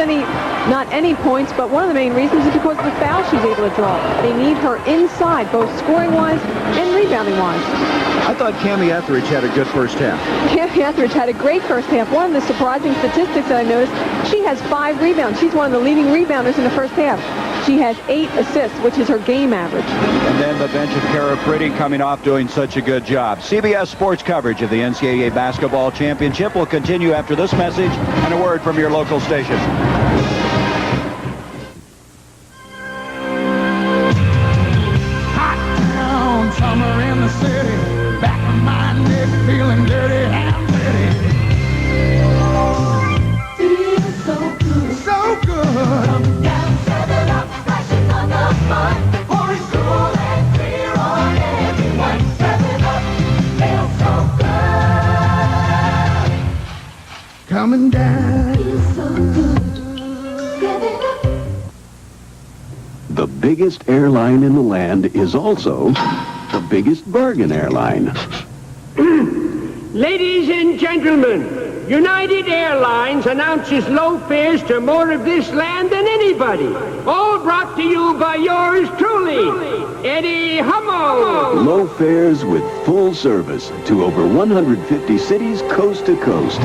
Speaker 3: not any points, but one of the main reasons is because of the foul she's able to draw. They need her inside, both scoring-wise and rebounding-wise.
Speaker 1: I thought Cammie Etheridge had a good first half.
Speaker 3: Cammie Etheridge had a great first half. One of the surprising statistics that I noticed, she has 5 rebounds. She's one of the leading rebounders in the first half. She has 8 assists, which is her game average.
Speaker 1: And then the bench of Kara Pretty coming off doing such a good job. CBS Sports coverage of the NCAA Basketball Championship will continue after this message and a word from your local station.
Speaker 10: Hot town, summer in the city. Back of my neck feeling dirty and pretty. Feels so good. So good. Come down, 7-Up, flashing on the fun. For it's cool and clear on everyone. 7-Up, feels so good. Coming down. Feels so good. 7-Up.
Speaker 22: The biggest airline in the land is also the biggest bargain airline.
Speaker 26: Ladies and gentlemen, United Airlines announces low fares to more of this land than anybody. All brought to you by yours truly, Eddie Hummel.
Speaker 22: Low fares with full service to over 150 cities coast to coast.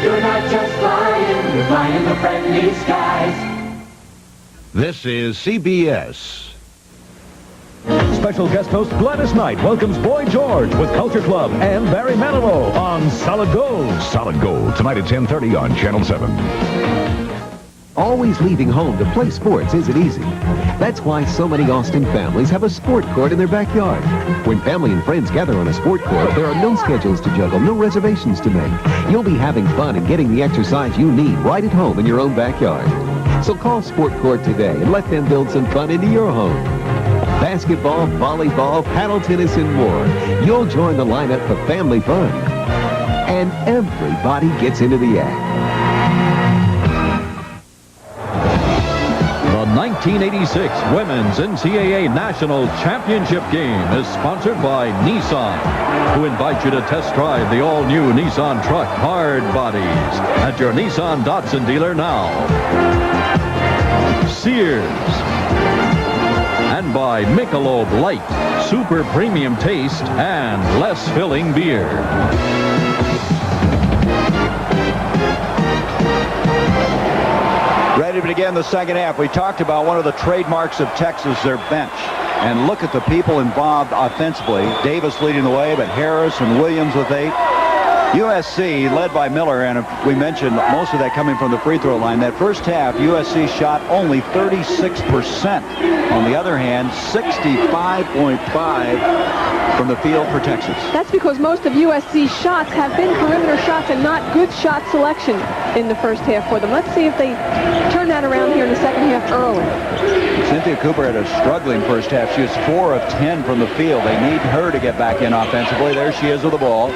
Speaker 10: You're not just flying, you're flying the friendly skies.
Speaker 8: This is CBS.
Speaker 11: Special guest host Gladys Knight welcomes Boy George with Culture Club and Barry Manilow on Solid Gold.
Speaker 12: Solid Gold, tonight at 10:30 on Channel 7.
Speaker 13: Always leaving home to play sports isn't easy. That's why so many Austin families have a sport court in their backyard. When family and friends gather on a sport court, there are no schedules to juggle, no reservations to make. You'll be having fun and getting the exercise you need right at home in your own backyard. So call Sport Court today and let them build some fun into your home. Basketball, volleyball, paddle tennis, and more. You'll join the lineup for family fun. And everybody gets into the act.
Speaker 2: The 1986 Women's NCAA National Championship game is sponsored by Nissan, who invite you to test drive the all-new Nissan truck Hard Bodies at your Nissan Datsun dealer now. Sears. And by Michelob Light, super premium taste and less filling beer.
Speaker 4: Ready to begin the second half. We talked about one of the trademarks of Texas, their bench. And look at the people involved offensively. Davis leading the way, but Harris and Williams with 8. USC led by Miller, and we mentioned most of that coming from the free throw line. That first half, USC shot only 36%. On the other hand, 65.5 from the field for Texas.
Speaker 3: That's because most of USC's shots have been perimeter shots and not good shot selection in the first half for them. Let's see if they turn that around here in the second half early.
Speaker 4: Cynthia Cooper had a struggling first half. She was 4 of 10 from the field. They need her to get back in offensively. There she is with the ball.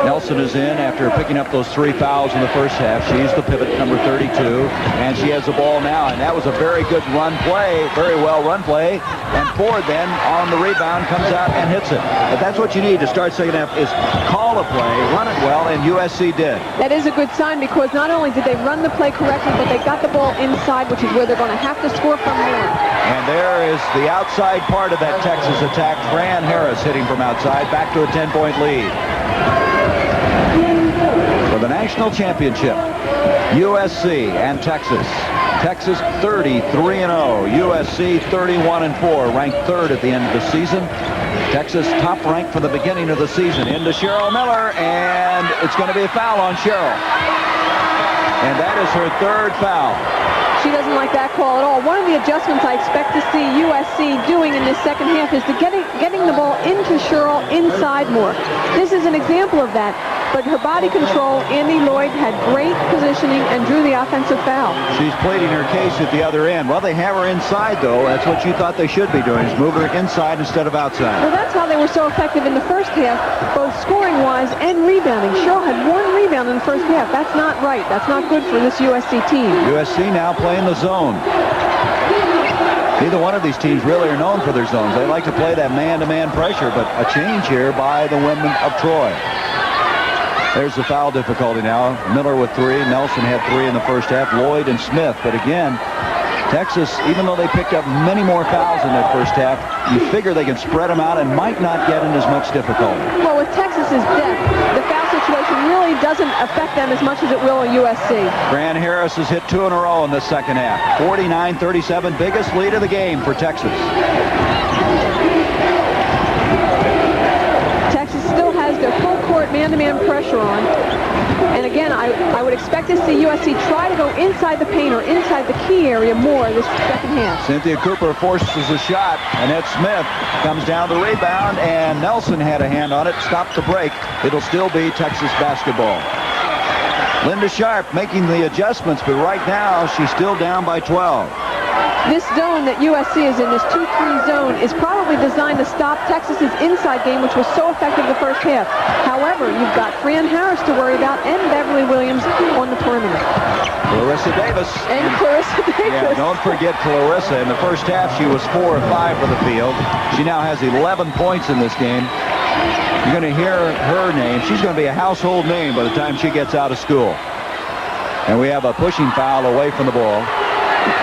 Speaker 4: Nelson is in after picking up those 3 fouls in the first half. She's the pivot, number 32, and she has the ball now, and that was a very good run play, very well run play, and Ford then on the rebound comes out and hits it. But that's what you need to start second half is call a play, run it well, and USC did.
Speaker 3: That is a good sign because not only did they run the play correctly, but they got the ball inside, which is where they're going to have to score from more.
Speaker 4: And there is the outside part of that Texas attack. Fran Harris hitting from outside, back to a 10-point lead. For the national championship, USC and Texas. Texas 33-0, USC 31-4, ranked 3rd at the end of the season. Texas top ranked for the beginning of the season. Into Cheryl Miller, and it's going to be a foul on Cheryl. And that is her 3rd foul.
Speaker 3: She doesn't like that call at all. One of the adjustments I expect to see USC doing in this second half is getting the ball into Cheryl inside more. This is an example of that. But her body control, Andy Lloyd had great positioning and drew the offensive foul.
Speaker 4: She's pleading her case at the other end. Well, they have her inside, though. That's what you thought they should be doing, is move her inside instead of outside.
Speaker 3: Well, that's how they were so effective in the first half, both scoring-wise and rebounding. Cheryl had 1 rebound in the first half. That's not right. That's not good for this USC team.
Speaker 4: USC now playing the zone. Neither one of these teams really are known for their zones. They like to play that man-to-man pressure, but a change here by the women of Troy. There's the foul difficulty now. Miller with 3. Nelson had 3 in the first half. Lloyd and Smith. But again, Texas, even though they picked up many more fouls in that first half, you figure they can spread them out and might not get in as much difficulty.
Speaker 3: Well, with Texas's depth, the foul situation really doesn't affect them as much as it will at USC.
Speaker 4: Fran Harris has hit 2 in a row in the second half. 49-37, biggest lead of the game for Texas.
Speaker 3: Texas still has their full court man-to-man pressure on. And again, I would expect to see USC try to go inside the paint or inside the key area more this second half.
Speaker 4: Cynthia Cooper forces a shot. Annette Smith comes down the rebound, and Nelson had a hand on it. Stopped the break. It'll still be Texas basketball. Linda Sharp making the adjustments, but right now she's still down by 12.
Speaker 3: This zone that USC is in, this 2-3 zone, is probably designed to stop Texas's inside game, which was so effective the first half. However, you've got Fran Harris to worry about and Beverly Williams on the perimeter.
Speaker 4: Clarissa Davis.
Speaker 3: And Clarissa Davis.
Speaker 4: Yeah, don't forget Clarissa. In the first half, she was 4 of 5 for the field. She now has 11 points in this game. You're going to hear her name. She's going to be a household name by the time she gets out of school. And we have a pushing foul away from the ball.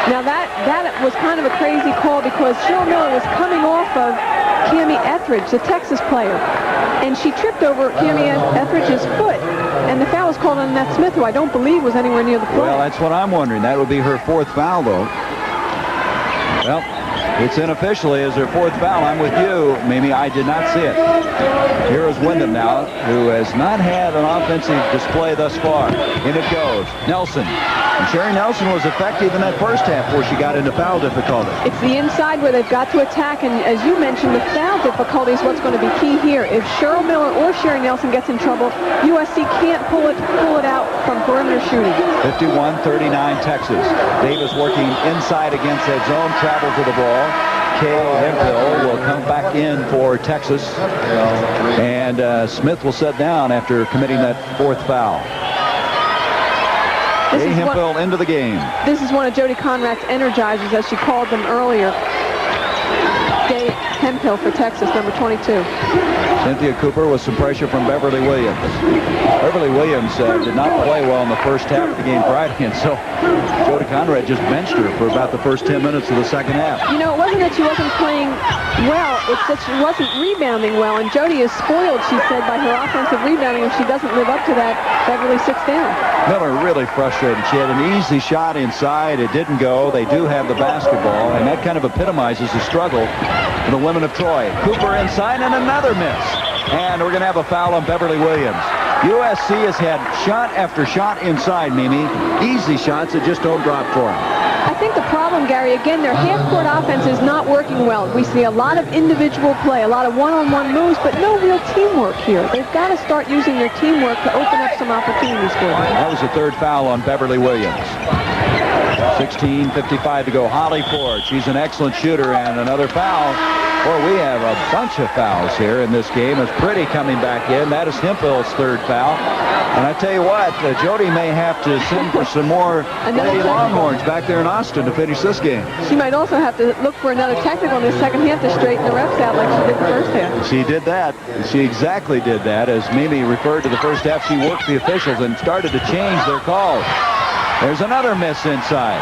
Speaker 3: Now that was kind of a crazy call because Cheryl Miller was coming off of Cammie Etheridge, the Texas player, and she tripped over Cammie Etheridge's foot, and the foul was called on Annette Smith, who I don't believe was anywhere near the play.
Speaker 4: Well, that's what I'm wondering. That would be her fourth foul, though. Well, it's unofficially as her fourth foul. I'm with you, Mimi. I did not see it. Here is Wyndham now, who has not had an offensive display thus far. In it goes. Nelson. And Sherry Nelson was effective in that first half before she got into foul difficulty.
Speaker 3: It's the inside where they've got to attack, and as you mentioned, the foul difficulty is what's going to be key here. If Cheryl Miller or Sherry Nelson gets in trouble, USC can't pull it out from perimeter shooting.
Speaker 4: 51-39 Texas. Davis working inside against that zone, travel to the ball. Kay Hemphill will come back in for Texas, and Smith will sit down after committing that fourth foul. Kay Hemphill into the game.
Speaker 3: This is one of Jody Conrad's energizers, as she called them earlier. Kay Hemphill for Texas, number 22.
Speaker 4: Cynthia Cooper with some pressure from Beverly Williams. Beverly Williams did not play well in the first half of the game Friday, and so Jody Conrad just benched her for about the first 10 minutes of the second half.
Speaker 3: You know, it wasn't that she wasn't playing well, it's that she wasn't rebounding well, and Jody is spoiled, she said, by her offensive rebounding. If she doesn't live up to that, Beverly sits down.
Speaker 4: Miller really frustrated. She had an easy shot inside. It didn't go. They do have the basketball, and that kind of epitomizes the struggle for the women of Troy. Cooper inside, and another miss. And we're going to have a foul on Beverly Williams. USC has had shot after shot inside, Mimi. Easy shots that just don't drop for them.
Speaker 3: I think the problem, Gary, again, their half-court offense is not working well. We see a lot of individual play, a lot of one-on-one moves, but no real teamwork here. They've got to start using their teamwork to open up some opportunities for them.
Speaker 4: That was the third foul on Beverly Williams. 16:55 to go. Holly Ford, she's an excellent shooter, and another foul. Boy, we have a bunch of fouls here in this game. It's Pretty coming back in. That is Hemphill's third foul. And I tell you what, Jody may have to send for some more Lady Longhorns back there in Austin to finish this game.
Speaker 3: She might also have to look for another technical in the second half to straighten the refs out like she did the first half.
Speaker 4: She did that. She exactly did that. As Mimi referred to the first half, she worked the officials and started to change their calls. There's another miss inside.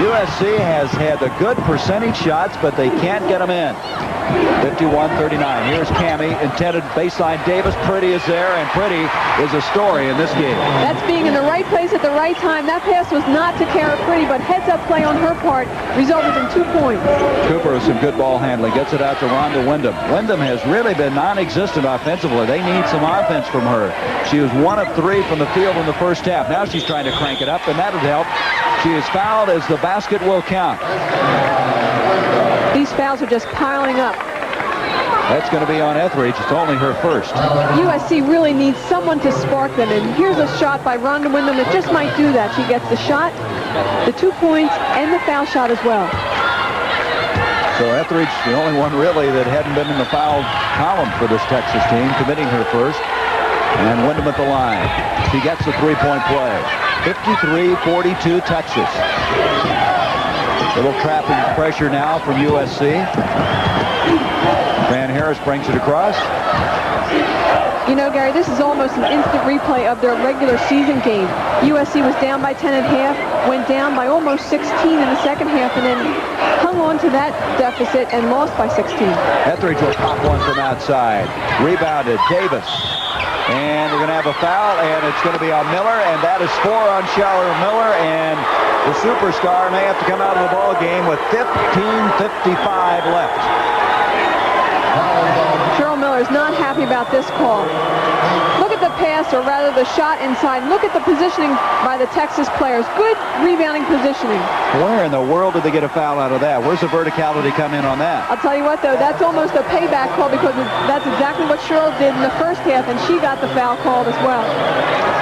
Speaker 4: USC has had the good percentage shots, but they can't get them in. 51-39. Here's Cammie, intended baseline. Davis. Pretty is there, and Pretty is a story in this game.
Speaker 3: That's being in the right place at the right time. That pass was not to Kara Pretty, but heads-up play on her part resulted in 2 points.
Speaker 4: Cooper with some good ball handling. Gets it out to Rhonda Wyndham. Wyndham has really been non-existent offensively. They need some offense from her. She was 1 of 3 from the field in the first half. Now she's trying to crank it up, and that'll help. She is fouled as the basket will count.
Speaker 3: These fouls are just piling up.
Speaker 4: That's going to be on Etheridge. It's only her first.
Speaker 3: USC really needs someone to spark them, and here's a shot by Rhonda Wyndham that just might do that. She gets the shot, the 2 points, and the foul shot as well.
Speaker 4: So Etheridge, the only one really that hadn't been in the foul column for this Texas team, committing her first. And Wyndham at the line. She gets the three-point play. 53-42 Texas. Little trapping pressure now from USC. Van Harris brings it across.
Speaker 3: You know, Gary, this is almost an instant replay of their regular season game. USC was down by 10 at half, went down by almost 16 in the second half, and then hung on to that deficit and lost by 16.
Speaker 4: Etheridge will pop one from outside. Rebounded, Davis. And we're going to have a foul, and it's going to be on Miller, and that is 4 on Cheryl Miller, and the superstar may have to come out of the ball game with 15:55 left.
Speaker 3: Cheryl Miller is not happy about this call. Look at the pass, or rather the shot inside. Look at the positioning by the Texas players. Good rebounding positioning.
Speaker 4: Where in the world did they get a foul out of that? Where's the verticality come in on that?
Speaker 3: I'll tell you what, though, that's almost a payback call because that's exactly what Cheryl did in the first half, and she got the foul called as well.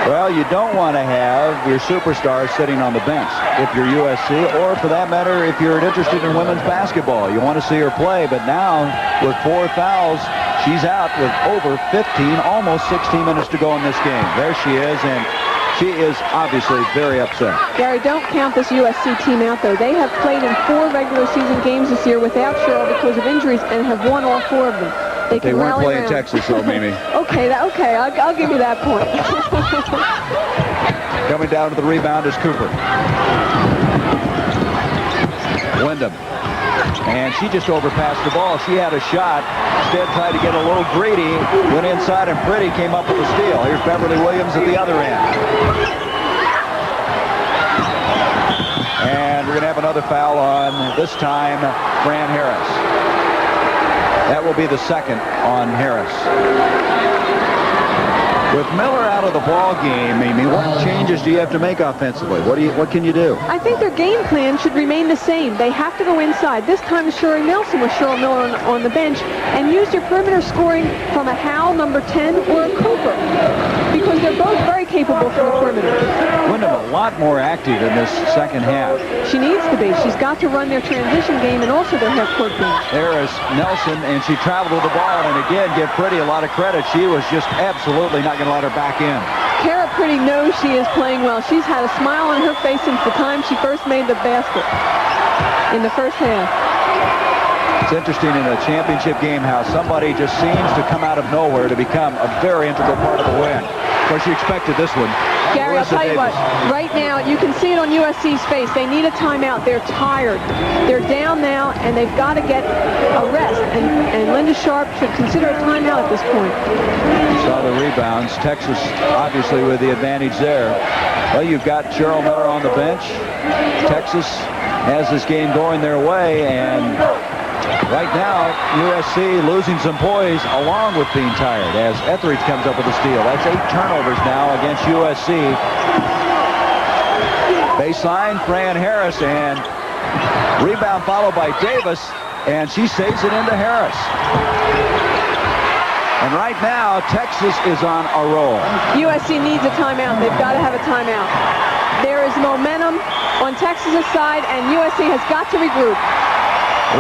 Speaker 4: Well, you don't want to have your superstar sitting on the bench if you're USC, or for that matter, if you're interested in women's basketball. You want to see her play, but now with 4 fouls, she's out with over 15, almost 16 minutes to go in this game. There she is, and she is obviously very upset.
Speaker 3: Gary, don't count this USC team out, though. They have played in 4 regular season games this year without Cheryl because of injuries and have won all 4 of them.
Speaker 4: They weren't playing Texas, though, Mimi.
Speaker 3: Okay, I'll give you that point.
Speaker 4: Coming down to the rebound is Cooper. Wyndham. And she just overpassed the ball. She had a shot. Instead tried to get a little greedy. Went inside and Pretty came up with a steal. Here's Beverly Williams at the other end. And we're going to have another foul on, this time, Fran Harris. That will be the second on Harris. With Miller out of the ball game, Amy, what changes do you have to make offensively? What can you do?
Speaker 3: I think their game plan should remain the same. They have to go inside. This time it's Sherry Nelson with Cheryl Miller on the bench, and use your perimeter scoring from a Howell, number 10, or a Cooper, because they're both very capable from the perimeter.
Speaker 4: Wyndham a lot more active in this second half.
Speaker 3: She needs to be. She's got to run their transition game and also their half-court game.
Speaker 4: There is Nelson, and she traveled with the ball, and again, give Pretty a lot of credit. She was just absolutely not going to let her back in.
Speaker 3: Kara Pretty knows she is playing well. She's had a smile on her face since the time she first made the basket in the first half.
Speaker 4: It's interesting in a championship game how somebody just seems to come out of nowhere to become a very integral part of the win. Of course, you expected this one.
Speaker 3: Gary, I'll tell you what, right now, you can see it on USC's face. They need a timeout. They're tired. They're down now, and they've got to get a rest. And Linda Sharp should consider a timeout at this point.
Speaker 4: You saw the rebounds. Texas, obviously, with the advantage there. Well, you've got Cheryl Miller on the bench. Texas has this game going their way, and right now, USC losing some poise along with being tired as Etheridge comes up with a steal. That's 8 turnovers now against USC. Baseline, Fran Harris, and rebound followed by Davis, and she saves it into Harris. And right now, Texas is on a roll.
Speaker 3: USC needs a timeout. They've got to have a timeout. There is momentum on Texas' side, and USC has got to regroup.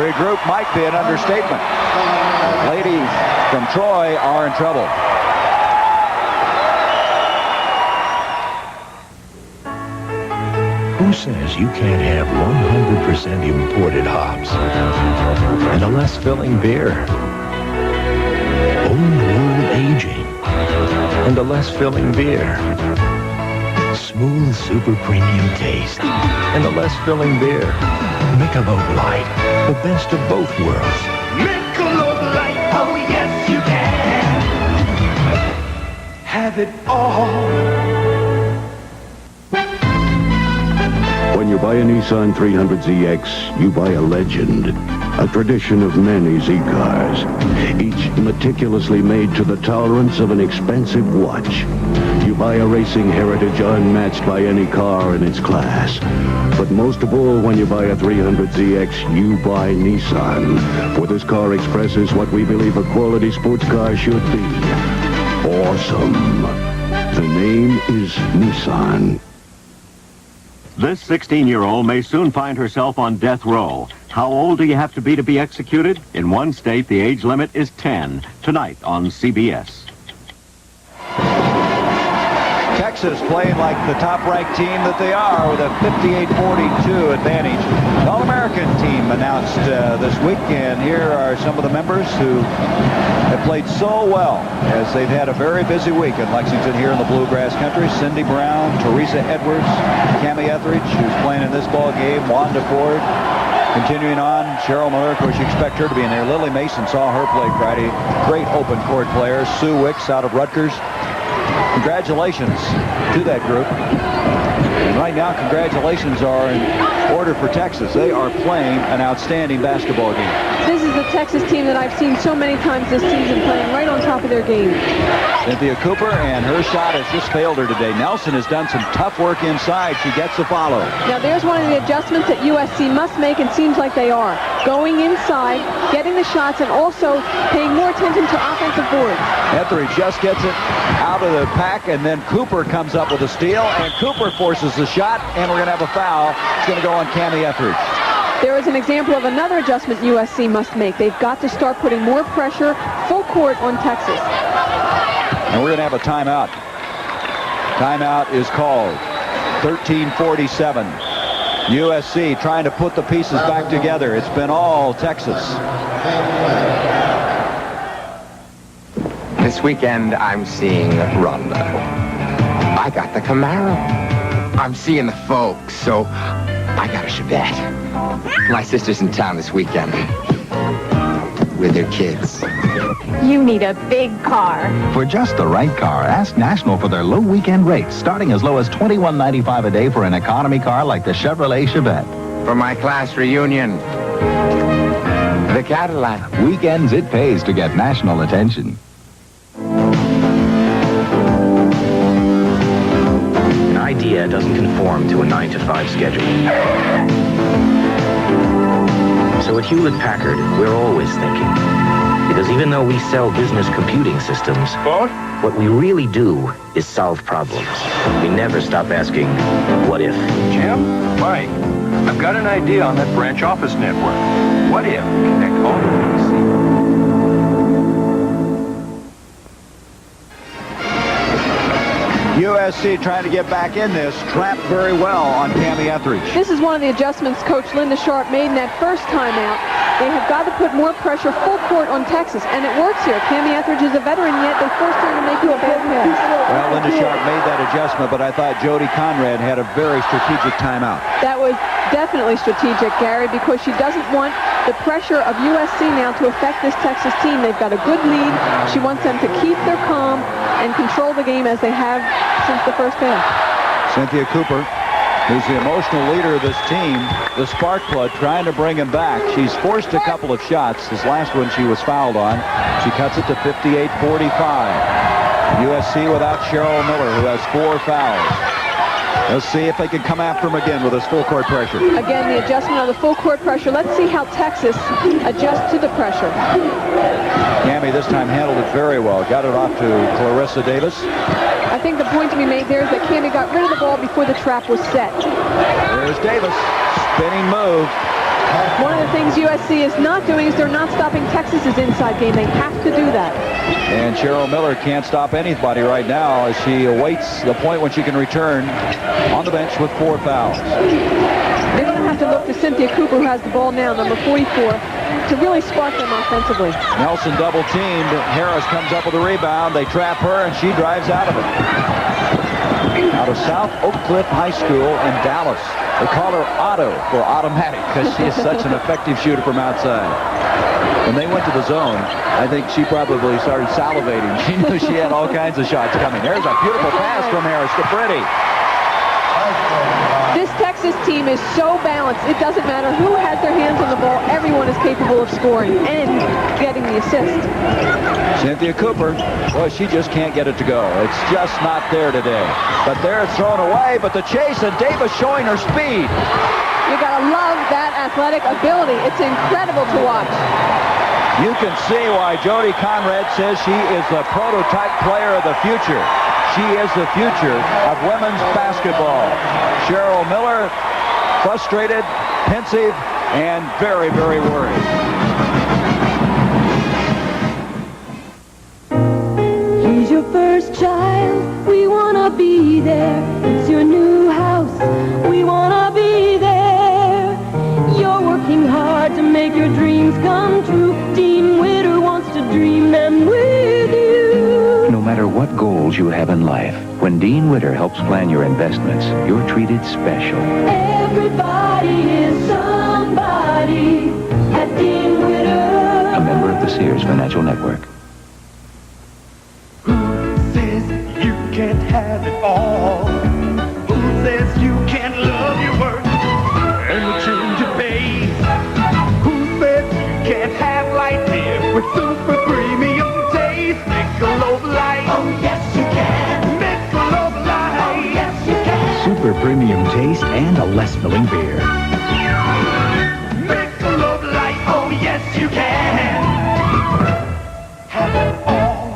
Speaker 4: Regroup might be an understatement. Ladies from Troy are in trouble.
Speaker 22: Who says you can't have 100% imported hops and a less filling beer? Old world aging and a less filling beer. Smooth super premium taste and a less filling beer. Michelob Light, the best of both worlds.
Speaker 10: Michelob Light, oh yes you can. Have it all.
Speaker 22: When you buy a Nissan 300ZX, you buy a legend, a tradition of many Z-cars, each meticulously made to the tolerance of an expensive watch. You buy a racing heritage unmatched by any car in its class. But most of all, when you buy a 300ZX, you buy Nissan. For this car expresses what we believe a quality sports car should be. Awesome. The name is Nissan.
Speaker 8: This 16-year-old may soon find herself on death row. How old do you have to be executed? In one state, the age limit is 10. Tonight on CBS.
Speaker 4: Texas playing like the top-ranked team that they are with a 58-42 advantage. The All-American team announced this week, and here are some of the members who have played so well as they've had a very busy week in Lexington here in the Bluegrass Country. Cindy Brown, Teresa Edwards, Cammie Etheridge, who's playing in this ball game, Wanda Ford. Continuing on, Cheryl Miller, of course, you expect her to be in there. Lily Mason saw her play Friday. Great open court player. Sue Wicks out of Rutgers. Congratulations to that group. And right now, congratulations are in order for Texas. They are playing an outstanding basketball game.
Speaker 3: This is the Texas team that I've seen so many times this season playing right on top of their game.
Speaker 4: Cynthia Cooper, and her shot has just failed her today. Nelson has done some tough work inside. She gets the follow.
Speaker 3: Now there's one of the adjustments that USC must make, and seems like they are. Going inside, getting the shots, and also paying more attention to offensive boards.
Speaker 4: Etheridge just gets it out of the pack, and then Cooper comes up with a steal, and Cooper forces the shot, and we're going to have a foul. It's going to go on Cammie Etheridge.
Speaker 3: There is an example of another adjustment USC must make. They've got to start putting more pressure full court on Texas.
Speaker 4: And we're going to have a timeout. Timeout is called. 13:47. USC trying to put the pieces back together. It's been all Texas.
Speaker 6: This weekend, I'm seeing Rondo. I got the Camaro. I'm seeing the folks, so I got a Chevette. My sister's in town this weekend with her kids.
Speaker 9: You need a big car.
Speaker 14: For just the right car, ask National for their low weekend rates, starting as low as $21.95 a day for an economy car like the Chevrolet Chevette.
Speaker 6: For my class reunion, the Cadillac.
Speaker 14: Weekends, it pays to get national attention.
Speaker 17: An idea doesn't conform to a 9-to-5 schedule. So at Hewlett-Packard, we're always thinking. Because even though we sell business computing systems, what we really do is solve problems. We never stop asking, what if?
Speaker 19: Jim? Mike, I've got an idea on that branch office network. What if we connect all the
Speaker 4: USC trying to get back in this, trapped very well on Tammy Etheridge.
Speaker 3: This is one of the adjustments Coach Linda Sharp made in that first timeout. They have got to put more pressure full court on Texas, and it works here. Tammy Etheridge is a veteran, yet they forced her to make a bad pass.
Speaker 4: Well, Linda Sharp made that adjustment, but I thought Jody Conrad had a very strategic timeout.
Speaker 3: That was definitely strategic, Gary, because she doesn't want the pressure of USC now to affect this Texas team. They've got a good lead. She wants them to keep their calm and control the game as they have since the first half.
Speaker 4: Cynthia Cooper, who's the emotional leader of this team, the spark plug, trying to bring him back. She's forced a couple of shots. This last one she was fouled on. She cuts it to 58-45. USC without Cheryl Miller, who has 4 fouls. Let's see if they can come after him again with this full court pressure.
Speaker 3: Again, the adjustment of the full court pressure. Let's see how Texas adjusts to the pressure.
Speaker 4: Cammy this time handled it very well. Got it off to Clarissa Davis.
Speaker 3: I think the point to be made there is that Cammy got rid of the ball before the trap was set.
Speaker 4: There's Davis. Spinning move.
Speaker 3: One of the things USC is not doing is they're not stopping Texas's inside game. They have to do that.
Speaker 4: And Cheryl Miller can't stop anybody right now as she awaits the point when she can return on the bench with 4 fouls.
Speaker 3: They're going to have to look to Cynthia Cooper, who has the ball now, number 44, to really spark them offensively.
Speaker 4: Nelson double teamed. Harris comes up with a rebound. They trap her, and she drives out of it. Out of South Oak Cliff High School in Dallas. They call her Otto for automatic because she is such an effective shooter from outside. When they went to the zone, I think she probably started salivating. She knew she had all kinds of shots coming. There's a beautiful pass from Harris to Pretty.
Speaker 3: This Texas team is so balanced. It doesn't matter who has their hands on the ball. Everyone is capable of scoring and getting the assist.
Speaker 4: Cynthia Cooper, boy, she just can't get it to go. It's just not there today. But there it's thrown away, but the chase, and Davis showing her speed.
Speaker 3: You gotta love that athletic ability. It's incredible to watch.
Speaker 4: You can see why Jody Conrad says she is the prototype player of the future. She is the future of women's basketball. Cheryl Miller, frustrated, pensive, and very, very worried.
Speaker 10: Here's your first child. We want to be there. It's your new house. We want to be there. You're working hard to make your dreams come true. Dean Witter wants to dream them with you.
Speaker 5: No matter what goals you have in life, when Dean Witter helps plan your investments, you're treated special.
Speaker 10: Everybody is somebody at Dean Witter.
Speaker 5: A member of the Sears Financial Network.
Speaker 10: Who says you can't have it all? Who says you can't love your work and change your pace? Who says you can't have light beer with super premium taste? Michelob Light. Oh, yes, you can. Michelob Light. Oh, yes, you can.
Speaker 11: Super premium taste and a less filling beer.
Speaker 10: Michelob Light. Oh, yes, you can. Have it all.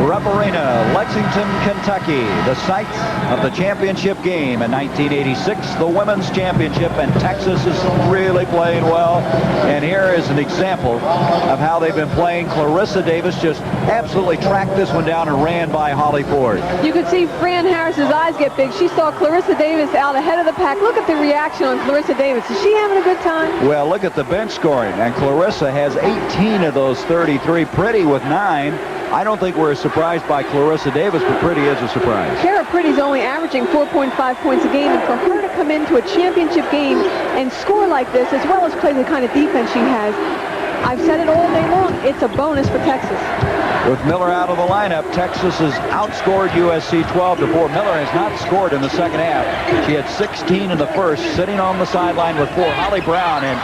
Speaker 4: Rupp Arena, Lexington, Kentucky, the site of the championship game in 1986, the women's championship, and Texas is really playing well. And here is an example of how they've been playing. Clarissa Davis just absolutely tracked this one down and ran by Holly Ford.
Speaker 3: You could see Fran Harris's eyes get big. She saw Clarissa Davis out ahead of the pack. Look at the reaction on Clarissa Davis. Is she having a good time?
Speaker 4: Well, look at the bench scoring, and Clarissa has 18 of those 33, Pretty with 9. I don't think we're as surprised by Clarissa Davis, but Pretty is a surprise.
Speaker 3: Kara Pretty's only averaging 4.5 points a game, and for her to come into a championship game and score like this, as well as play the kind of defense she has, I've said it all day long, it's a bonus for Texas.
Speaker 4: With Miller out of the lineup, Texas has outscored USC 12-4. Miller has not scored in the second half. She had 16 in the first, sitting on the sideline with 4. Holly Brown, and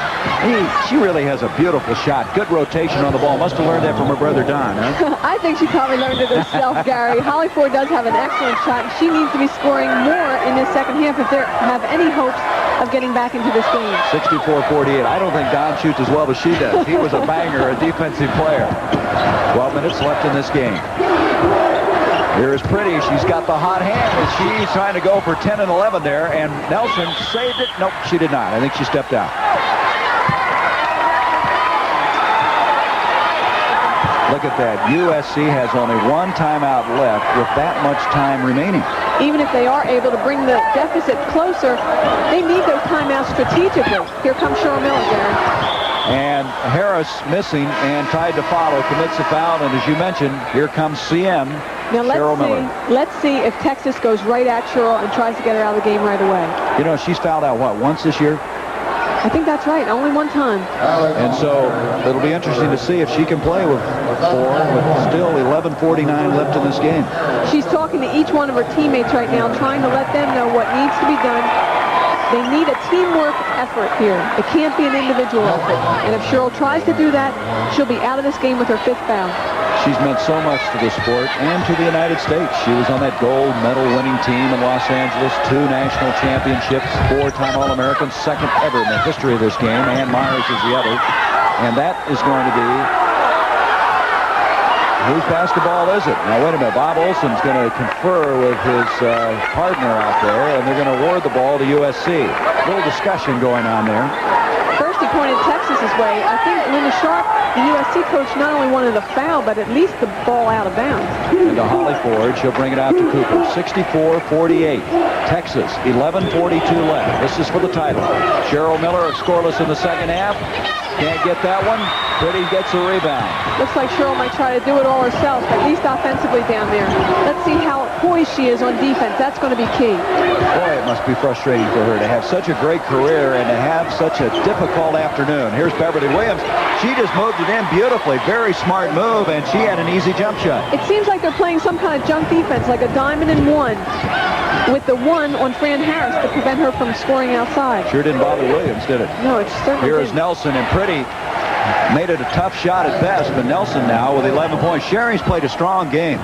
Speaker 4: she really has a beautiful shot. Good rotation on the ball. Must have learned that from her brother Don, huh?
Speaker 3: I think she probably learned it herself, Gary. Holly Ford does have an excellent shot, and she needs to be scoring more in this second half if they have any hopes of getting back into this game.
Speaker 4: 64-48. I don't think Don shoots as well as she does. He was a banger, a defensive player. 12 minutes left in this game. Here is Pretty. She's got the hot hand, and she's trying to go for 10 and 11 there, and Nelson saved it. Nope, she did not. I think she stepped out. Look at that. USC has only one timeout left with that much time remaining.
Speaker 3: Even if they are able to bring the deficit closer, they need those timeouts strategically. Here comes Cheryl Miller, Gary.
Speaker 4: And Harris missing and tried to follow, commits a foul, and as you mentioned, here comes CM,
Speaker 3: now
Speaker 4: Cheryl Miller.
Speaker 3: Let's see if Texas goes right at Cheryl and tries to get her out of the game right away.
Speaker 4: You know, she's fouled out, what, once this year?
Speaker 3: I think that's right, only one time.
Speaker 4: And so it'll be interesting to see if she can play with 4, with still 11:49 left in this game.
Speaker 3: She's talking to each one of her teammates right now, trying to let them know what needs to be done. They need a teamwork effort here. It can't be an individual effort. And if Cheryl tries to do that, she'll be out of this game with her 5th foul.
Speaker 4: She's meant so much to the sport and to the United States. She was on that gold medal winning team in Los Angeles, 2 national championships, 4-time All-American, 2nd ever in the history of this game. Ann Myers is the other. And that is going to be... Whose basketball is it? Now, wait a minute. Bob Olson's going to confer with his partner out there, and they're going to award the ball to USC. A little discussion going on there.
Speaker 3: First, he pointed Texas's way. I think Linda Sharp, the USC coach, not only wanted a foul, but at least the ball out of bounds.
Speaker 4: And to Holly Ford, she'll bring it out to Cooper. 64-48. Texas, 11:42 left. This is for the title. Cheryl Miller scoreless in the second half. Can't get that one. Pretty gets a rebound.
Speaker 3: Looks like Cheryl might try to do it all herself, at least offensively down there. Let's see how poised she is on defense. That's going to be key.
Speaker 4: Boy, it must be frustrating for her to have such a great career and to have such a difficult afternoon. Here's Beverly Williams. She just moved it in beautifully. Very smart move, and she had an easy jump shot.
Speaker 3: It seems like they're playing some kind of junk defense, like a diamond and 1, with the 1 on Fran Harris to prevent her from scoring outside.
Speaker 4: Sure didn't bother Williams, did it?
Speaker 3: No, it certainly
Speaker 4: Here is
Speaker 3: didn't.
Speaker 4: Nelson, and Pretty made it a tough shot at best, but Nelson now with 11 points. Sherry's played a strong game.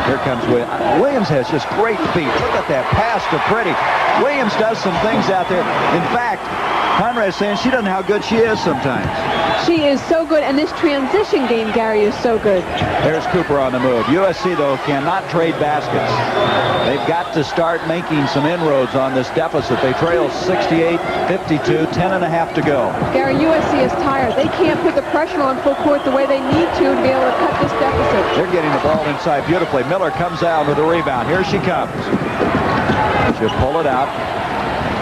Speaker 4: Here comes Williams. Williams has just great feet. Look at that pass to Pretty. Williams does some things out there. In fact, Conrad's saying she doesn't know how good she is sometimes.
Speaker 3: She is so good, and this transition game, Gary, is so good.
Speaker 4: There's Cooper on the move. USC, though, cannot trade baskets. They've got to start making some inroads on this deficit. They trail 68-52, 10.5 to go.
Speaker 3: Gary, USC is tired. They can't put the pressure on full court the way they need to be able to cut this deficit.
Speaker 4: They're getting the ball inside beautifully. Miller comes out with a rebound. Here she comes. She'll pull it out.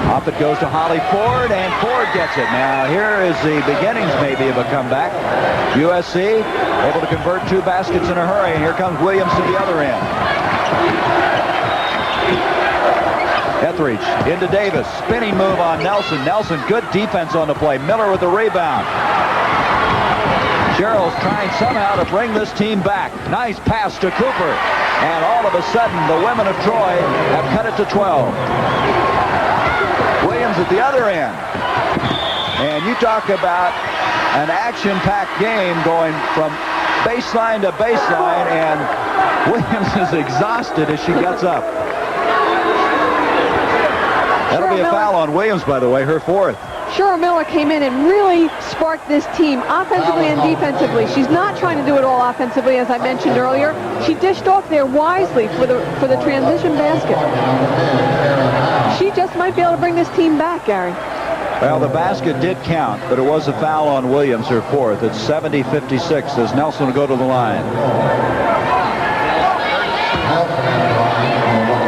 Speaker 4: Off it goes to Holly Ford, and Ford gets it. Now, here is the beginnings, maybe, of a comeback. USC able to convert 2 baskets in a hurry, and here comes Williams to the other end. Etheridge into Davis. Spinning move on Nelson. Nelson, good defense on the play. Miller with the rebound. Cheryl's trying somehow to bring this team back. Nice pass to Cooper. And all of a sudden, the women of Troy have cut it to 12. Williams at the other end. And you talk about an action-packed game going from baseline to baseline, and Williams is exhausted as she gets up. That'll be a foul on Williams, by the way, her 4th.
Speaker 3: Cheryl Miller came in and really sparked this team offensively and defensively. She's not trying to do it all offensively, as I mentioned earlier. She dished off there wisely for the transition basket. She just might be able to bring this team back, Gary.
Speaker 4: Well, the basket did count, but it was a foul on Williams, her 4th. It's 70-56 as Nelson will go to the line.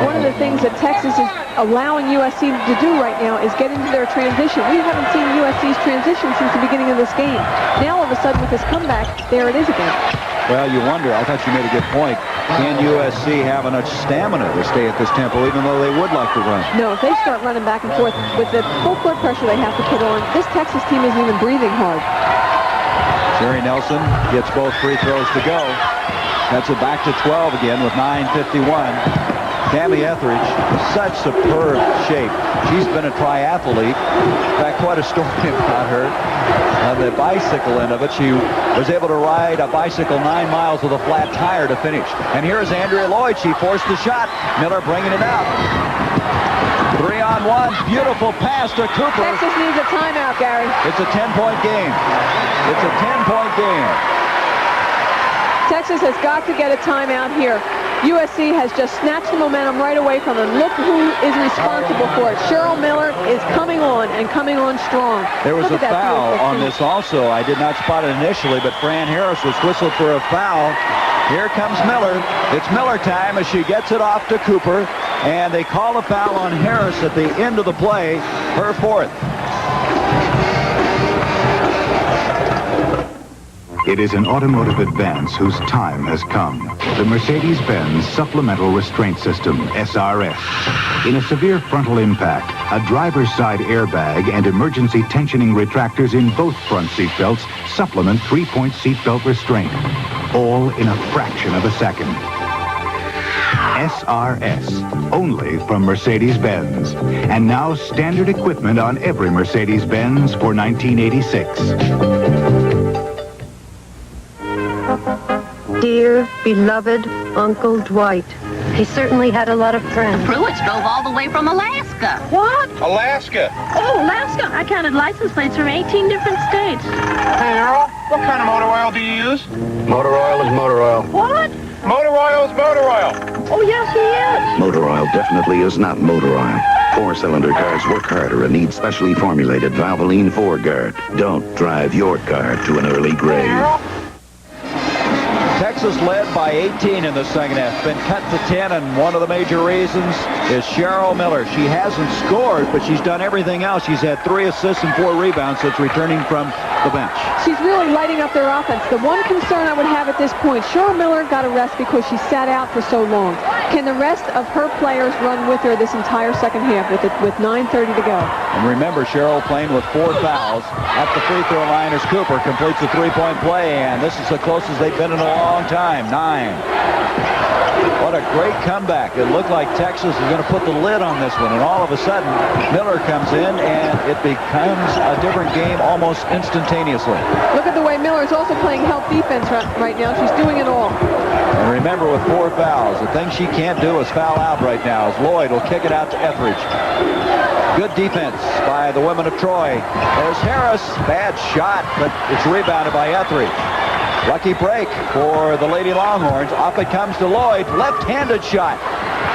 Speaker 3: One of the things that Texas is allowing USC to do right now is get into their transition. We haven't seen USC's transition since the beginning of this game. Now, all of a sudden, with this comeback, there it is again.
Speaker 4: Well, you wonder. I thought you made a good point. Can USC have enough stamina to stay at this tempo, even though they would like to run?
Speaker 3: No, if they start running back and forth with the full court pressure they have to put on, this Texas team isn't even breathing hard.
Speaker 4: Sherry Nelson gets both free throws to go. That's it back to 12 again with 9:51. Tammy Etheridge, such superb shape. She's been a triathlete. In fact, quite a story about her. On the bicycle end of it, she was able to ride a bicycle 9 miles with a flat tire to finish. And here is Andrea Lloyd. She forced the shot. Miller bringing it out. 3-on-1. Beautiful pass to Cooper.
Speaker 3: Texas needs a timeout, Gary.
Speaker 4: It's a 10-point game. It's a 10-point game.
Speaker 3: Texas has got to get a timeout here. USC has just snatched the momentum right away from them. Look who is responsible for it. Cheryl Miller is coming on and coming on strong.
Speaker 4: There was a foul on this also. I did not spot it initially, but Fran Harris was whistled for a foul. Here comes Miller. It's Miller time as she gets it off to Cooper, and they call a foul on Harris at the end of the play, her fourth.
Speaker 14: It is an automotive advance whose time has come. The Mercedes-Benz Supplemental Restraint System, SRS. In a severe frontal impact, a driver's side airbag and emergency tensioning retractors in both front seatbelts supplement 3-point seatbelt restraint. All in a fraction of a second. SRS, only from Mercedes-Benz. And now standard equipment on every Mercedes-Benz for 1986.
Speaker 16: Dear, beloved Uncle Dwight. He certainly had a lot of friends.
Speaker 18: Pruitts drove all the way from Alaska.
Speaker 16: What?
Speaker 19: Alaska.
Speaker 18: Oh, Alaska. I counted license plates from 18 different states.
Speaker 19: Hey, Earl, what kind of motor oil do you use?
Speaker 22: Motor oil is motor oil.
Speaker 18: What?
Speaker 19: Motor oil is motor oil.
Speaker 18: Oh, yes, he is.
Speaker 22: Motor oil definitely is not motor oil. 4-cylinder cars work harder and need specially formulated Valvoline 4-guard. Don't drive your car to an early grave.
Speaker 4: Texas led by 18 in the second half. Been cut to 10, and one of the major reasons is Cheryl Miller. She hasn't scored, but she's done everything else. She's had 3 assists and 4 rebounds since returning from the bench.
Speaker 3: She's really lighting up their offense. The one concern I would have at this point, Cheryl Miller got a rest because she sat out for so long. Can the rest of her players run with her this entire second half with 9:30 to go?
Speaker 4: And remember, Cheryl playing with 4 fouls. At the free throw line as Cooper completes a 3-point play, and this is the closest they've been in a long time. 9. What a great comeback. It looked like Texas is going to put the lid on this one, and all of a sudden, Miller comes in, and it becomes a different game almost instantaneously.
Speaker 3: Look at the way Miller is also playing help defense right now. She's doing it all.
Speaker 4: And remember, with 4 fouls, the thing she can't do is foul out right now, as Lloyd will kick it out to Etheridge. Good defense by the women of Troy. There's Harris. Bad shot, but it's rebounded by Etheridge. Lucky break for the Lady Longhorns. Off it comes to Lloyd. Left-handed shot.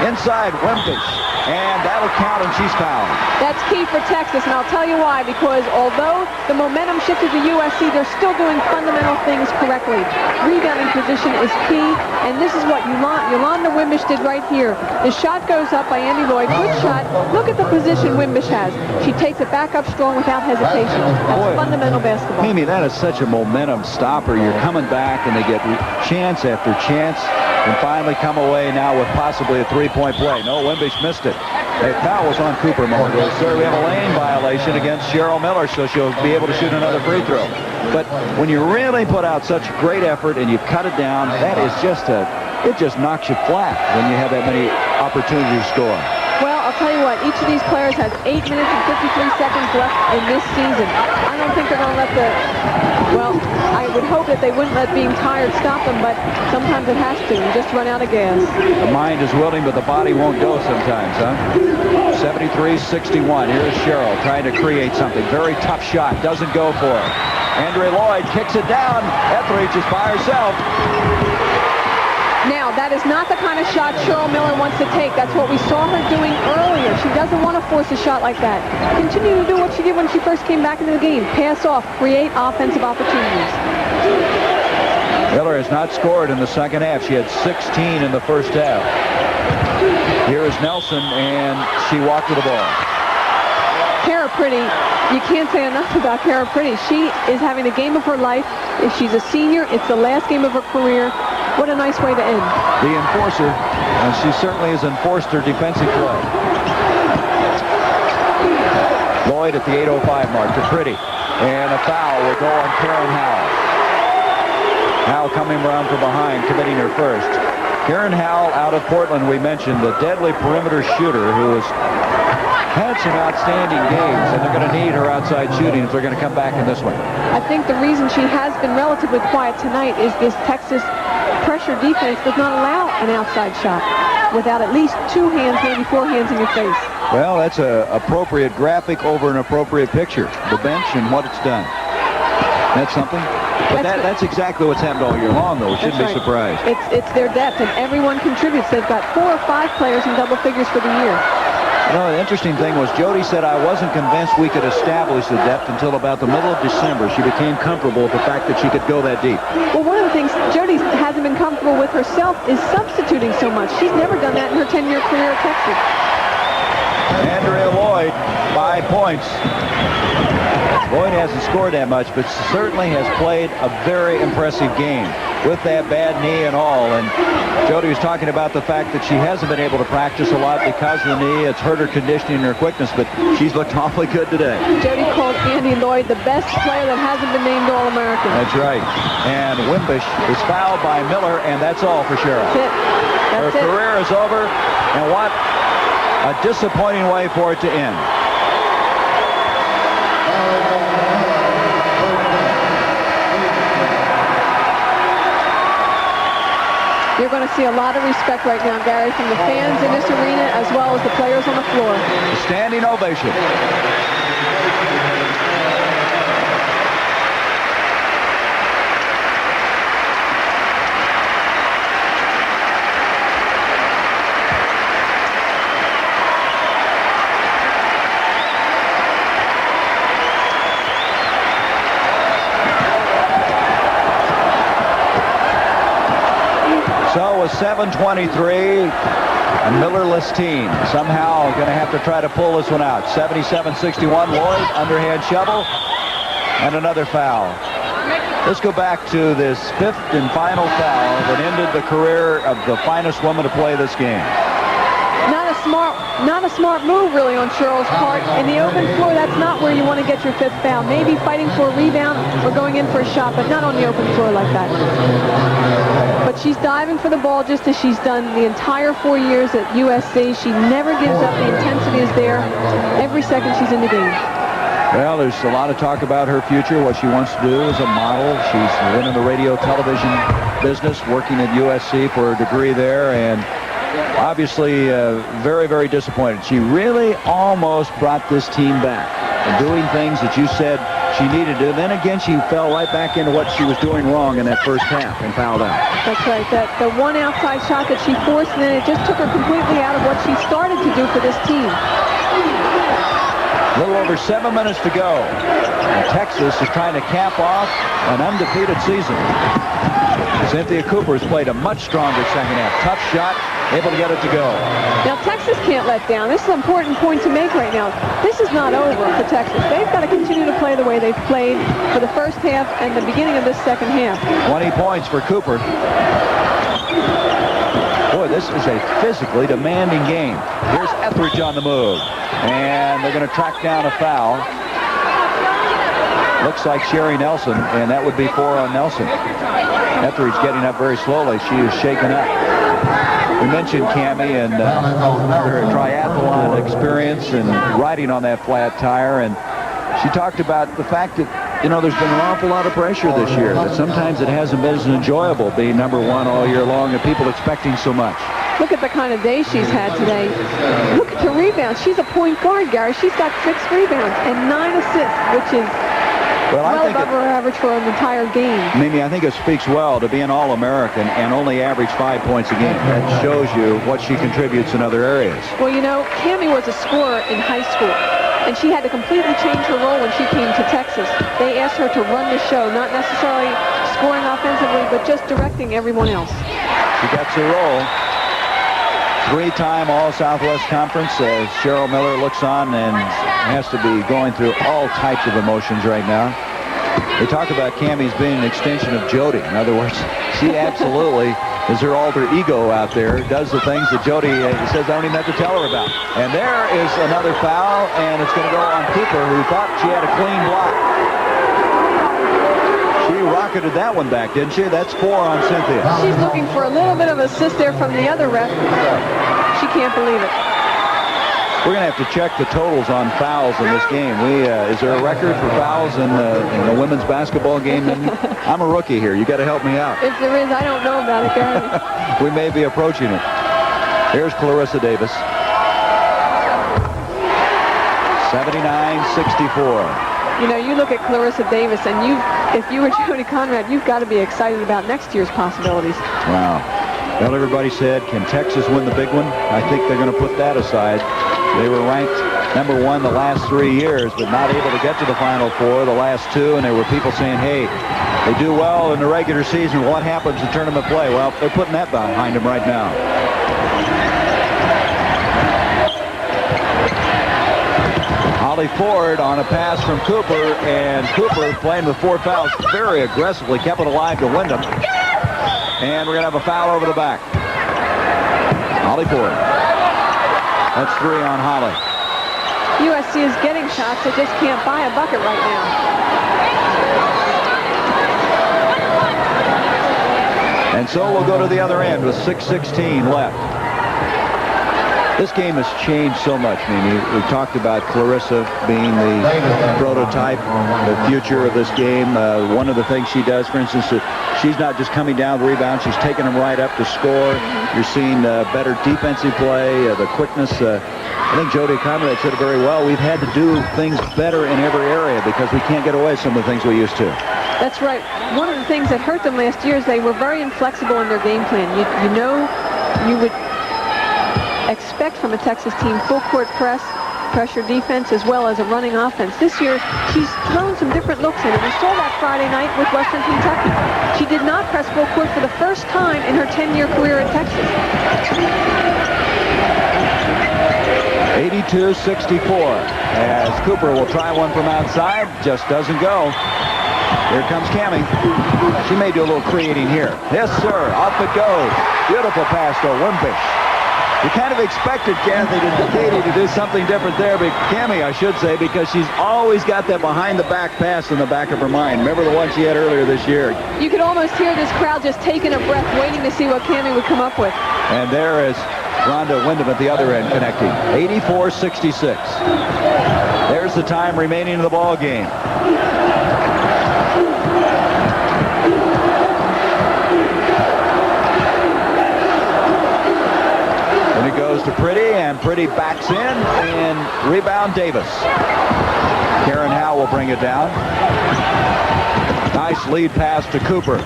Speaker 4: Inside Wimpish. And that'll count, and she's fouled.
Speaker 3: That's key for Texas, and I'll tell you why. Because although the momentum shifted to USC, they're still doing fundamental things correctly. Rebounding position is key, and this is what Yolanda Wimbish did right here. The shot goes up by Andy Lloyd. Good shot. Look at the position Wimbish has. She takes it back up strong without hesitation. That's fundamental basketball.
Speaker 4: Mimi, that is such a momentum stopper. You're coming back, and they get chance after chance, and finally come away now with possibly a 3-point play. No, Wimbish missed it. A foul was on Cooper moment ago. Sir, we have a lane violation against Cheryl Miller, so she'll be able to shoot another free throw. But when you really put out such great effort and you cut it down, that is it just knocks you flat when you have that many opportunities to score.
Speaker 3: Well, I'll tell you what, each of these players has 8 minutes and 53 seconds left in this season. I don't think they're going to let I would hope that they wouldn't let being tired stop them, but sometimes it has to. You just run out of gas.
Speaker 4: The mind is willing, but the body won't go sometimes, huh? 73-61. Here's Cheryl trying to create something. Very tough shot. Doesn't go for it. Andrea Lloyd kicks it down. Etheridge is by herself.
Speaker 3: Now, that is not the kind of shot Cheryl Miller wants to take. That's what we saw her doing earlier. She doesn't want to force a shot like that. Continue to do what she did when she first came back into the game. Pass off, create offensive opportunities.
Speaker 4: Miller has not scored in the second half. She had 16 in the first half. Here is Nelson, and she walked to the ball.
Speaker 3: Kara Pretty, you can't say enough about Kara Pretty. She is having the game of her life. If she's a senior, it's the last game of her career. What a nice way to end.
Speaker 4: The enforcer, and she certainly has enforced her defensive play. Lloyd at the 8:05 mark to Pretty. And a foul will go on Karen Howell. Howell coming around from behind, committing her first. Karen Howell out of Portland, we mentioned, the deadly perimeter shooter who has had some outstanding games, and they're going to need her outside shooting if they're going to come back in this one.
Speaker 3: I think the reason she has been relatively quiet tonight is this Texas pressure defense does not allow an outside shot without at least 2 hands, maybe 4 hands in your face.
Speaker 4: Well, that's an appropriate graphic over an appropriate picture. The bench and what it's done. That's something. But that's exactly what's happened all year long, though. Shouldn't be surprised.
Speaker 3: It's their depth, and everyone contributes. They've got 4 or 5 players in double figures for the year.
Speaker 4: You know, the interesting thing was Jody said, I wasn't convinced we could establish the depth until about the middle of December. She became comfortable with the fact that she could go that deep.
Speaker 3: Well, one of the things Jody hasn't been comfortable with herself is substituting so much. She's never done that in her 10-year career at Texas.
Speaker 4: Andrea Lloyd, 5 points. Lloyd hasn't scored that much, but certainly has played a very impressive game with that bad knee and all. And Jody was talking about the fact that she hasn't been able to practice a lot because of the knee. It's hurt her conditioning and her quickness, but she's looked awfully good today.
Speaker 3: Jody called Andy Lloyd the best player that hasn't been named All-American.
Speaker 4: That's right. And Wimbish is fouled by Miller, and that's all for Cheryl.
Speaker 3: That's it.
Speaker 4: Her career is over, and what a disappointing way for it to end.
Speaker 3: You're going to see a lot of respect right now, Gary, from the fans in this arena as well as the players on the floor.
Speaker 4: Standing ovation. So with 7:23, a Millerless team somehow going to have to try to pull this one out. 77-61, Lloyd, underhand shovel, and another foul. Let's go back to this 5th and final foul that ended the career of the finest woman to play this game.
Speaker 3: Not a smart move, really, on Cheryl's part. In the open floor, that's not where you want to get your 5th foul. Maybe fighting for a rebound or going in for a shot, but not on the open floor like that. But she's diving for the ball just as she's done the entire 4 years at USC. She never gives up. The intensity is there every second she's in the game.
Speaker 4: Well, there's a lot of talk about her future, what she wants to do as a model. She's been in the radio television business, working at USC for a degree there, and obviously very, very disappointed. She really almost brought this team back and doing things that you said she needed to. Then again, she fell right back into what she was doing wrong in that first half and fouled out.
Speaker 3: That's right. The one outside shot that she forced, and then it just took her completely out of what she started to do for this team.
Speaker 4: A little over 7 minutes to go. And Texas is trying to cap off an undefeated season. Cynthia Cooper has played a much stronger second half. Tough shot, able to get it to go.
Speaker 3: Now, Texas can't let down. This is an important point to make right now. This is not over for Texas. They've got to continue to play the way they've played for the first half and the beginning of this second half.
Speaker 4: 20 points for Cooper. Boy, this is a physically demanding game. Here's Etheridge on the move. And they're going to track down a foul. Looks like Sherry Nelson, and that would be 4 on Nelson. Etheridge getting up very slowly. She is shaken up. We mentioned Cammie and her triathlon experience and riding on that flat tire, and she talked about the fact that, you know, there's been an awful lot of pressure this year, that sometimes it hasn't been as enjoyable being number 1 all year long and people expecting so much.
Speaker 3: Look at the kind of day she's had today. Look at the rebounds. She's a point guard, Gary. She's got 6 rebounds and 9 assists, which is well above her average for an entire game.
Speaker 4: Mimi, I think it speaks well to be an All-American and only average 5 points a game. That shows you what she contributes in other areas.
Speaker 3: Well, you know, Cammie was a scorer in high school, and she had to completely change her role when she came to Texas. They asked her to run the show, not necessarily scoring offensively, but just directing everyone else.
Speaker 4: She gets a roll. Three-time All-Southwest Conference as Cheryl Miller looks on and has to be going through all types of emotions right now. They talk about Cammie's being an extension of Jody. In other words, she absolutely is her alter ego out there, does the things that Jody says I don't even have to tell her about. And there is another foul, and it's going to go on Cooper, who thought she had a clean block. She rocketed that one back, didn't she? That's 4 on Cynthia.
Speaker 3: She's looking for a little bit of assist there from the other ref. She can't believe it.
Speaker 4: We're going to have to check the totals on fouls in this game. Is there a record for fouls in the women's basketball game? I'm a rookie here. You got to help me out.
Speaker 3: If there is, I don't know about it, Gary.
Speaker 4: We may be approaching it. Here's Clarissa Davis. 79-64.
Speaker 3: You know, you look at Clarissa Davis, and if you were Jody Conrad, you've got to be excited about next year's possibilities.
Speaker 4: Wow. Well, everybody said, can Texas win the big one? I think they're going to put that aside. They were ranked number 1 the last 3 years, but not able to get to the Final Four the last 2, and there were people saying, hey, they do well in the regular season. What happens in tournament play? Well, they're putting that behind them right now. Holly Ford on a pass from Cooper, and Cooper playing with 4 fouls very aggressively, kept it alive to Wyndham. And we're going to have a foul over the back. Holly Ford. That's 3 on Holly.
Speaker 3: USC is getting shots. They just can't buy a bucket right now.
Speaker 4: And so we'll go to the other end with 6:16 left. This game has changed so much, Mimi. We talked about Clarissa being the prototype, the future of this game. One of the things she does, for instance, she's not just coming down the rebound, she's taking them right up to score. You're seeing better defensive play, the quickness. I think Jody Conrad said it very well. We've had to do things better in every area because we can't get away with some of the things we used to.
Speaker 3: That's right. One of the things that hurt them last year is they were very inflexible in their game plan. You know, you would expect from a Texas team full court pressure defense, as well as a running offense. This year, she's thrown some different looks in it. We saw that Friday night with Western Kentucky. She did not press full court for the first time in her 10-year career at Texas.
Speaker 4: 82-64 as Cooper will try one from outside, just doesn't go. Here comes Cammie. She may do a little creating here. Yes, sir. Off it goes. Beautiful pass to Wimbish. You kind of expected Katie to do something different there, but Cammie, I should say, because she's always got that behind-the-back pass in the back of her mind. Remember the one she had earlier this year?
Speaker 3: You could almost hear this crowd just taking a breath, waiting to see what Cammie would come up with.
Speaker 4: And there is Rhonda Wyndham at the other end connecting. 84-66. There's the time remaining in the ball game. And it goes to Pretty, and Pretty backs in, and rebound Davis. Karen Howe will bring it down. Nice lead pass to Cooper.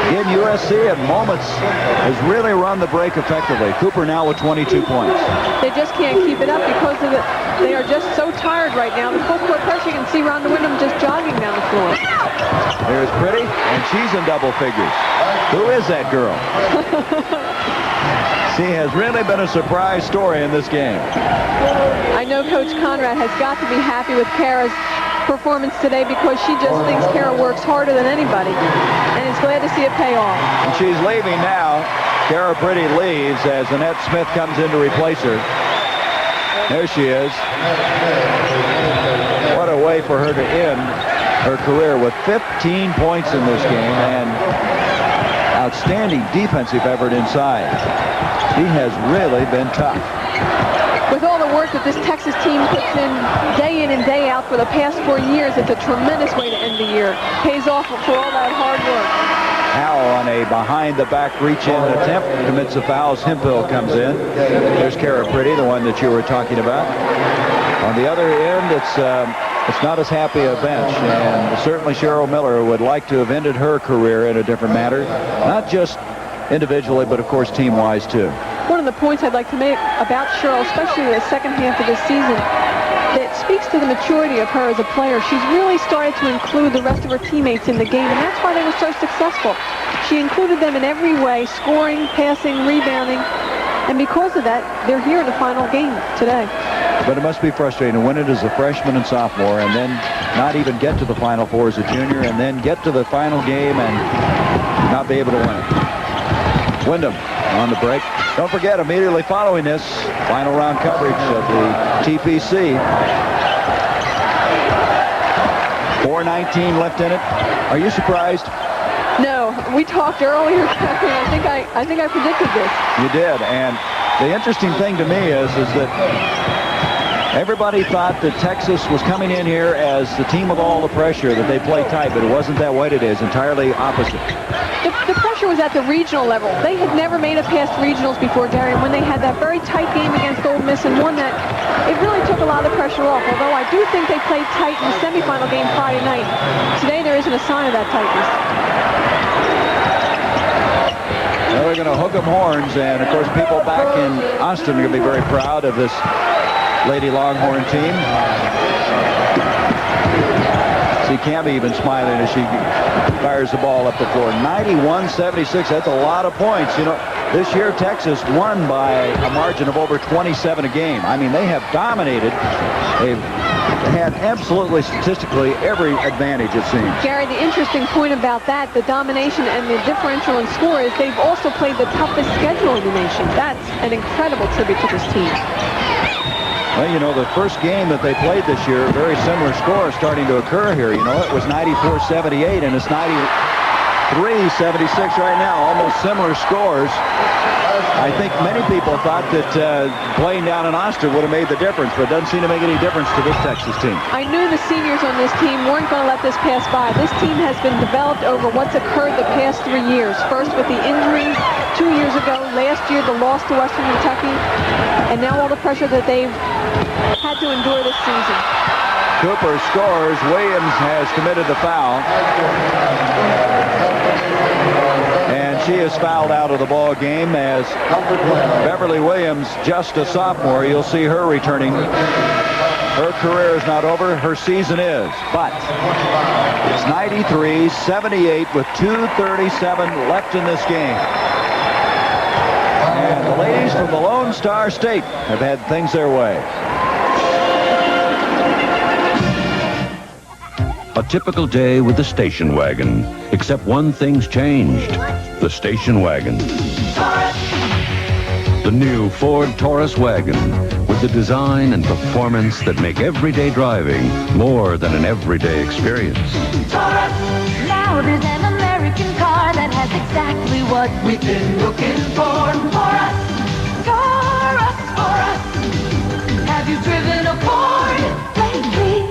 Speaker 4: Again, USC at moments has really run the break effectively. Cooper now with 22 points.
Speaker 3: They just can't keep it up because of they are just so tired right now. The full court pressure, you can see Rhonda Wyndham just jogging down the floor.
Speaker 4: There's Pretty, and she's in double figures. Who is that girl? She has really been a surprise story in this game.
Speaker 3: I know Coach Conrad has got to be happy with Kara's performance today because she just thinks Kara works harder than anybody, and is glad to see it pay off.
Speaker 4: And she's leaving now. Kara Pretty leaves as Annette Smith comes in to replace her. There she is. What a way for her to end her career with 15 points in this game and outstanding defensive effort inside. She has really been tough.
Speaker 3: With all the work that this Texas team puts in and day out for the past 4 years, it's a tremendous way to end the year. Pays off for all that hard work.
Speaker 4: Howe on a behind-the-back reach-in attempt commits a foul as Hemphill comes in. There's Kara Pretty, the one that you were talking about. On the other end, it's not as happy a bench, and certainly Cheryl Miller would like to have ended her career in a different manner, not just individually, but of course team-wise too.
Speaker 3: One of the points I'd like to make about Cheryl, especially in the second half of this season, that speaks to the maturity of her as a player. She's really started to include the rest of her teammates in the game, and that's why they were so successful. She included them in every way, scoring, passing, rebounding, And because of that, they're here in the final game today.
Speaker 4: But it must be frustrating to win it as a freshman and sophomore and then not even get to the Final Four as a junior and then get to the final game and not be able to win it. Wyndham on the break. Don't forget, immediately following this, final round coverage of the TPC. 4:19 left in it. Are you surprised?
Speaker 3: No, we talked earlier, Captain. I think I predicted this.
Speaker 4: You did, and the interesting thing to me is that everybody thought that Texas was coming in here as the team with all the pressure, that they play tight, but it wasn't that way today. It's entirely opposite.
Speaker 3: The pressure was at the regional level. They had never made it past regionals before, Gary, and when they had that very tight game against Ole Miss and won that, it really took a lot of pressure off, although I do think they played tight in the semifinal game Friday night. Today, there isn't a sign of that tightness.
Speaker 4: Well, they're going to hook 'em horns, and, of course, people back in Austin are going to be very proud of this Lady Longhorn team. See Campbell even smiling as she fires the ball up the floor. 91-76, that's a lot of points. You know, this year Texas won by a margin of over 27 a game. I mean, they have dominated. They've had absolutely statistically every advantage, it seems.
Speaker 3: Gary, the interesting point about that, the domination and the differential in score, is they've also played the toughest schedule in the nation. That's an incredible tribute to this team.
Speaker 4: Well, you know, the first game that they played this year, very similar score starting to occur here. You know, it was 94-78, and it's 93-76 right now. Almost similar scores. I think many people thought that playing down in Austin would have made the difference, but it doesn't seem to make any difference to this Texas team.
Speaker 3: I knew the seniors on this team weren't going to let this pass by. This team has been developed over what's occurred the past 3 years. First with the injuries 2 years ago, last year the loss to Western Kentucky, and now all the pressure that they've had to endure this season.
Speaker 4: Cooper scores. Williams has committed the foul. And she is fouled out of the ball game as Beverly Williams, just a sophomore. You'll see her returning. Her career is not over. Her season is. But it's 93-78 with 2:37 left in this game. And the ladies from the Lone Star State have had things their way.
Speaker 7: A typical day with the station wagon, except one thing's changed. The station wagon. The new Ford Taurus wagon, with the design and performance that make everyday driving more than an everyday experience.
Speaker 10: Taurus, now there's an American car that has exactly what we've been looking for. Taurus, Taurus, Taurus. Have you driven a Ford lately?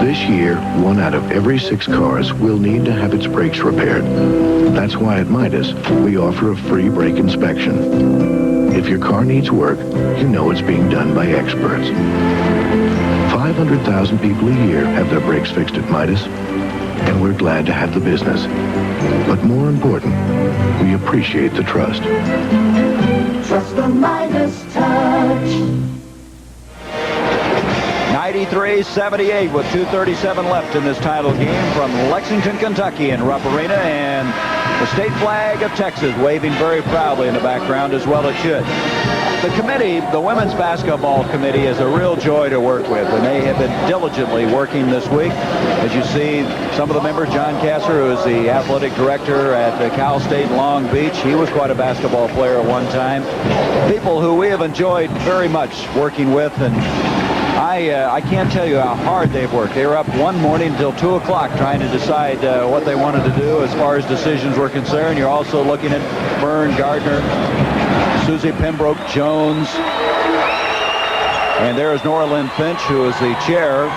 Speaker 22: This year, 1 out of every 6 cars will need to have its brakes repaired. That's why at Midas, we offer a free brake inspection. If your car needs work, you know it's being done by experts. 500,000 people a year have their brakes fixed at Midas, and we're glad to have the business. But more important, we appreciate the trust.
Speaker 10: Trust the Midas touch.
Speaker 4: 93-78 with 2:37 left in this title game from Lexington, Kentucky in Rupp Arena, and the state flag of Texas waving very proudly in the background, as well it should. The committee, the women's basketball committee, is a real joy to work with, and they have been diligently working this week. As you see, some of the members, John Kasser, who is the athletic director at Cal State Long Beach, he was quite a basketball player at one time. People who we have enjoyed very much working with, and I can't tell you how hard they've worked. They were up one morning until 2 o'clock trying to decide what they wanted to do as far as decisions were concerned. You're also looking at Vern Gardner, Susie Pembroke Jones, and there's Nora Lynn Finch, who is the chair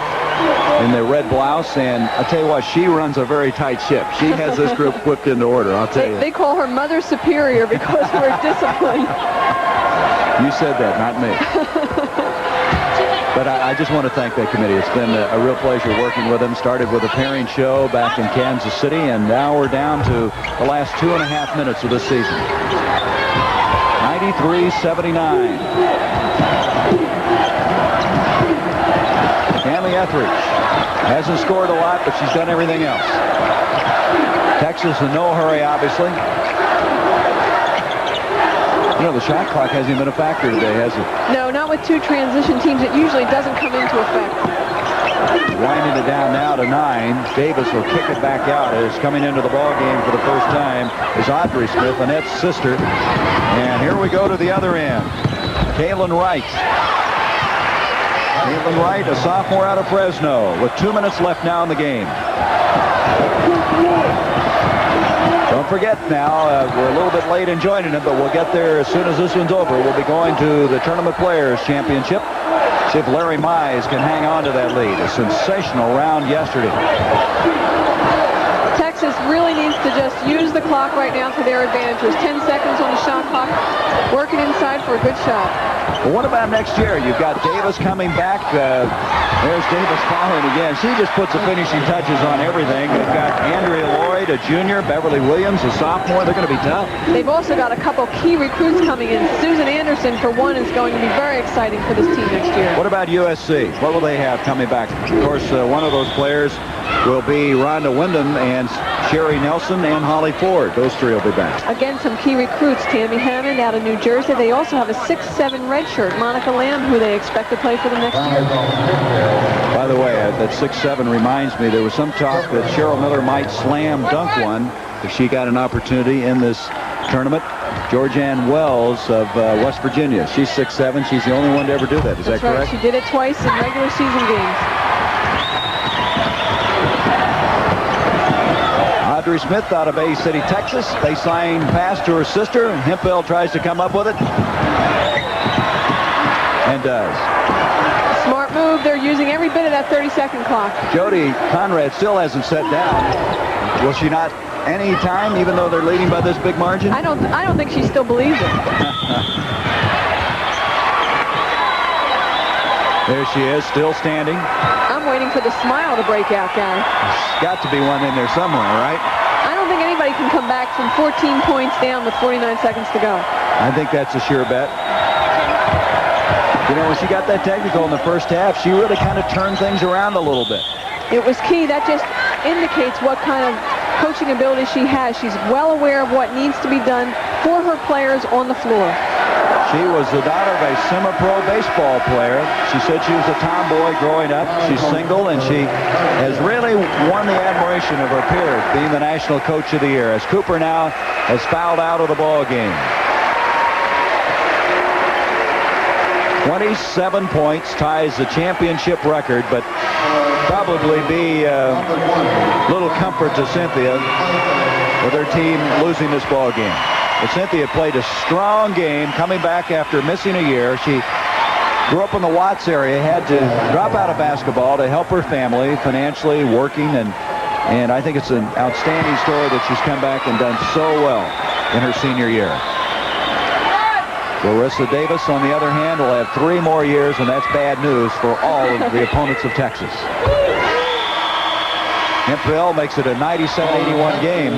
Speaker 4: in the red blouse. And I'll tell you what, she runs a very tight ship. She has this group whipped into order, I'll tell you.
Speaker 3: They call her Mother Superior because we're disciplined.
Speaker 4: You said that, not me. But I just want to thank that committee. It's been a real pleasure working with them. Started with a pairing show back in Kansas City, and now we're down to the last 2.5 minutes of this season. 93-79. Tammy Etheridge hasn't scored a lot, but she's done everything else. Texas in no hurry, obviously. You know, the shot clock hasn't even been a factor today, has it?
Speaker 3: No, not with two transition teams. It usually doesn't come into effect.
Speaker 4: Winding it down now to 9. Davis will kick it back out. As coming into the ball game for the first time is Audrey Smith, Annette's sister. And here we go to the other end. Kaylin Wright. Kaylin Wright, a sophomore out of Fresno, with 2 minutes left now in the game. Don't forget now, we're a little bit late in joining it, but we'll get there as soon as this one's over. We'll be going to the Tournament Players Championship. See if Larry Mize can hang on to that lead. A sensational round yesterday.
Speaker 3: Texas really needs to just use the clock right now to their advantage. There's 10 seconds on the shot clock. Working inside for a good shot.
Speaker 4: Well, what about next year? You've got Davis coming back. There's Davis following again. She just puts the finishing touches on everything. They've got Andrea Lloyd, a junior, Beverly Williams, a sophomore. They're going to be tough.
Speaker 3: They've also got a couple key recruits coming in. Susan Anderson, for one, is going to be very exciting for this team next year.
Speaker 4: What about USC? What will they have coming back? Of course, one of those players will be Rhonda Wyndham and Sherry Nelson and Holly Ford. Those three will be back.
Speaker 3: Again, some key recruits. Tammy Hammond out of New Jersey. They also have a 6'7" redshirt, Monica Lamb, who they expect to play for them next year.
Speaker 4: By the way, that 6'7" reminds me, there was some talk that Cheryl Miller might slam dunk one if she got an opportunity in this tournament. Georgianne Wells of West Virginia. She's 6'7". She's the only one to ever do that. Is that correct?
Speaker 3: She did it twice in regular season games.
Speaker 4: Audrey Smith out of Bay City, Texas. They sign pass to her sister, and Hemphill tries to come up with it. And does.
Speaker 3: Smart move. They're using every bit of that 30-second clock.
Speaker 4: Jody Conrad still hasn't sat down. Will she not any time, even though they're leading by this big margin?
Speaker 3: I don't think she still believes it.
Speaker 4: There she is, still standing.
Speaker 3: I'm waiting for the smile to break out, Gary.
Speaker 4: There's got to be one in there somewhere, right?
Speaker 3: I don't think anybody can come back from 14 points down with 49 seconds to go.
Speaker 4: I think that's a sure bet. You know, when she got that technical in the first half, she really kind of turned things around a little bit.
Speaker 3: It was key. That just indicates what kind of coaching ability she has. She's well aware of what needs to be done for her players on the floor.
Speaker 4: She was the daughter of a semi-pro baseball player. She said she was a tomboy growing up. She's single, and she has really won the admiration of her peers, being the National Coach of the Year, as Cooper now has fouled out of the ball game. 27 points ties the championship record, but probably be little comfort to Cynthia with her team losing this ball game. But Cynthia played a strong game coming back after missing a year. She grew up in the Watts area, had to drop out of basketball to help her family financially, working, and I think it's an outstanding story that she's come back and done so well in her senior year. Larissa Davis, on the other hand, will have 3 more years, and that's bad news for all of the opponents of Texas. Hemphill makes it a 97-81 game.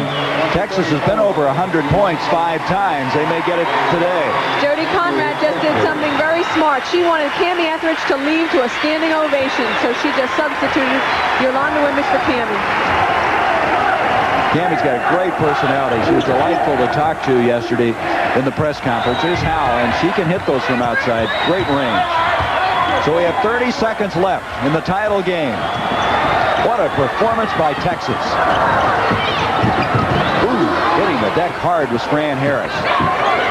Speaker 4: Texas has been over 100 points 5 times. They may get it today.
Speaker 3: Jody Conrad just did something very smart. She wanted Cammie Etheridge to leave to a standing ovation, so she just substituted Yolanda Wimbish for Cammie.
Speaker 4: Cammie's got a great personality. She was delightful to talk to yesterday in the press conference. Here's how, and she can hit those from outside. Great range. So we have 30 seconds left in the title game. What a performance by Texas. Ooh, hitting the deck hard was Fran Harris.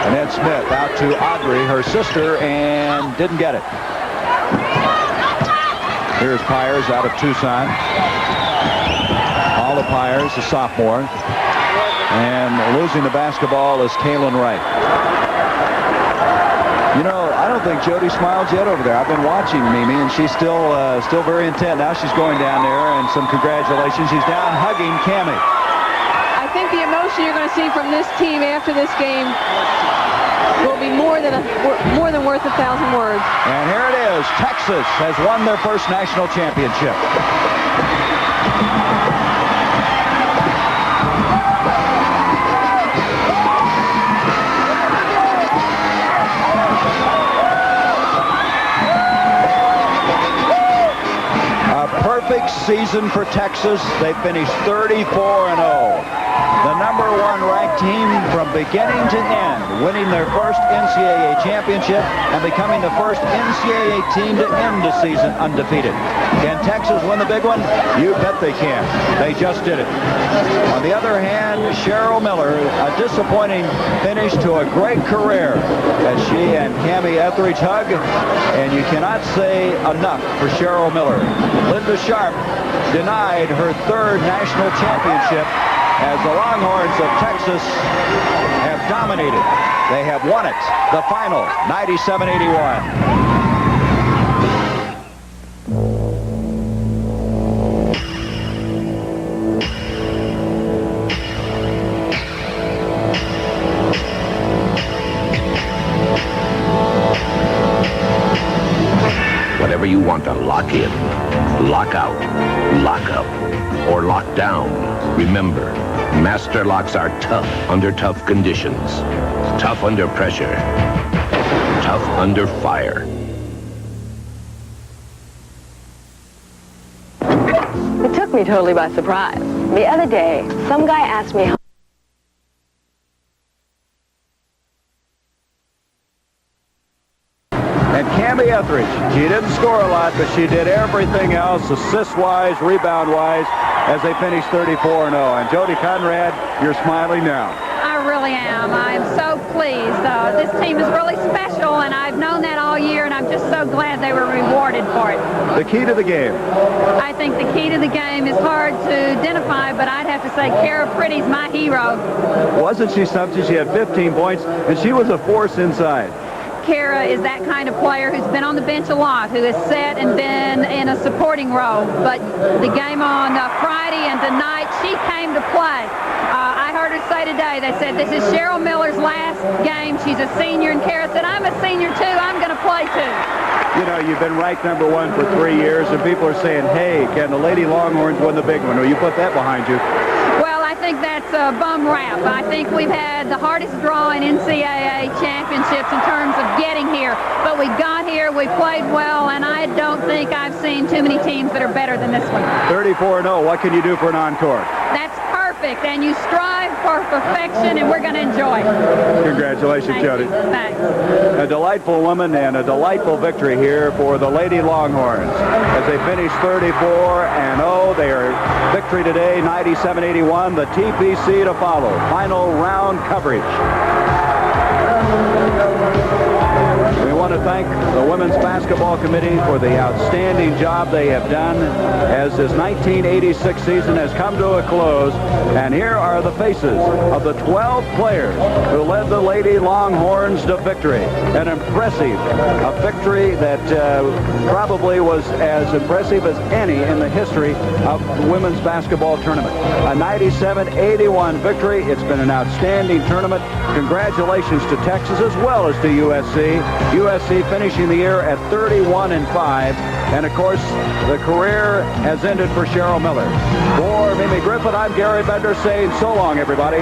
Speaker 4: And Ed Smith out to Audrey, her sister, and didn't get it. Here's Pyers out of Tucson. Paula Pyers, a sophomore. And losing the basketball is Kaylin Wright. You know, I don't think Jody smiles yet over there. I've been watching Mimi, and she's still very intent. Now she's going down there, and some congratulations. She's down hugging Cammie.
Speaker 3: I think the emotion you're going to see from this team after this game will be more than worth 1,000 words.
Speaker 4: And here it is. Texas has won their first national championship. Perfect season for Texas. They finished 34-0. beginning to end, winning their first NCAA championship and becoming the first NCAA team to end the season undefeated. Can Texas win the big one? You bet they can. They just did it. On the other hand, Cheryl Miller, a disappointing finish to a great career as she and Cammie Etheridge hug, and you cannot say enough for Cheryl Miller. Linda Sharp denied her third national championship as the Longhorns of Texas have dominated. They have won it. The final, 97-81.
Speaker 12: Whatever you want to lock in, lock out, lock up, or lock down. Remember, master locks are tough under tough conditions, tough under pressure, tough under fire.
Speaker 15: It took me totally by surprise. The other day, some guy asked me how
Speaker 4: And Cammie Etheridge, she didn't score a lot, but she did everything else, assist-wise, rebound-wise, as they finished 34-0. And Jody Conrad, you're smiling now.
Speaker 3: I really am. I'm so pleased. This team is really special, and I've known that all year, and I'm just so glad they were rewarded for it.
Speaker 4: The key to the game?
Speaker 3: I think the key to the game is hard to identify, but I'd have to say Kara Pretty's my hero.
Speaker 4: Wasn't she something? She had 15 points, and she was a force inside.
Speaker 3: Kara is that kind of player who's been on the bench a lot, who has sat and been in a supporting role. But the game on Friday and tonight, she came to play. I heard her say today, they said, this is Cheryl Miller's last game. She's a senior, and Kara said, I'm a senior too. I'm going to play too.
Speaker 4: You know, you've been ranked #1 for 3 years, and people are saying, hey, can the Lady Longhorns win the big one? Well, you put that behind you.
Speaker 3: Well, I think that's a bum rap. I think we've had the hardest draw in NCAA championships in terms of getting here. But we got here, we played well, and I don't think I've seen too many teams that are better than this one.
Speaker 4: 34-0, what can you do for an encore?
Speaker 3: That's perfect, and you strive for perfection, and we're going to enjoy it.
Speaker 4: Congratulations, Jody.
Speaker 3: Thanks.
Speaker 4: A delightful woman and a delightful victory here for the Lady Longhorns as they finish 34-0. Their victory today, 97-81. The TPC to follow. Final round coverage. We want to thank the Women's Basketball Committee for the outstanding job they have done as this 1986 season has come to a close. And here are the faces of the 12 players who led the Lady Longhorns to victory. An impressive victory that probably was as impressive as any in the history of the women's basketball tournament. A 97-81 victory. It's been an outstanding tournament. Congratulations to Texas as well as to USC. USC finishing the year at 31-5. And, of course, the career has ended for Cheryl Miller. For Mimi Griffin, I'm Gary Bender saying so long, everybody.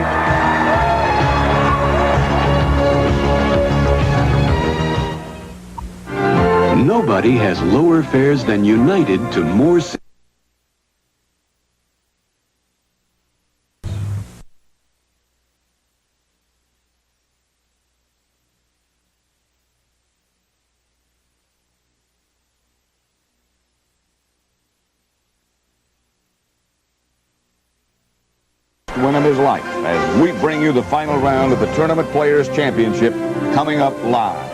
Speaker 22: Nobody has lower fares than United to more...
Speaker 20: win of his life as we bring you the final round of the Tournament Players Championship coming up live.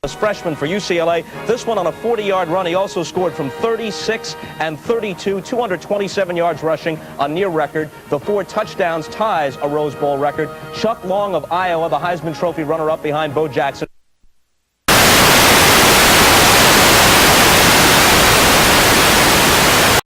Speaker 21: As freshman for UCLA, this one on a 40-yard run. He also scored from 36 and 32, 227 yards rushing, a near record. The 4 touchdowns ties a Rose Bowl record. Chuck Long of Iowa, the Heisman Trophy runner-up behind Bo Jackson.